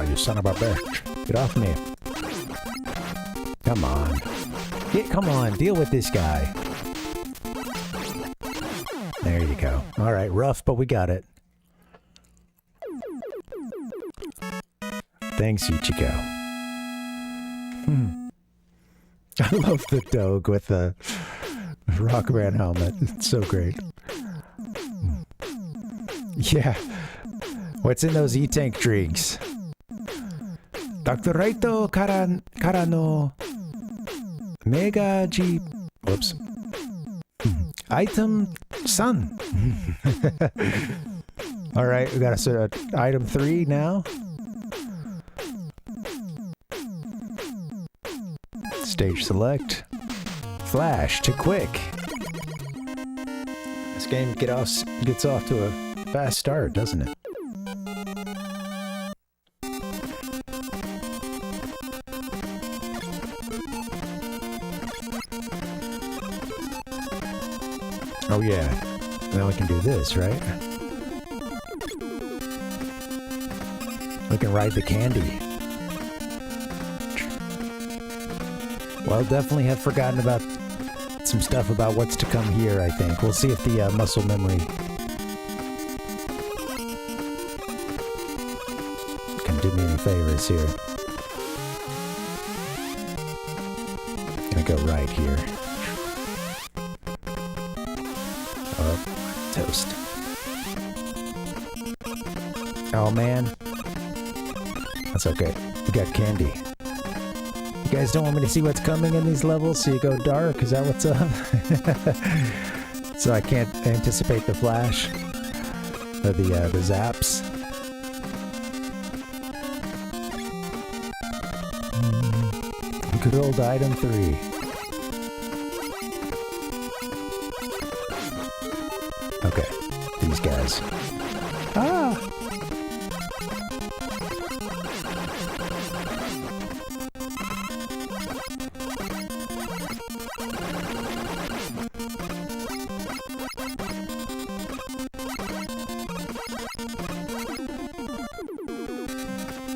You son of a bitch. Get off me. Come on. Come on, deal with this guy. There you go. Alright, rough, but we got it. Thanks, Ichigo. I love the dog with the Rockman helmet. It's so great. Yeah. What's in those E-tank drinks? Dr. Raito Karano Mega G. Whoops. Item Sun. Alright, we got a item 3 now. Stage select. Flash to quick. This game gets off to a fast start, doesn't it? Oh yeah. Now we can do this, right? We can ride the candy. Well, definitely have forgotten about some stuff about what's to come here, I think. We'll see if the muscle memory can do me any favors here. Gonna go right here. Oh, toast. Oh man. That's okay. We got candy. You guys don't want me to see what's coming in these levels, so you go dark? Is that what's up? So I can't anticipate the flash? Or the zaps? Good old item 3. Okay, these guys. Ah!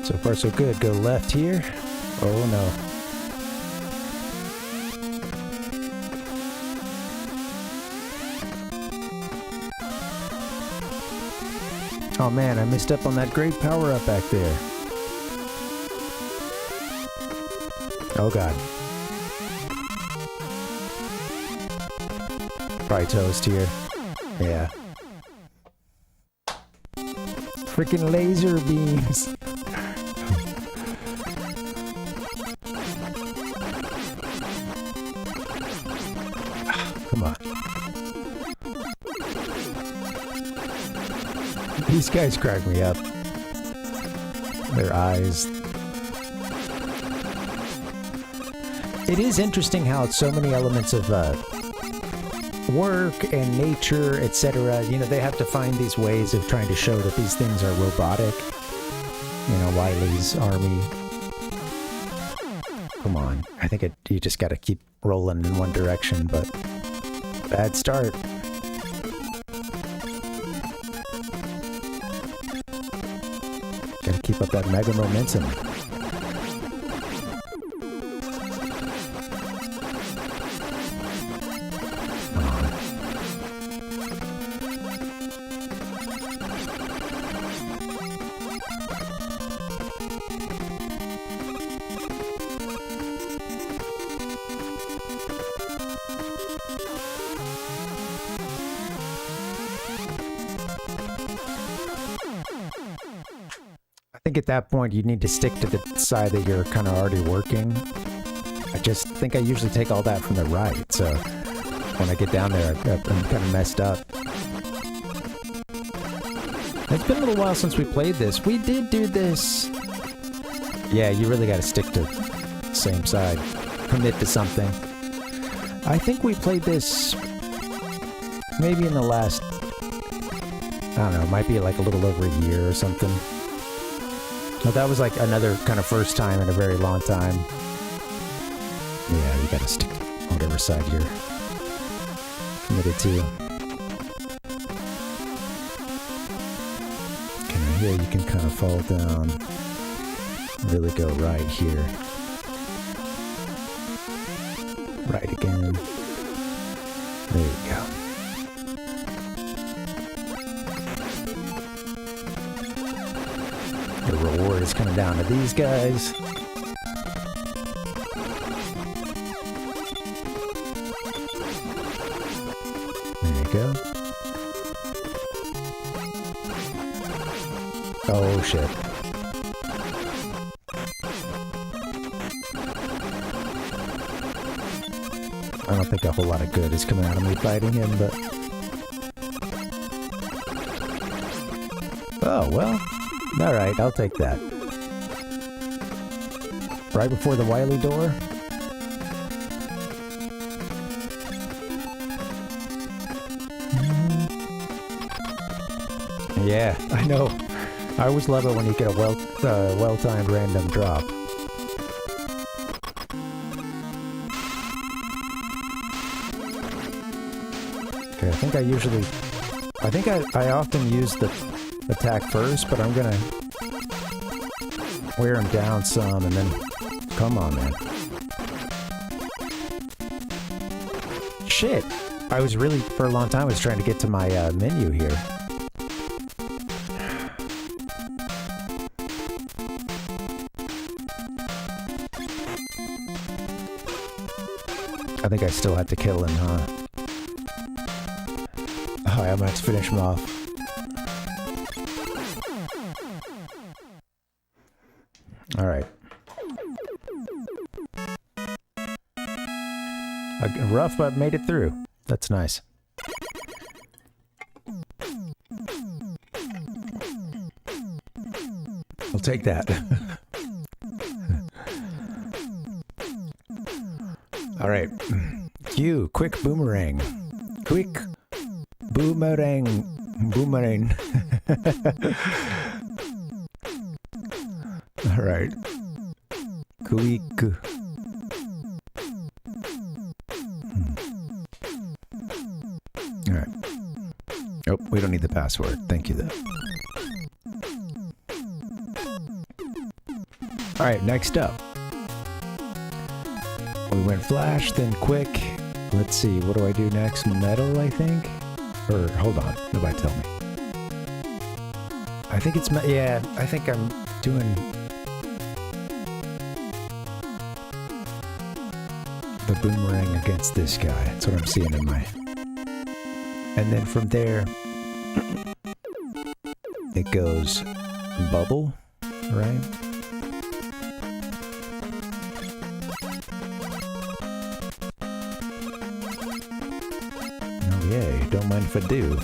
So far so good. Go left here. Oh no. Oh man, I missed up on that great power-up back there. Oh god. Probably toast here. Yeah. Freaking laser beams. Come on. These guys crack me up. Their eyes. It is interesting how so many elements of work and nature, etc., you know, they have to find these ways of trying to show that these things are robotic. You know, Wily's army. Come on. I think you just gotta keep rolling in one direction, but bad start. Gotta keep up that mega momentum. I think at that point you need to stick to the side that you're kind of already working. I just think I usually take all that from the right, so when I get down there I'm kind of messed up. It's been a little while since we played this. We did do this. Yeah, you really got to stick to the same side. Commit to something. I think we played this maybe in the last, I don't know, it might be like a little over a year or something. No, that was like another kind of first time in a very long time. Yeah, you gotta stick to whatever side you're committed to. Okay, here you can kind of fall down. Really go right here. Right again. There you go. The reward is coming down to these guys. There you go. Oh shit. I don't think a whole lot of good is coming out of me fighting him, but... Oh, well... Alright, I'll take that. Right before the Wily door? Yeah, I know. I always love it when you get a well-timed random drop. Okay, I think I usually I think I often use the attack first, but I'm gonna wear him down some and then... Come on, man. Shit! I was really, for a long time, I was trying to get to my menu here. I think I still have to kill him, huh? Oh, I'm gonna have to finish him off. Alright. Rough, but made it through. That's nice. We'll take that. Alright. Q, quick boomerang. Quick boomerang. Boomerang. Alright. Quick. Alright. Oh, we don't need the password. Thank you, though. Alright, next up. We went flash, then quick. Let's see, what do I do next? Metal, I think? Or, hold on, nobody tell me. I think it's, yeah, I think I'm doing... the boomerang against this guy. That's what I'm seeing in my... And then from there... it goes... bubble, right? Yeah, don't mind if I do.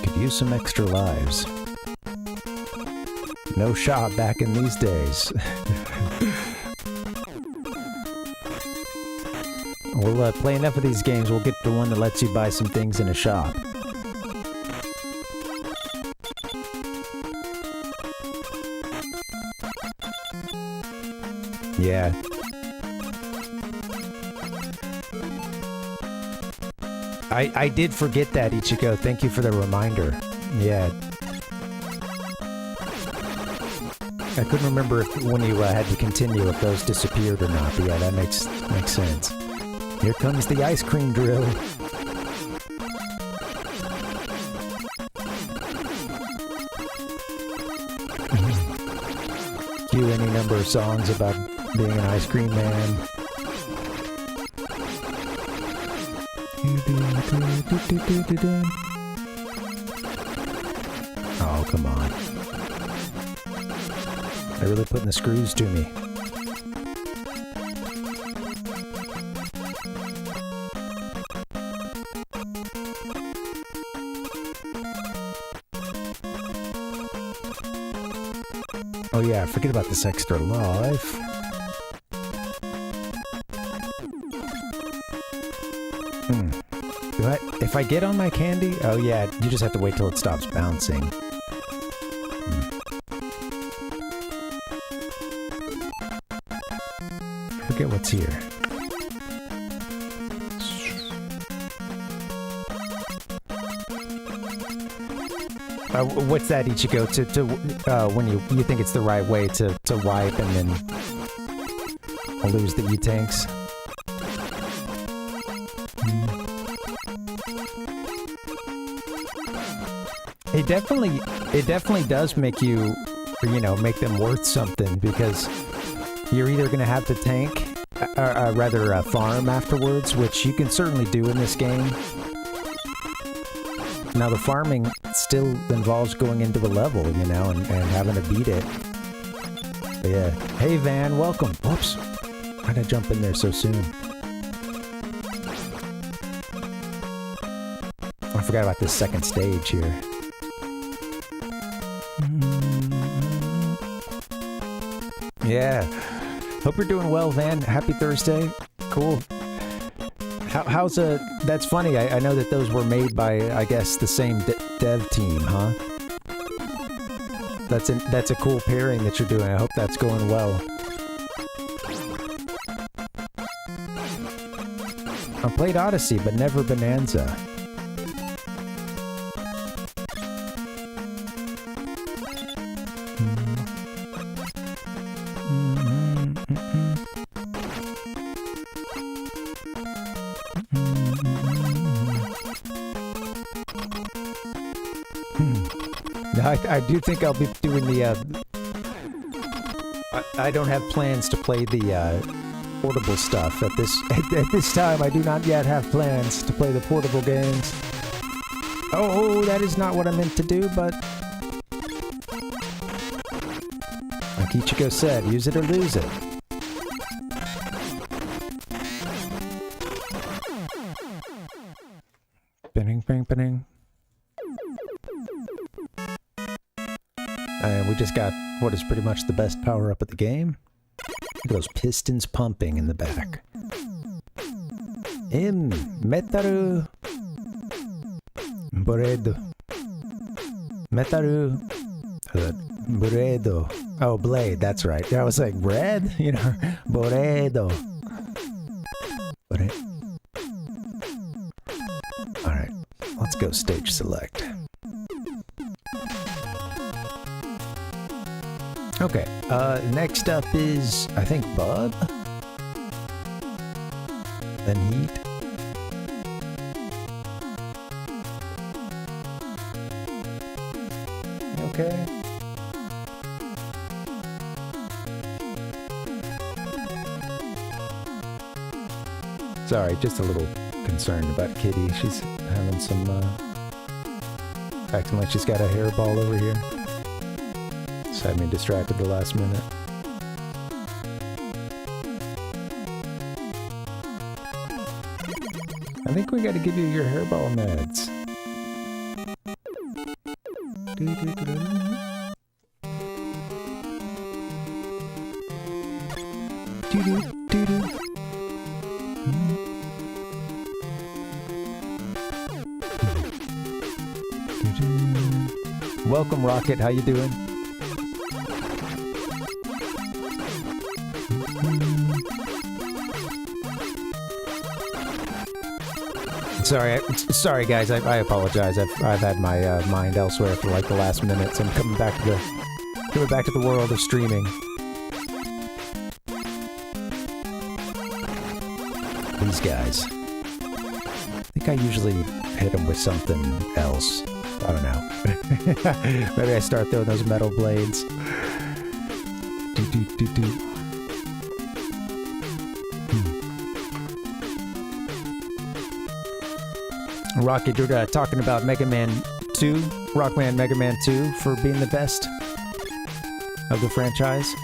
Could use some extra lives. No shop back in these days. We'll play enough of these games, we'll get to one that lets you buy some things in a shop. Yeah. I did forget that, Ichigo. Thank you for the reminder. Yeah. I couldn't remember if, when you had to continue, if those disappeared or not. But yeah, that makes sense. Here comes the ice cream drill. Cue any number of songs about being an ice cream man. Oh, come on. They're really putting the screws to me. Oh yeah, forget about this extra life. If I get on my candy? Oh yeah, you just have to wait till it stops bouncing. Forget what's here. What's that, Ichigo? When you think it's the right way to wipe and then lose the E-tanks? It definitely does make you, make them worth something, because you're either going to have to tank, rather farm afterwards, which you can certainly do in this game. Now the farming still involves going into a level, and having to beat it. But yeah. Hey Van, welcome. Whoops. How'd I jump in there so soon? I forgot about this second stage here. Yeah. Hope you're doing well, Van. Happy Thursday. Cool. How's that's funny. I know that those were made by, I guess, the same dev team, huh? That's a cool pairing that you're doing. I hope that's going well. I played Odyssey, but never Bonanza. I do think I'll be doing the, I don't have plans to play the, portable stuff at this time. I do not yet have plans to play the portable games. Oh, that is not what I meant to do, but... like Ichigo said, use it or lose it. Bing, bing, bing. And we just got what is pretty much the best power-up of the game. Look at those pistons pumping in the back. Metaru... Boredo. Metaru... Boredo. Oh, blade, that's right. I was like, bread? You know, Boredo. Alright, let's go stage select. Okay, next up is, I think, Bub? Then Heat. Okay. Sorry, just a little concerned about Kitty. She's having some, acting like she's got a hairball over here. Just had me distracted the last minute. I think we gotta give you your hairball meds. Welcome, Rocket. How you doing? Sorry, guys. I apologize. I've had my mind elsewhere for like the last minute, so I'm coming back to the world of streaming. These guys. I think I usually hit them with something else. I don't know. Maybe I start throwing those metal blades. Rocket, you're talking about MegaMan 2, Rockman MegaMan 2 for being the best of the franchise.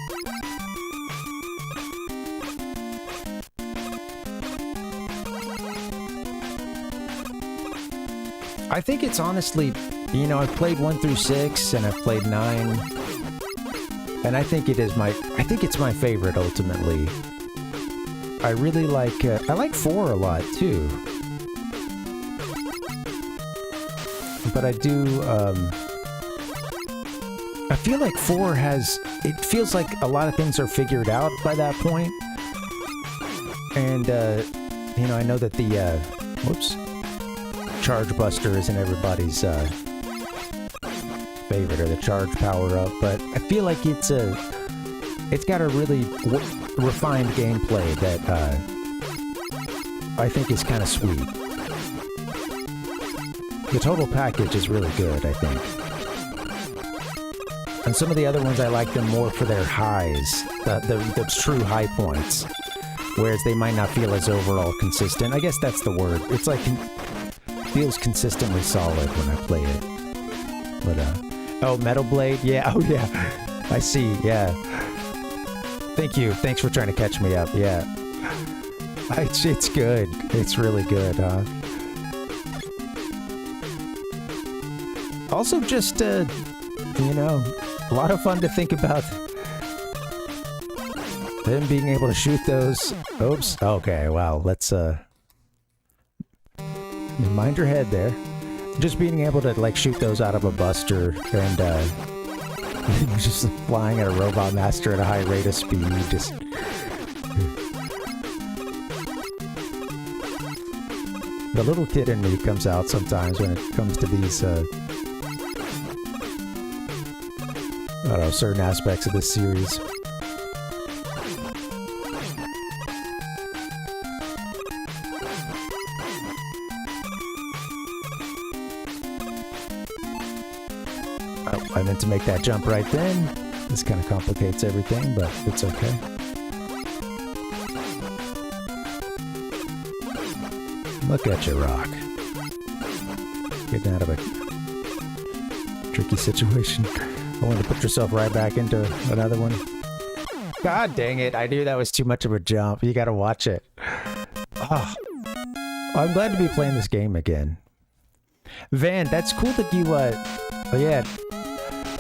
I think it's honestly, you know, I've played 1 through 6 and I've played 9, and I think it's my favorite ultimately. I really like, I like 4 a lot too. But I do, I feel like 4 it feels like a lot of things are figured out by that point. And, you know, I know that the, whoops. Charge Buster isn't everybody's favorite, or the charge power-up, but I feel like it's got a really refined gameplay that I think is kind of sweet. The total package is really good, I think. And some of the other ones I like them more for their highs, the true high points, whereas they might not feel as overall consistent. I guess that's the word. It's like... feels consistently solid when I play it. But, oh, Metal Blade? Yeah, oh yeah. I see, yeah. Thank you. Thanks for trying to catch me up, yeah. It's good. It's really good, huh? Also just, you know, a lot of fun to think about them being able to shoot those. Oops. Okay, wow, let's, mind your head there. Just being able to, like, shoot those out of a buster and, just flying at a Robot Master at a high rate of speed, just... The little kid in me comes out sometimes when it comes to these, I don't know, certain aspects of this series. Oh, I meant to make that jump right then. This kind of complicates everything, but it's okay. Look at you, Rock. Getting out of a tricky situation. I wanted to put yourself right back into another one. God dang it, I knew that was too much of a jump. You gotta watch it. Oh, I'm glad to be playing this game again. Van, that's cool that you, yeah,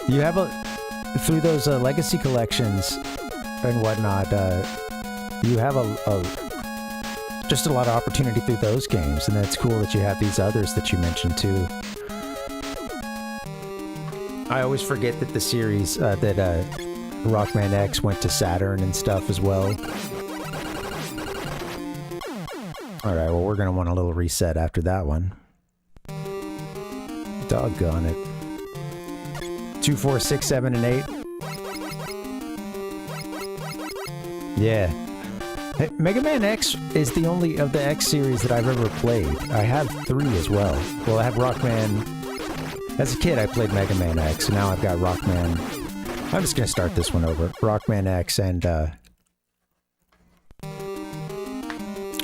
you have through those legacy collections and whatnot, you have just a lot of opportunity through those games, and that's cool that you have these others that you mentioned too. I always forget that the series, that Rockman X went to Saturn and stuff as well. Alright, well we're gonna want a little reset after that one. Doggone it. 2, 4, 6, 7, and 8. Yeah. Hey, MegaMan X is the only of the X series that I've ever played. I have 3 as well. Well, I have Rockman. As a kid, I played MegaMan X, and now I've got Rockman. I'm just gonna start this one over. Rockman X and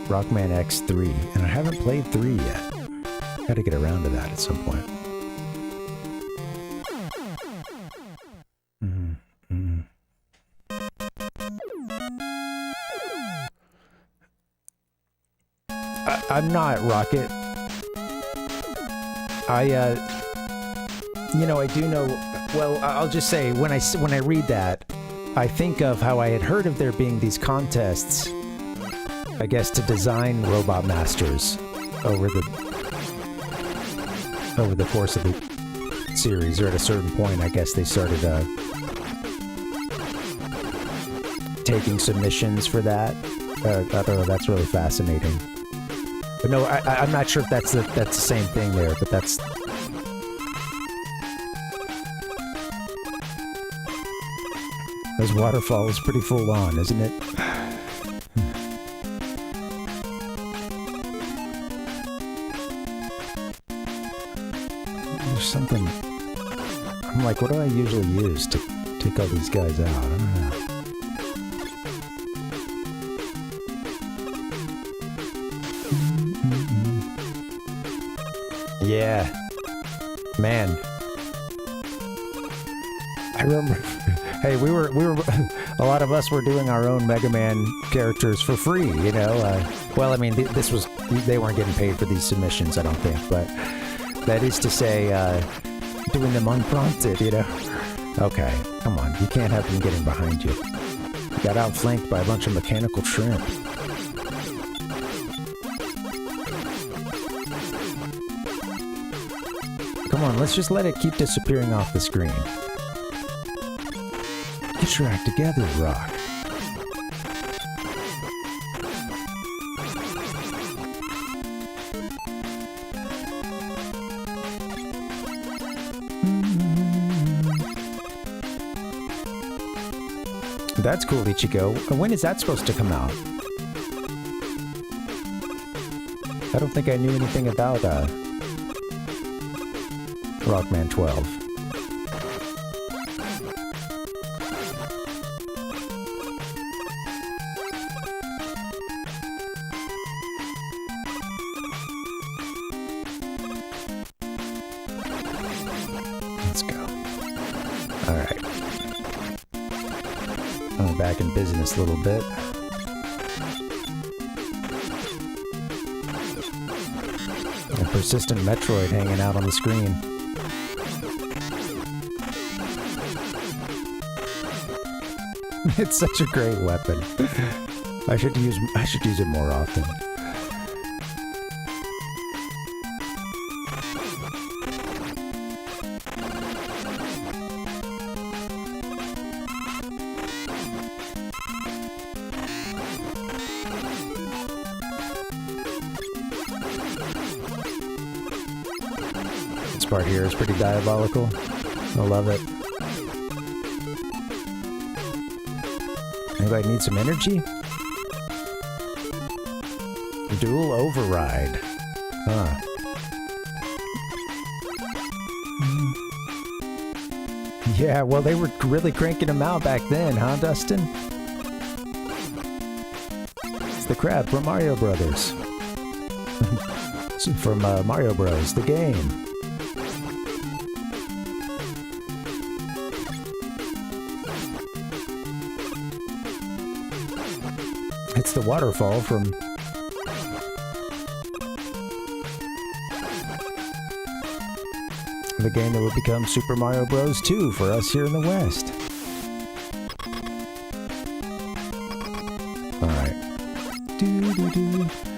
Rockman X3, and I haven't played 3 yet. Gotta get around to that at some point. I'm not Rocket. You know, I do know. Well, I'll just say when I read that, I think of how I had heard of there being these contests, I guess, to design robot masters over the course of the series, or at a certain point, I guess they started taking submissions for that. I don't know. That's really fascinating. But no, I'm not sure if that's the same thing there, but that's... This waterfall is pretty full on, isn't it? There's something... I'm like, what do I usually use to take all these guys out? I don't know. Yeah, man. I remember. Hey, we were. A lot of us were doing our own Mega Man characters for free. You know. Well, I mean, this was. They weren't getting paid for these submissions, I don't think. But that is to say, doing them unprompted. You know. Okay, come on. You can't have them getting behind you. You got outflanked by a bunch of mechanical shrimp. Come on, let's just let it keep disappearing off the screen. Get your act together, Rock. That's cool, Ichigo. When is that supposed to come out? I don't think I knew anything about, Rockman 12. Let's go. Alright. I'm back in business a little bit. A persistent Metroid hanging out on the screen. It's such a great weapon. I should use it more often. part here is pretty diabolical. I love it. Anybody need some energy? Dual override. Huh. Yeah, well, they were really cranking them out back then, huh, Dustin? It's the crab from Mario Brothers. From Mario Bros, the game. It's the waterfall from... the game that would become Super Mario Bros. 2 for us here in the West. Alright.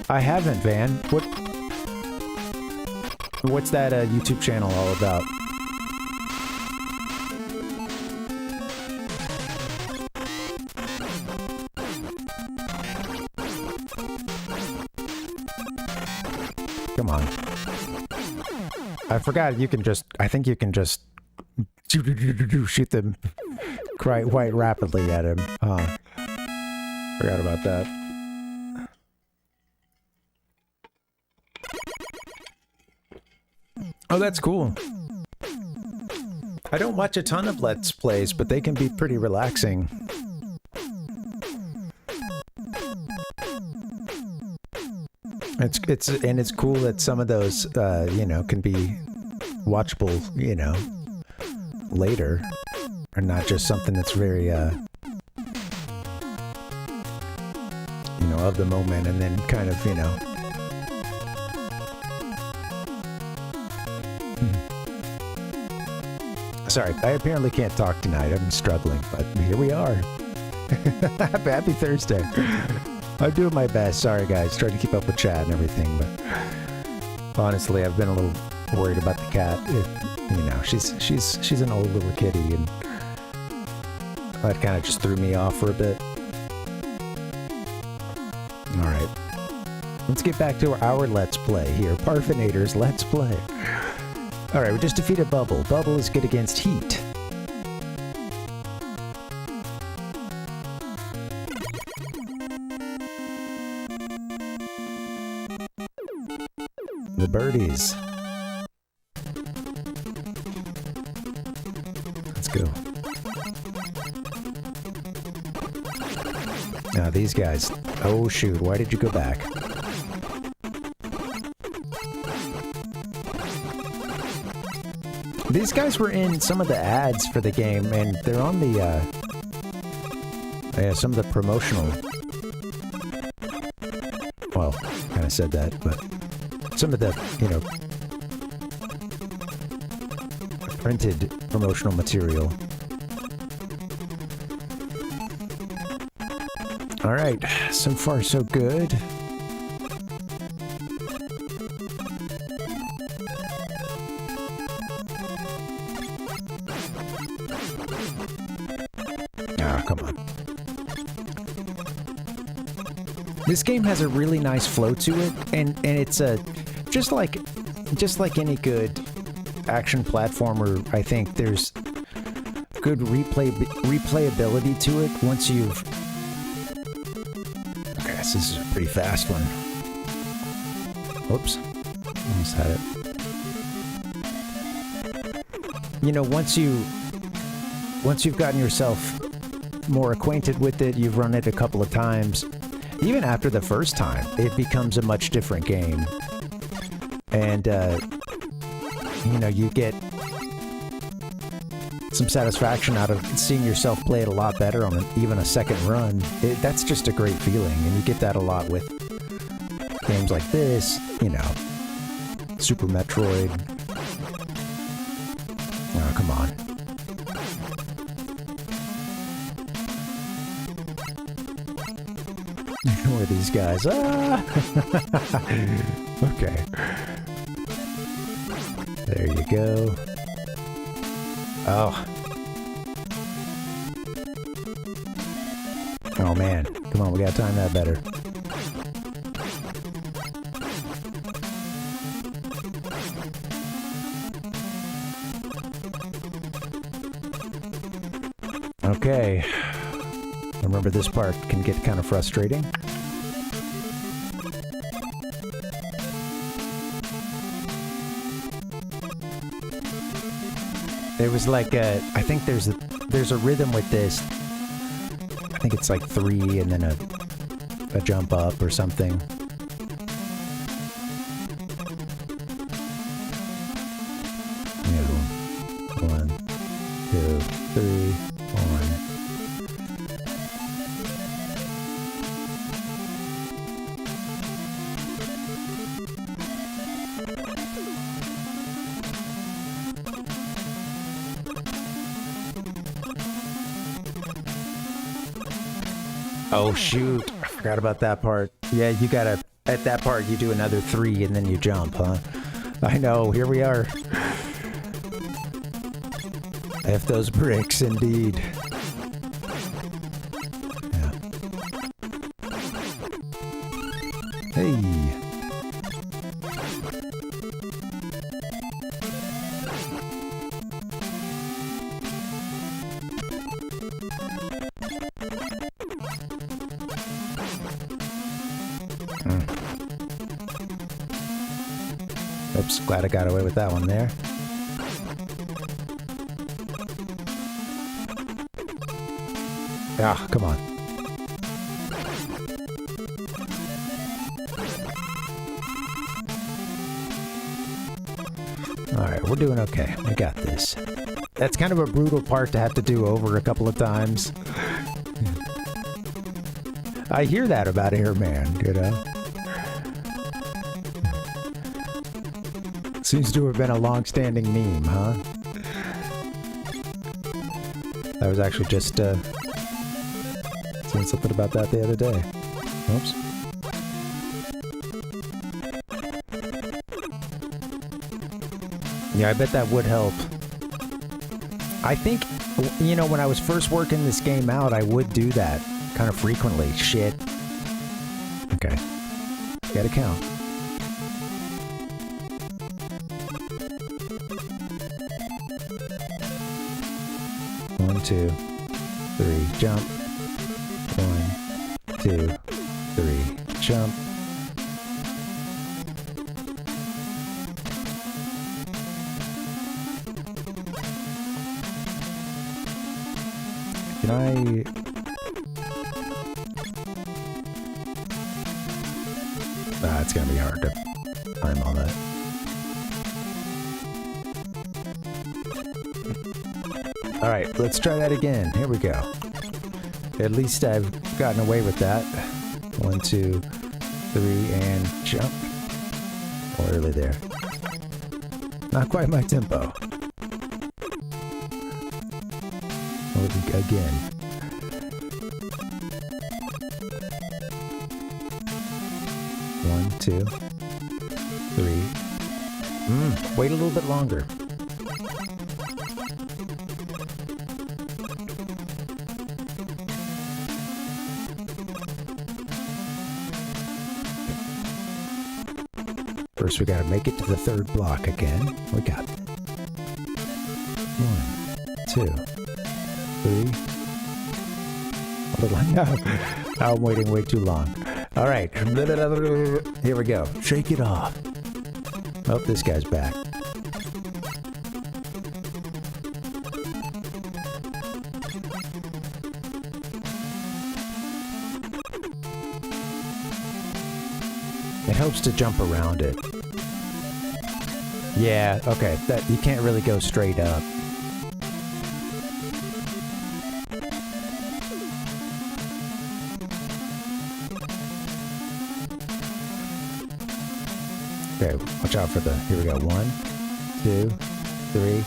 I haven't, Van. What's that YouTube channel all about? Come on. I forgot you can just... I think you can just... shoot them quite rapidly at him. Forgot about that. Oh, that's cool. I don't watch a ton of Let's Plays, but they can be pretty relaxing. It's cool that some of those, you know, can be watchable, you know, later, or not just something that's very, you know, of the moment, and then kind of, you know. Sorry, I apparently can't talk tonight. I'm struggling, but here we are. Happy Thursday. I'm doing my best. Sorry, guys. Trying to keep up with chat and everything, but honestly, I've been a little worried about the cat. You know, she's an old little kitty, and that kind of just threw me off for a bit. All right, let's get back to our Let's Play here. Parvinator's Let's Play. All right, we just defeated Bubble. Bubble is good against heat. The birdies. Let's go. Now these guys. Oh shoot, why did you go back? These guys were in some of the ads for the game, and they're on the, yeah, some of the promotional... Well, kind of said that, but some of the, you know, printed promotional material. Alright, so far so good. Come on. This game has a really nice flow to it, and it's a just like any good action platformer. I think there's good replayability to it once you've. Okay, this is a pretty fast one. Oops, almost had it. You know, once you've gotten yourself more acquainted with it, you've run it a couple of times, even after the first time, it becomes a much different game. And, you know, you get some satisfaction out of seeing yourself play it a lot better on even a second run. That's just a great feeling, and you get that a lot with games like this, you know, Super Metroid. Oh, come on. Who are these guys? Ah! Okay. There you go. Oh. Oh man. Come on, we gotta time that better. Okay. Remember, this part can get kind of frustrating. There was like a, I think there's a rhythm with this. I think it's like 3 and then a jump up or something. Yeah. 1, 2, 3, 1. Oh shoot, I forgot about that part. Yeah, you gotta, at that part you do another 3 and then you jump, huh? I know, here we are. F those bricks, indeed. Yeah. Hey. Oops, glad I got away with that one there. Ah, come on. Alright, we're doing okay. We got this. That's kind of a brutal part to have to do over a couple of times. I hear that about Airman, you know? Seems to have been a long-standing meme, huh? I was actually just, saying something about that the other day. Oops. Yeah, I bet that would help. I think, you know, when I was first working this game out, I would do that kind of frequently. Shit. Okay. Gotta count. One, 2, 3, jump. 1, 2, 3, jump. Can I... it's gonna be hard to time all that. Alright, let's try that again. Here we go. At least I've gotten away with that. 1, 2, 3, and jump. Oh, early there. Not quite my tempo. Again. One, 2, 3. Wait a little bit longer. First, we gotta make it to the 3rd block again. We got it. 1, 2, 3. A little. No, I'm waiting way too long. All right. Here we go. Shake it off. Oh, this guy's back. It helps to jump around it. Yeah, okay. That you can't really go straight up. Okay, watch out for the... Here we go. 1, 2, 3.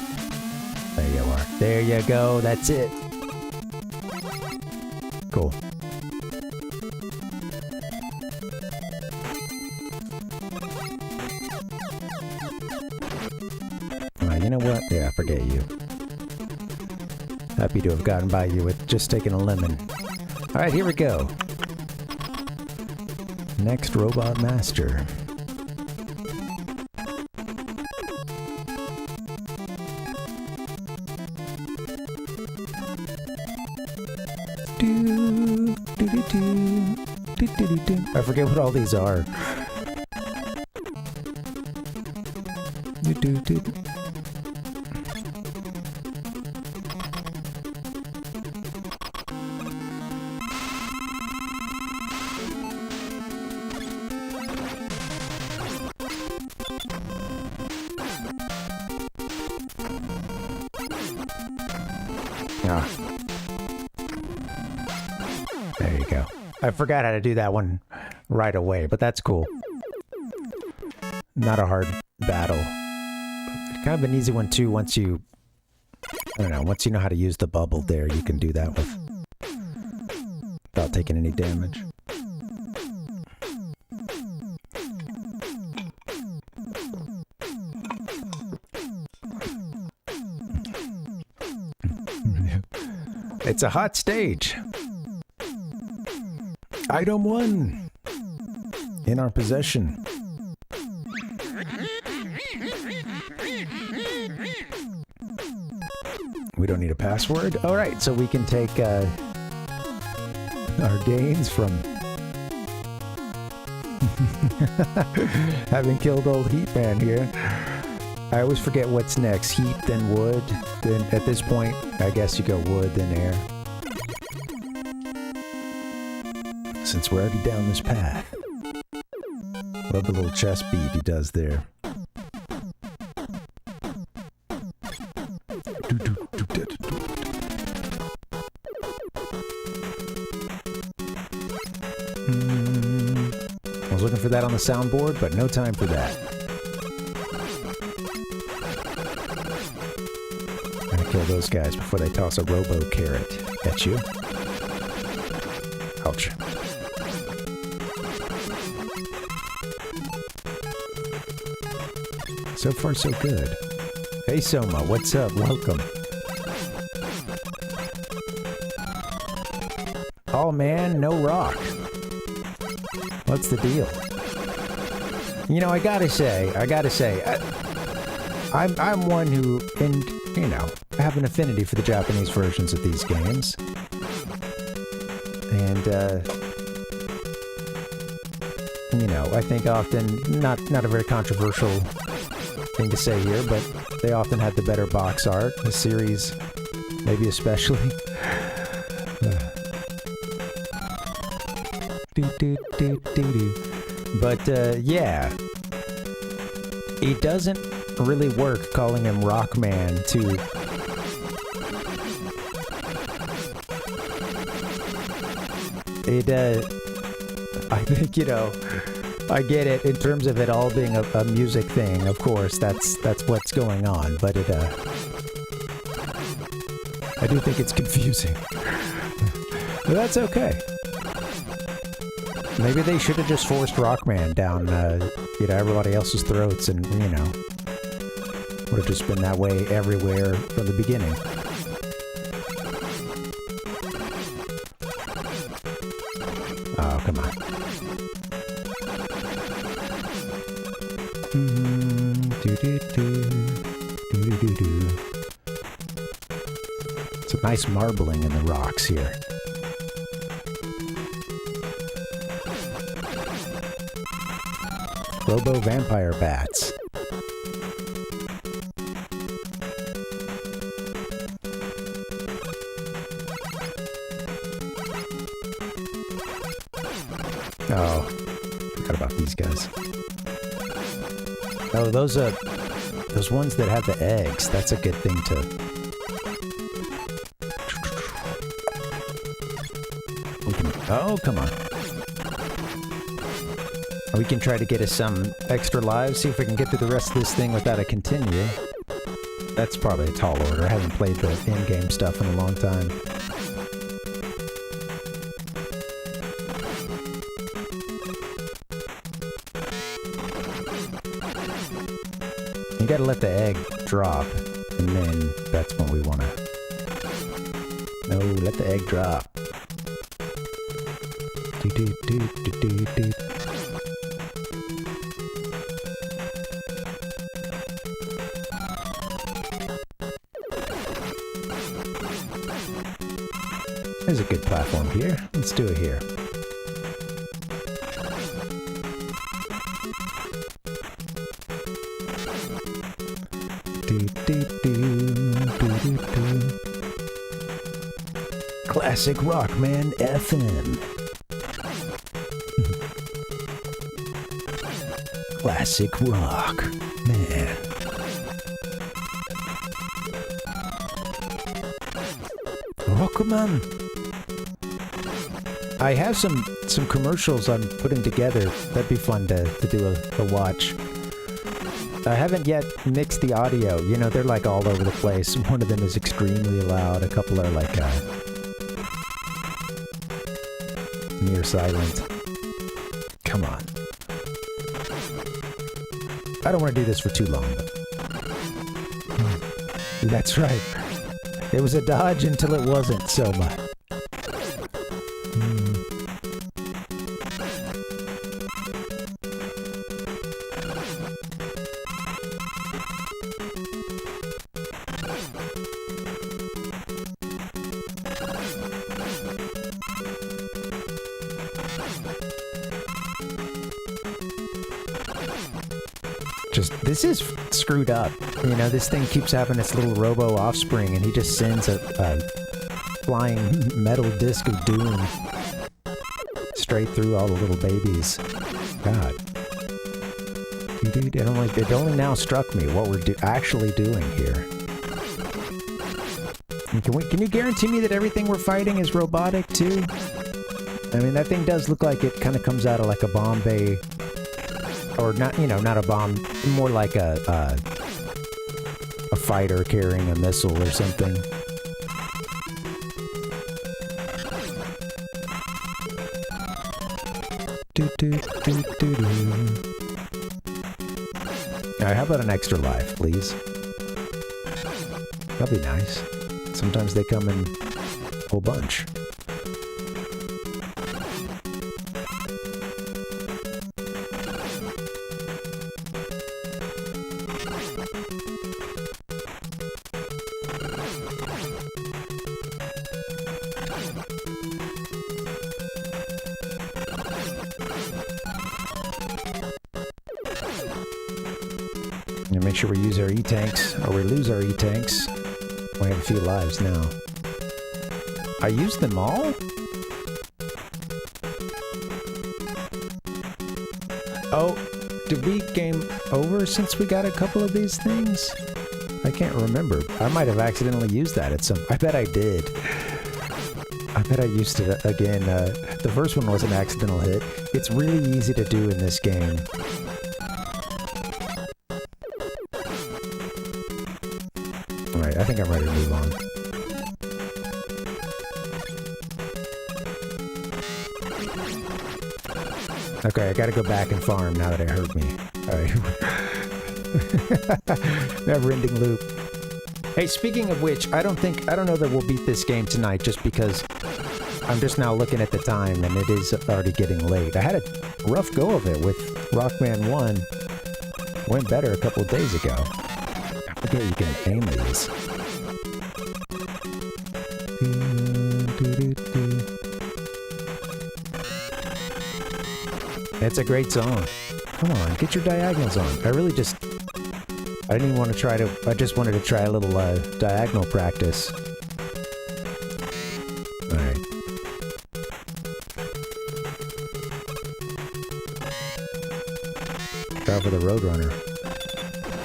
There you are. There you go. That's it. Cool. You know what? Yeah, forget you. Happy to have gotten by you with just taking a lemon. Alright, here we go. Next Robot Master. I forget what all these are. Ah. There you go. I forgot how to do that one right away, but that's cool. Not a hard battle. Kind of an easy one too once you... I don't know, once you know how to use the bubble there, you can do that with... without taking any damage. It's a hot stage. Item 1 in our possession. We don't need a password. All right, so we can take our gains from having killed old Heat Man here. I always forget what's next. Heat, then wood. Then at this point, I guess you go wood, then air. Since we're already down this path. Love the little chest beat he does there. I was looking for that on the soundboard, but no time for that. Kill those guys before they toss a robo carrot at you. Ouch. So far, so good. Hey, Soma, what's up? Welcome. Oh, man, no rock. What's the deal? You know, I gotta say, I'm one who, and you know, I have an affinity for the Japanese versions of these games. And, you know, I think often, not a very controversial thing to say here, but they often had the better box art. The series, maybe especially. But, yeah. It doesn't really work calling him Rockman to... I think, you know, I get it in terms of it all being a music thing, of course, that's what's going on, but it, I do think it's confusing. But that's okay. Maybe they should have just forced Rockman down, you know, everybody else's throats and, you know, would have just been that way everywhere from the beginning. Oh, come on. It's a nice marbling in the rocks here. Robo vampire bats. Oh, forgot about these guys. Oh, those ones that have the eggs. That's a good thing to... Oh, come on. We can try to get us some extra lives, see if we can get through the rest of this thing without a continue. That's probably a tall order. I haven't played the in-game stuff in a long time. You gotta let the egg drop, and then that's when we wanna... No, let the egg drop. Do-do-do-do-do-do. There's a good platform here. Let's do it here. Classic Rockman FM. Classic rock, man. Rockman. I have some commercials I'm putting together. That'd be fun to do a watch. I haven't yet mixed the audio. You know, they're like all over the place. One of them is extremely loud. A couple are like near silent. Come on. I don't want to do this for too long, but... That's right. It was a dodge until it wasn't so much. This is screwed up. You know, this thing keeps having its little robo offspring, and he just sends a flying metal disc of doom straight through all the little babies. God. It only now struck me what we're actually doing here. And can you guarantee me that everything we're fighting is robotic, too? I mean, that thing does look like it kind of comes out of like a Bombay... Or not, you know, not a bomb, more like a fighter carrying a missile or something. Alright, how about an extra life, please? That'd be nice. Sometimes they come in a whole bunch. Make sure we use our E-tanks, or we lose our E-tanks. We have a few lives now. I used them all? Oh, did we game over since we got a couple of these things? I can't remember. I might have accidentally used that at some... I bet I did. I bet I used it again. The first one was an accidental hit. It's really easy to do in this game. Alright, I think I'm ready to move on. Okay, I gotta go back and farm now that it hurt me. Alright. Never-ending loop. Hey, speaking of which, I don't know that we'll beat this game tonight just because I'm just now looking at the time and it is already getting late. I had a rough go of it with Rockman 1. Went better a couple of days ago. Okay, you can aim these. It's a great song. Come on, get your diagonals on. I didn't even want to try to... I just wanted to try a little diagonal practice. Alright. Try for the Roadrunner.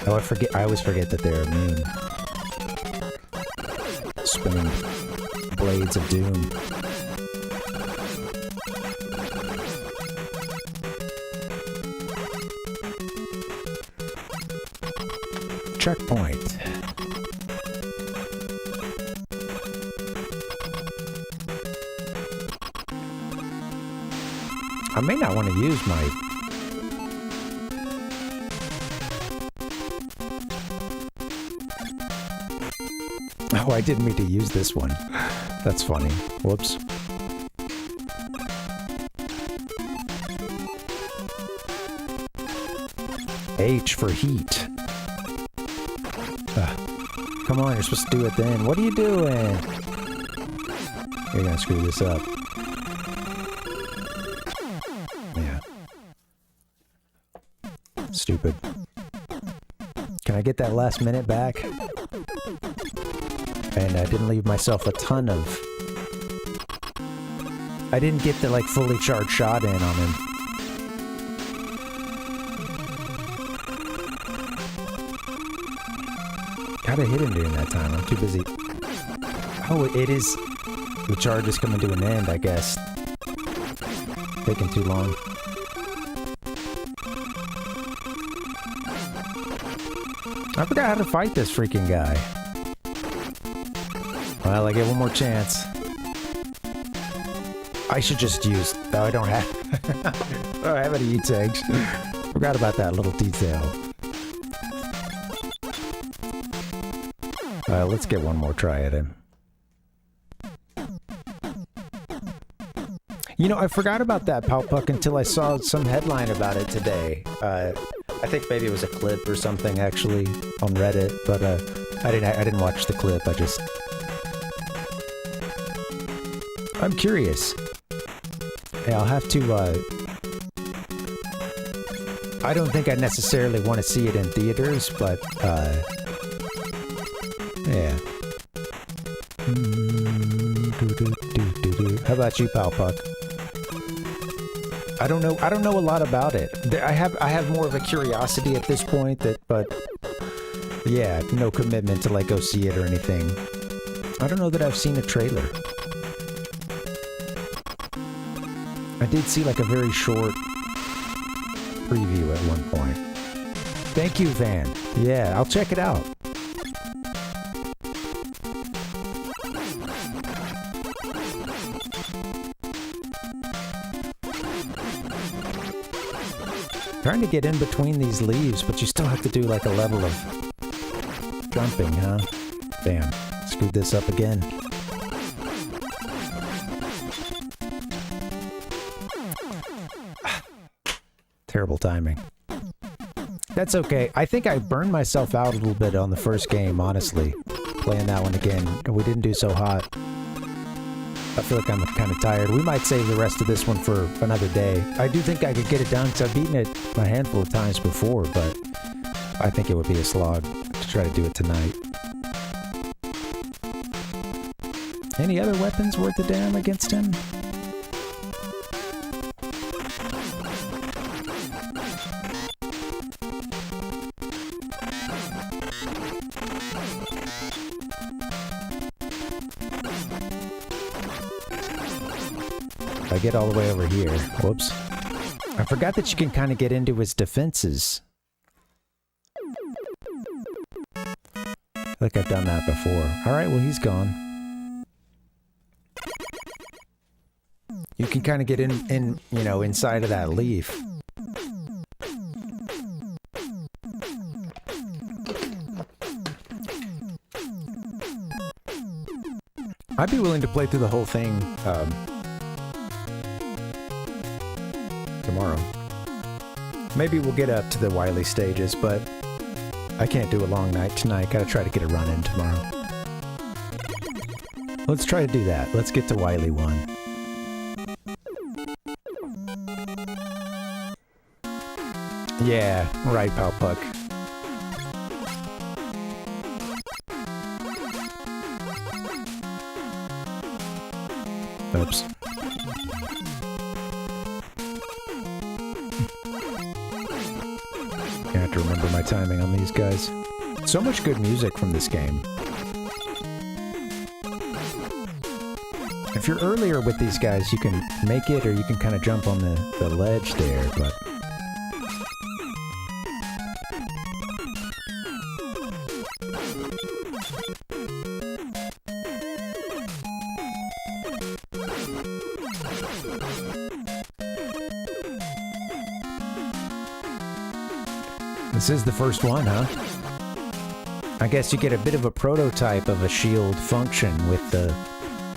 Oh, I always forget that they're immune. Spinning blades of doom. Checkpoint. I may not want to use my... Oh, I didn't mean to use this one. That's funny. Whoops. H for heat. Come on, you're supposed to do it then. What are you doing? You're gonna screw this up. Yeah. Stupid. Can I get that last minute back? And I didn't leave myself a ton of... I didn't get the, like, fully charged shot in on him. Gotta hit him during that time. I'm too busy. Oh, it is... The charge is coming to an end, I guess. Taking too long. I forgot how to fight this freaking guy. Well, I get one more chance. I should just use... Oh, I don't have... I don't have any E-tags. Forgot about that little detail. Let's get one more try at him. You know, I forgot about that Palpuck until I saw some headline about it today. I think maybe it was a clip or something actually on Reddit, but I didn't watch the clip. I'm curious. Yeah, I'll have to. I don't think I necessarily want to see it in theaters, but yeah. How about you, Palpuck? I don't know a lot about it. I have more of a curiosity at this point, but yeah, no commitment to like go see it or anything. I don't know that I've seen a trailer. I did see like a very short preview at one point. Thank you, Van. Yeah, I'll check it out. Trying to get in between these leaves, but you still have to do like a level of jumping, huh? Damn, screwed this up again. Terrible timing. That's okay. I think I burned myself out a little bit on the first game, honestly. Playing that one again. We didn't do so hot. I feel like I'm kind of tired. We might save the rest of this one for another day. I do think I could get it done because I've beaten it a handful of times before, but I think it would be a slog to try to do it tonight. Any other weapons worth a damn against him? I get all the way over here. Whoops. I forgot that you can kind of get into his defenses. I feel like I've done that before. Alright, well he's gone. You can kind of get in, you know, inside of that leaf. I'd be willing to play through the whole thing, tomorrow. Maybe we'll get up to the Wily stages, but I can't do a long night tonight. Gotta try to get a run in tomorrow. Let's try to do that. Let's get to Wily 1. Yeah, right, Palpuck. Oops. I have to remember my timing on these guys. So much good music from this game. If you're earlier with these guys, you can make it, or you can kind of jump on the ledge there, but... This is the first one, huh? I guess you get a bit of a prototype of a shield function with the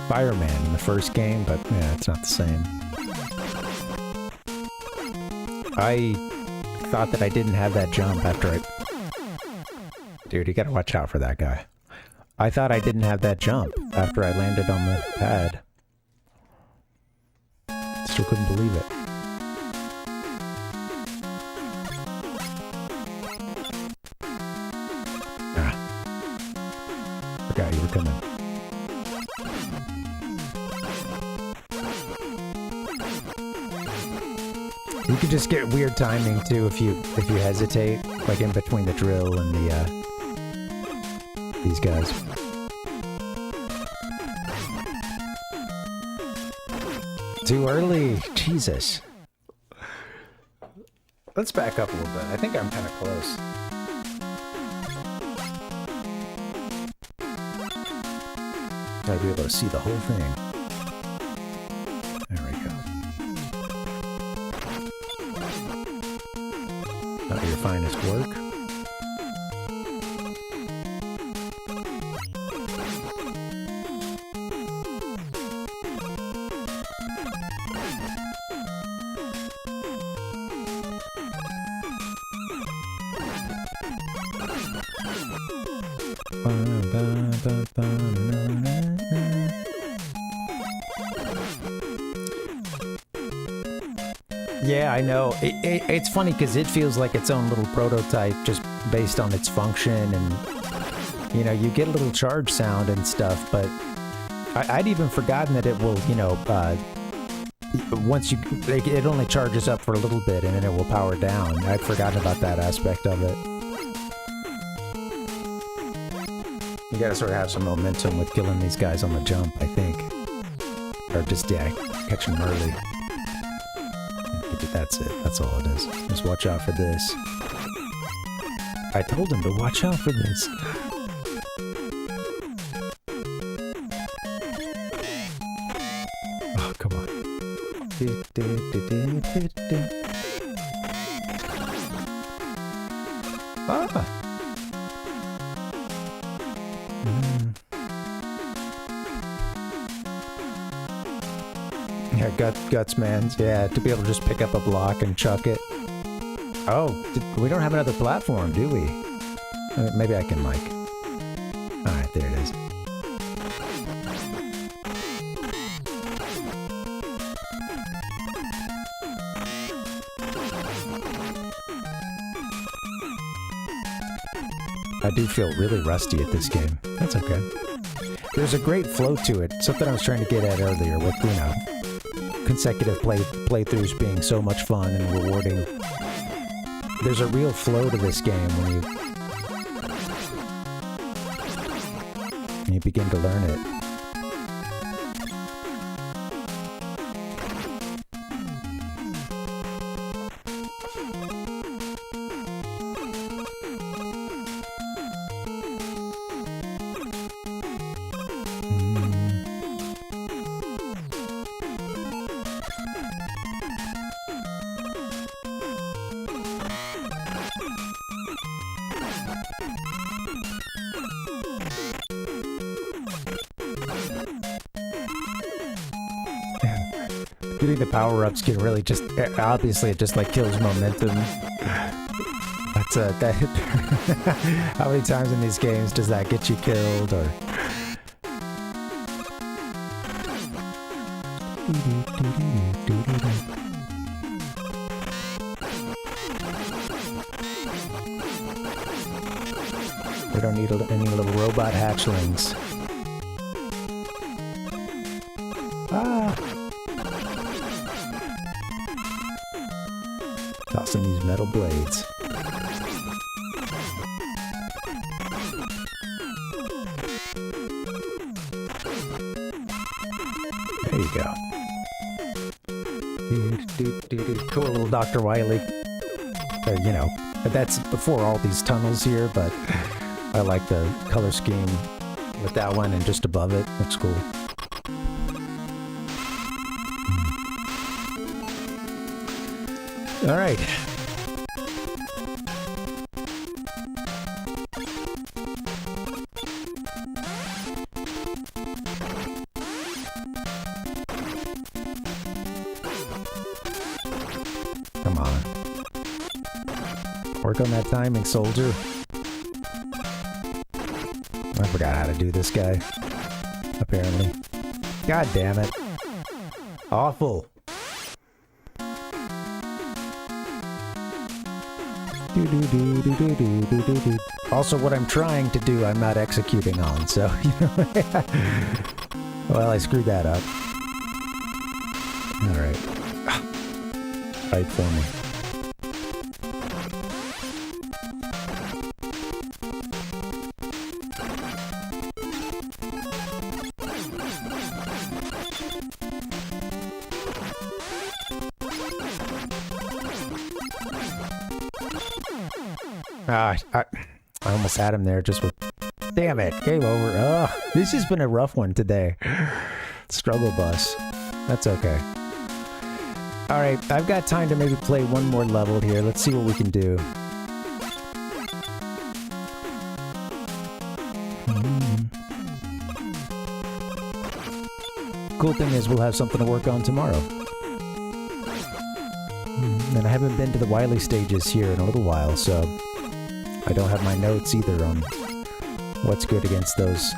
fireman in the first game, but yeah, it's not the same. I thought that I didn't have that jump after I... Dude, you gotta watch out for that guy. I thought I didn't have that jump after I landed on the pad. Still couldn't believe it. Ah. Forgot you were coming. You could just get weird timing too if you hesitate, like in between the drill and the these guys. Too early, Jesus. Let's back up a little bit. I think I'm kind of close. Gotta be able to see the whole thing. There we go. Not your finest work. Yeah, I know. It's funny because it feels like its own little prototype just based on its function, and you know, you get a little charge sound and stuff, but I'd even forgotten that it will, you know, once you, it only charges up for a little bit and then it will power down. I'd forgotten about that aspect of it. You gotta sort of have some momentum with killing these guys on the jump, I think. Or just, yeah, catching them early. That's it. That's all it is. Just watch out for this. I told him to watch out for this. Oh, come on. Ah! Yeah, guts, man. Yeah, to be able to just pick up a block and chuck it. Oh, we don't have another platform, do we? Maybe I can, like... Alright, there it is. I do feel really rusty at this game. That's okay. There's a great flow to it. Something I was trying to get at earlier with, you know, consecutive playthroughs being so much fun and rewarding. There's a real flow to this game when you begin to learn it. Getting the power-ups can really just, obviously it just like kills momentum. That's that how many times in these games does that get you killed, or... We don't need any little robot hatchlings. Ah! Tossing these metal blades. There you go. Cool little Dr. Wily. You know, that's before all these tunnels here, but I like the color scheme with that one and just above it. Looks cool. All right. Come on. Work on that timing, soldier. I forgot how to do this guy. Apparently. God damn it. Awful. Also, what I'm trying to do, I'm not executing on, so, you know. Well, I screwed that up. Alright. Fight for me. I almost had him there just with... Damn it, game over. Oh, this has been a rough one today. Struggle bus. That's okay. Alright, I've got time to maybe play one more level here. Let's see what we can do. Cool thing is we'll have something to work on tomorrow. And I haven't been to the Wily stages here in a little while, so I don't have my notes either on what's good against those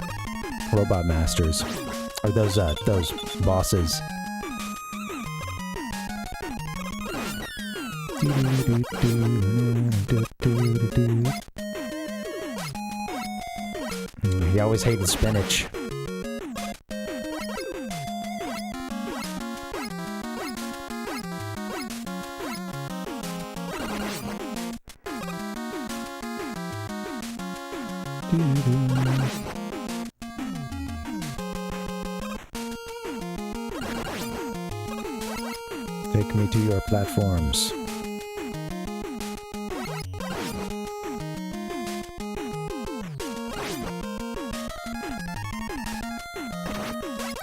robot masters. Or those bosses. He always hated spinach. Take me to your platforms.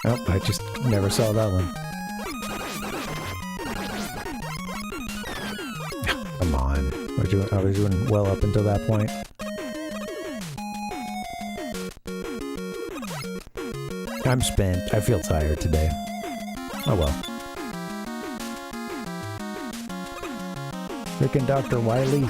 Oh, I just never saw that one. Come on. I was doing well up until that point. I'm spent. I feel tired today. Oh well. Frickin' Dr. Wily.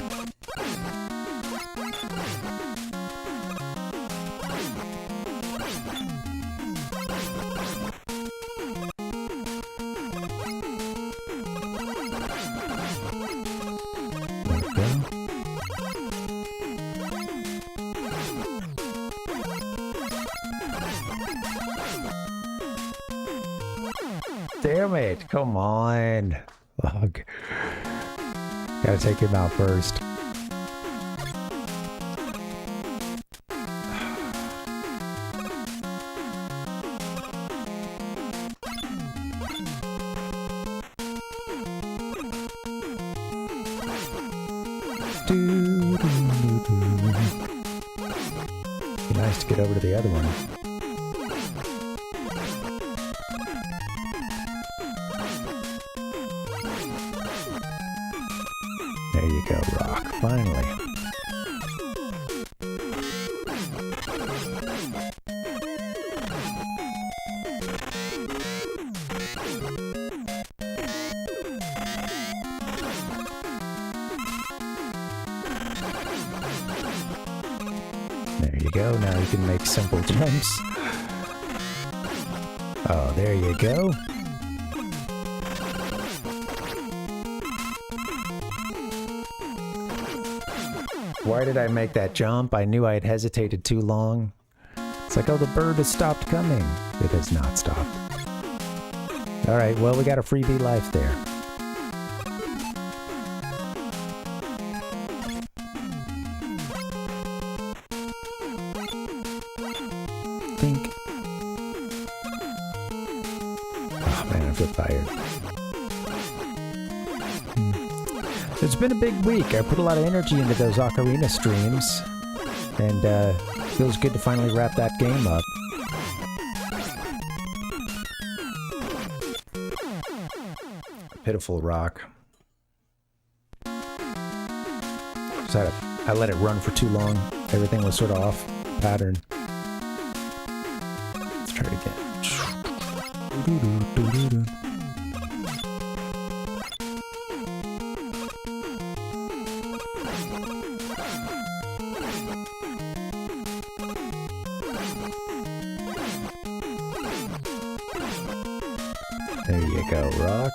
Damn it, come on. Ugh. Gotta take him out first. Be nice to get over to the other one. There you go, Rock. Finally. There you go. Now you can make simple jumps. Oh, there you go. Why did I make that jump? I knew I had hesitated too long. It's like, oh, the bird has stopped coming. It has not stopped. Alright, well, we got a freebie life there. Think. Oh, man, I feel tired. It's been a big week. I put a lot of energy into those Ocarina streams, and feels good to finally wrap that game up. Pitiful Rock. I let it run for too long. Everything was sort of off pattern. Let's try it again. There you go, Rock.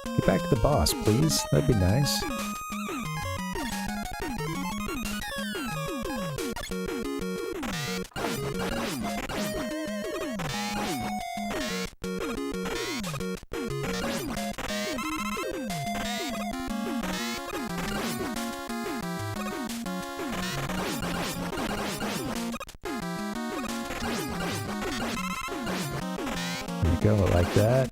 Get back to the boss, please. That'd be nice. go, like that.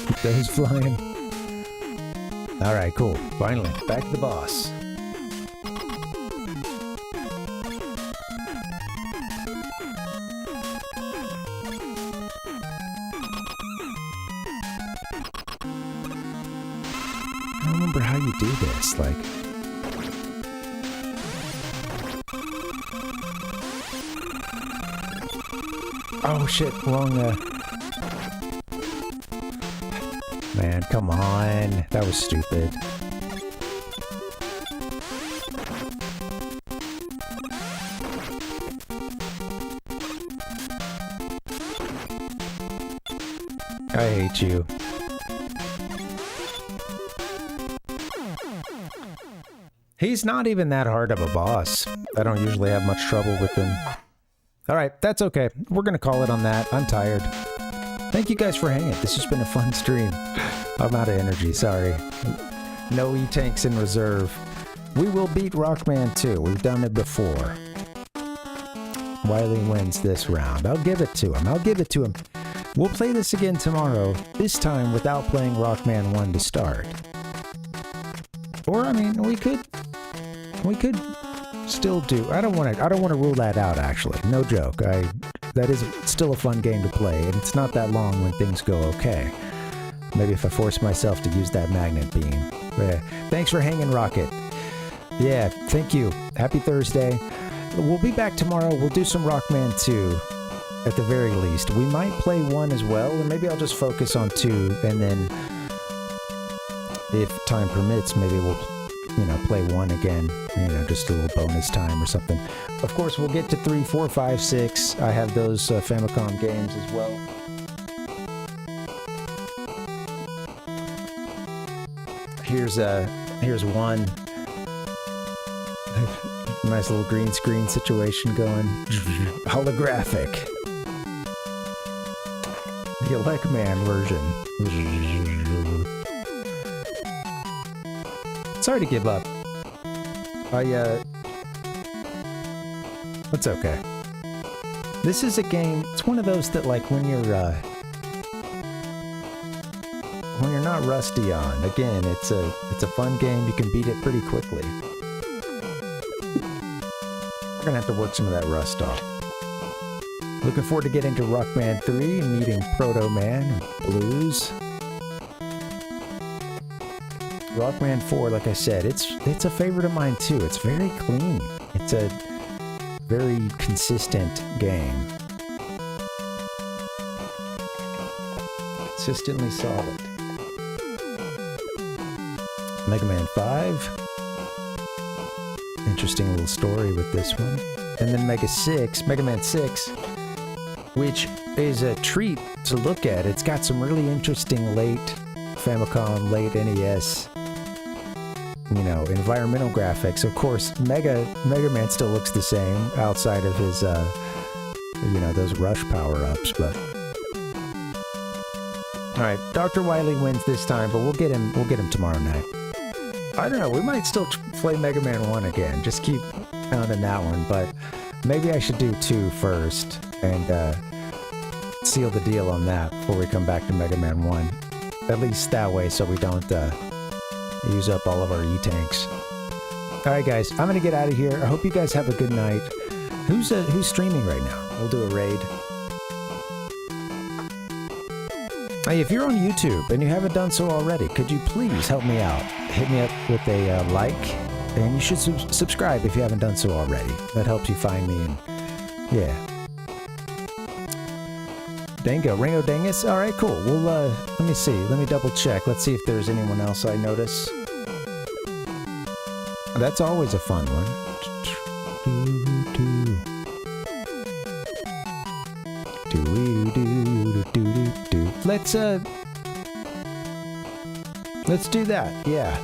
Keep those flying. Alright, cool. Finally, back to the boss. I don't remember how you do this, like... Oh shit, wrong, Man, come on. That was stupid. I hate you. He's not even that hard of a boss. I don't usually have much trouble with him. Alright, that's okay. We're gonna call it on that. I'm tired. Thank you guys for hanging. This has been a fun stream. I'm out of energy, sorry. No E-tanks in reserve. We will beat Rockman 2. We've done it before. Wily wins this round. I'll give it to him. I'll give it to him. We'll play this again tomorrow, this time without playing Rockman 1 to start. Or, I mean, we could still do... I don't want to rule that out, actually. No joke. That is still a fun game to play, and it's not that long when things go okay. Maybe if I force myself to use that magnet beam. But, thanks for hanging, Rocket. Yeah, thank you. Happy Thursday. We'll be back tomorrow. We'll do some Rockman 2, at the very least. We might play 1 as well, and maybe I'll just focus on 2, and then, if time permits, maybe we'll... play 1 again, just a little bonus time or something. Of course, we'll get to 3, 4, 5, 6. I have those Famicom games as well. Here's one. Nice little green screen situation going. Holographic. The Rockman version. Sorry to give up. It's okay. This is a game, it's one of those that, like, when you're not rusty on, again, it's a fun game, you can beat it pretty quickly. We're gonna have to work some of that rust off. Looking forward to getting to Rockman 3 and meeting Proto Man and Blues. Rockman 4, like I said, it's a favorite of mine too. It's very clean. It's a very consistent game. Consistently solid. MegaMan 5. Interesting little story with this one. And then MegaMan 6, which is a treat to look at. It's got some really interesting late Famicom, late NES, environmental graphics. Of course, MegaMan still looks the same outside of his, those rush power-ups, but... Alright, Dr. Wily wins this time, but we'll get him tomorrow night. I don't know, we might still play MegaMan 1 again, just keep pounding that one, but maybe I should do 2 first, and, seal the deal on that before we come back to MegaMan 1. At least that way, so we don't, use up all of our E-tanks. Alright guys, I'm gonna get out of here. I hope you guys have a good night. Who's streaming right now? We'll do a raid. Hey, if you're on YouTube and you haven't done so already, could you please help me out? Hit me up with a like, and you should subscribe if you haven't done so already. That helps you find me, and yeah. Dango, Ringo Dangus? Alright, cool. Well, let me see. Let me double check. Let's see if there's anyone else I notice. That's always a fun one. Let's do that, yeah.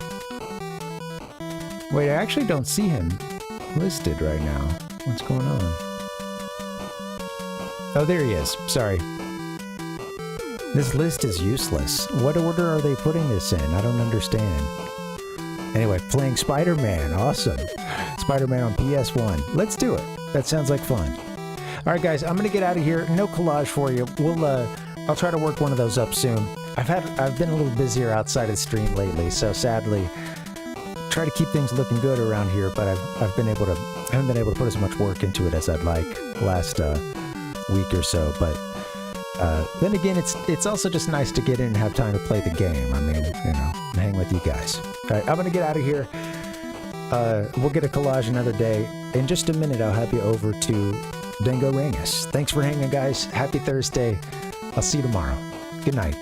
Wait, I actually don't see him listed right now. What's going on? Oh, there he is. Sorry. This list is useless. What order are they putting this in? I don't understand. Anyway, playing Spider-Man. Awesome. Spider-Man on PS1. Let's do it. That sounds like fun. All right, guys, I'm gonna get out of here. No collage for you. I'll try to work one of those up soon. I've been a little busier outside of the stream lately, so sadly, try to keep things looking good around here. But I haven't been able to put as much work into it as I'd like last week or so. But then again, it's also just nice to get in and have time to play the game. I mean, hang with you guys. All right, I'm gonna get out of here. We'll get a collage another day. In just a minute, I'll have you over to Dingo Rangus. Thanks for hanging, guys. Happy Thursday. I'll see you tomorrow. Good night.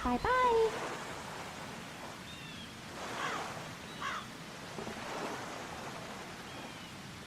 Bye-bye.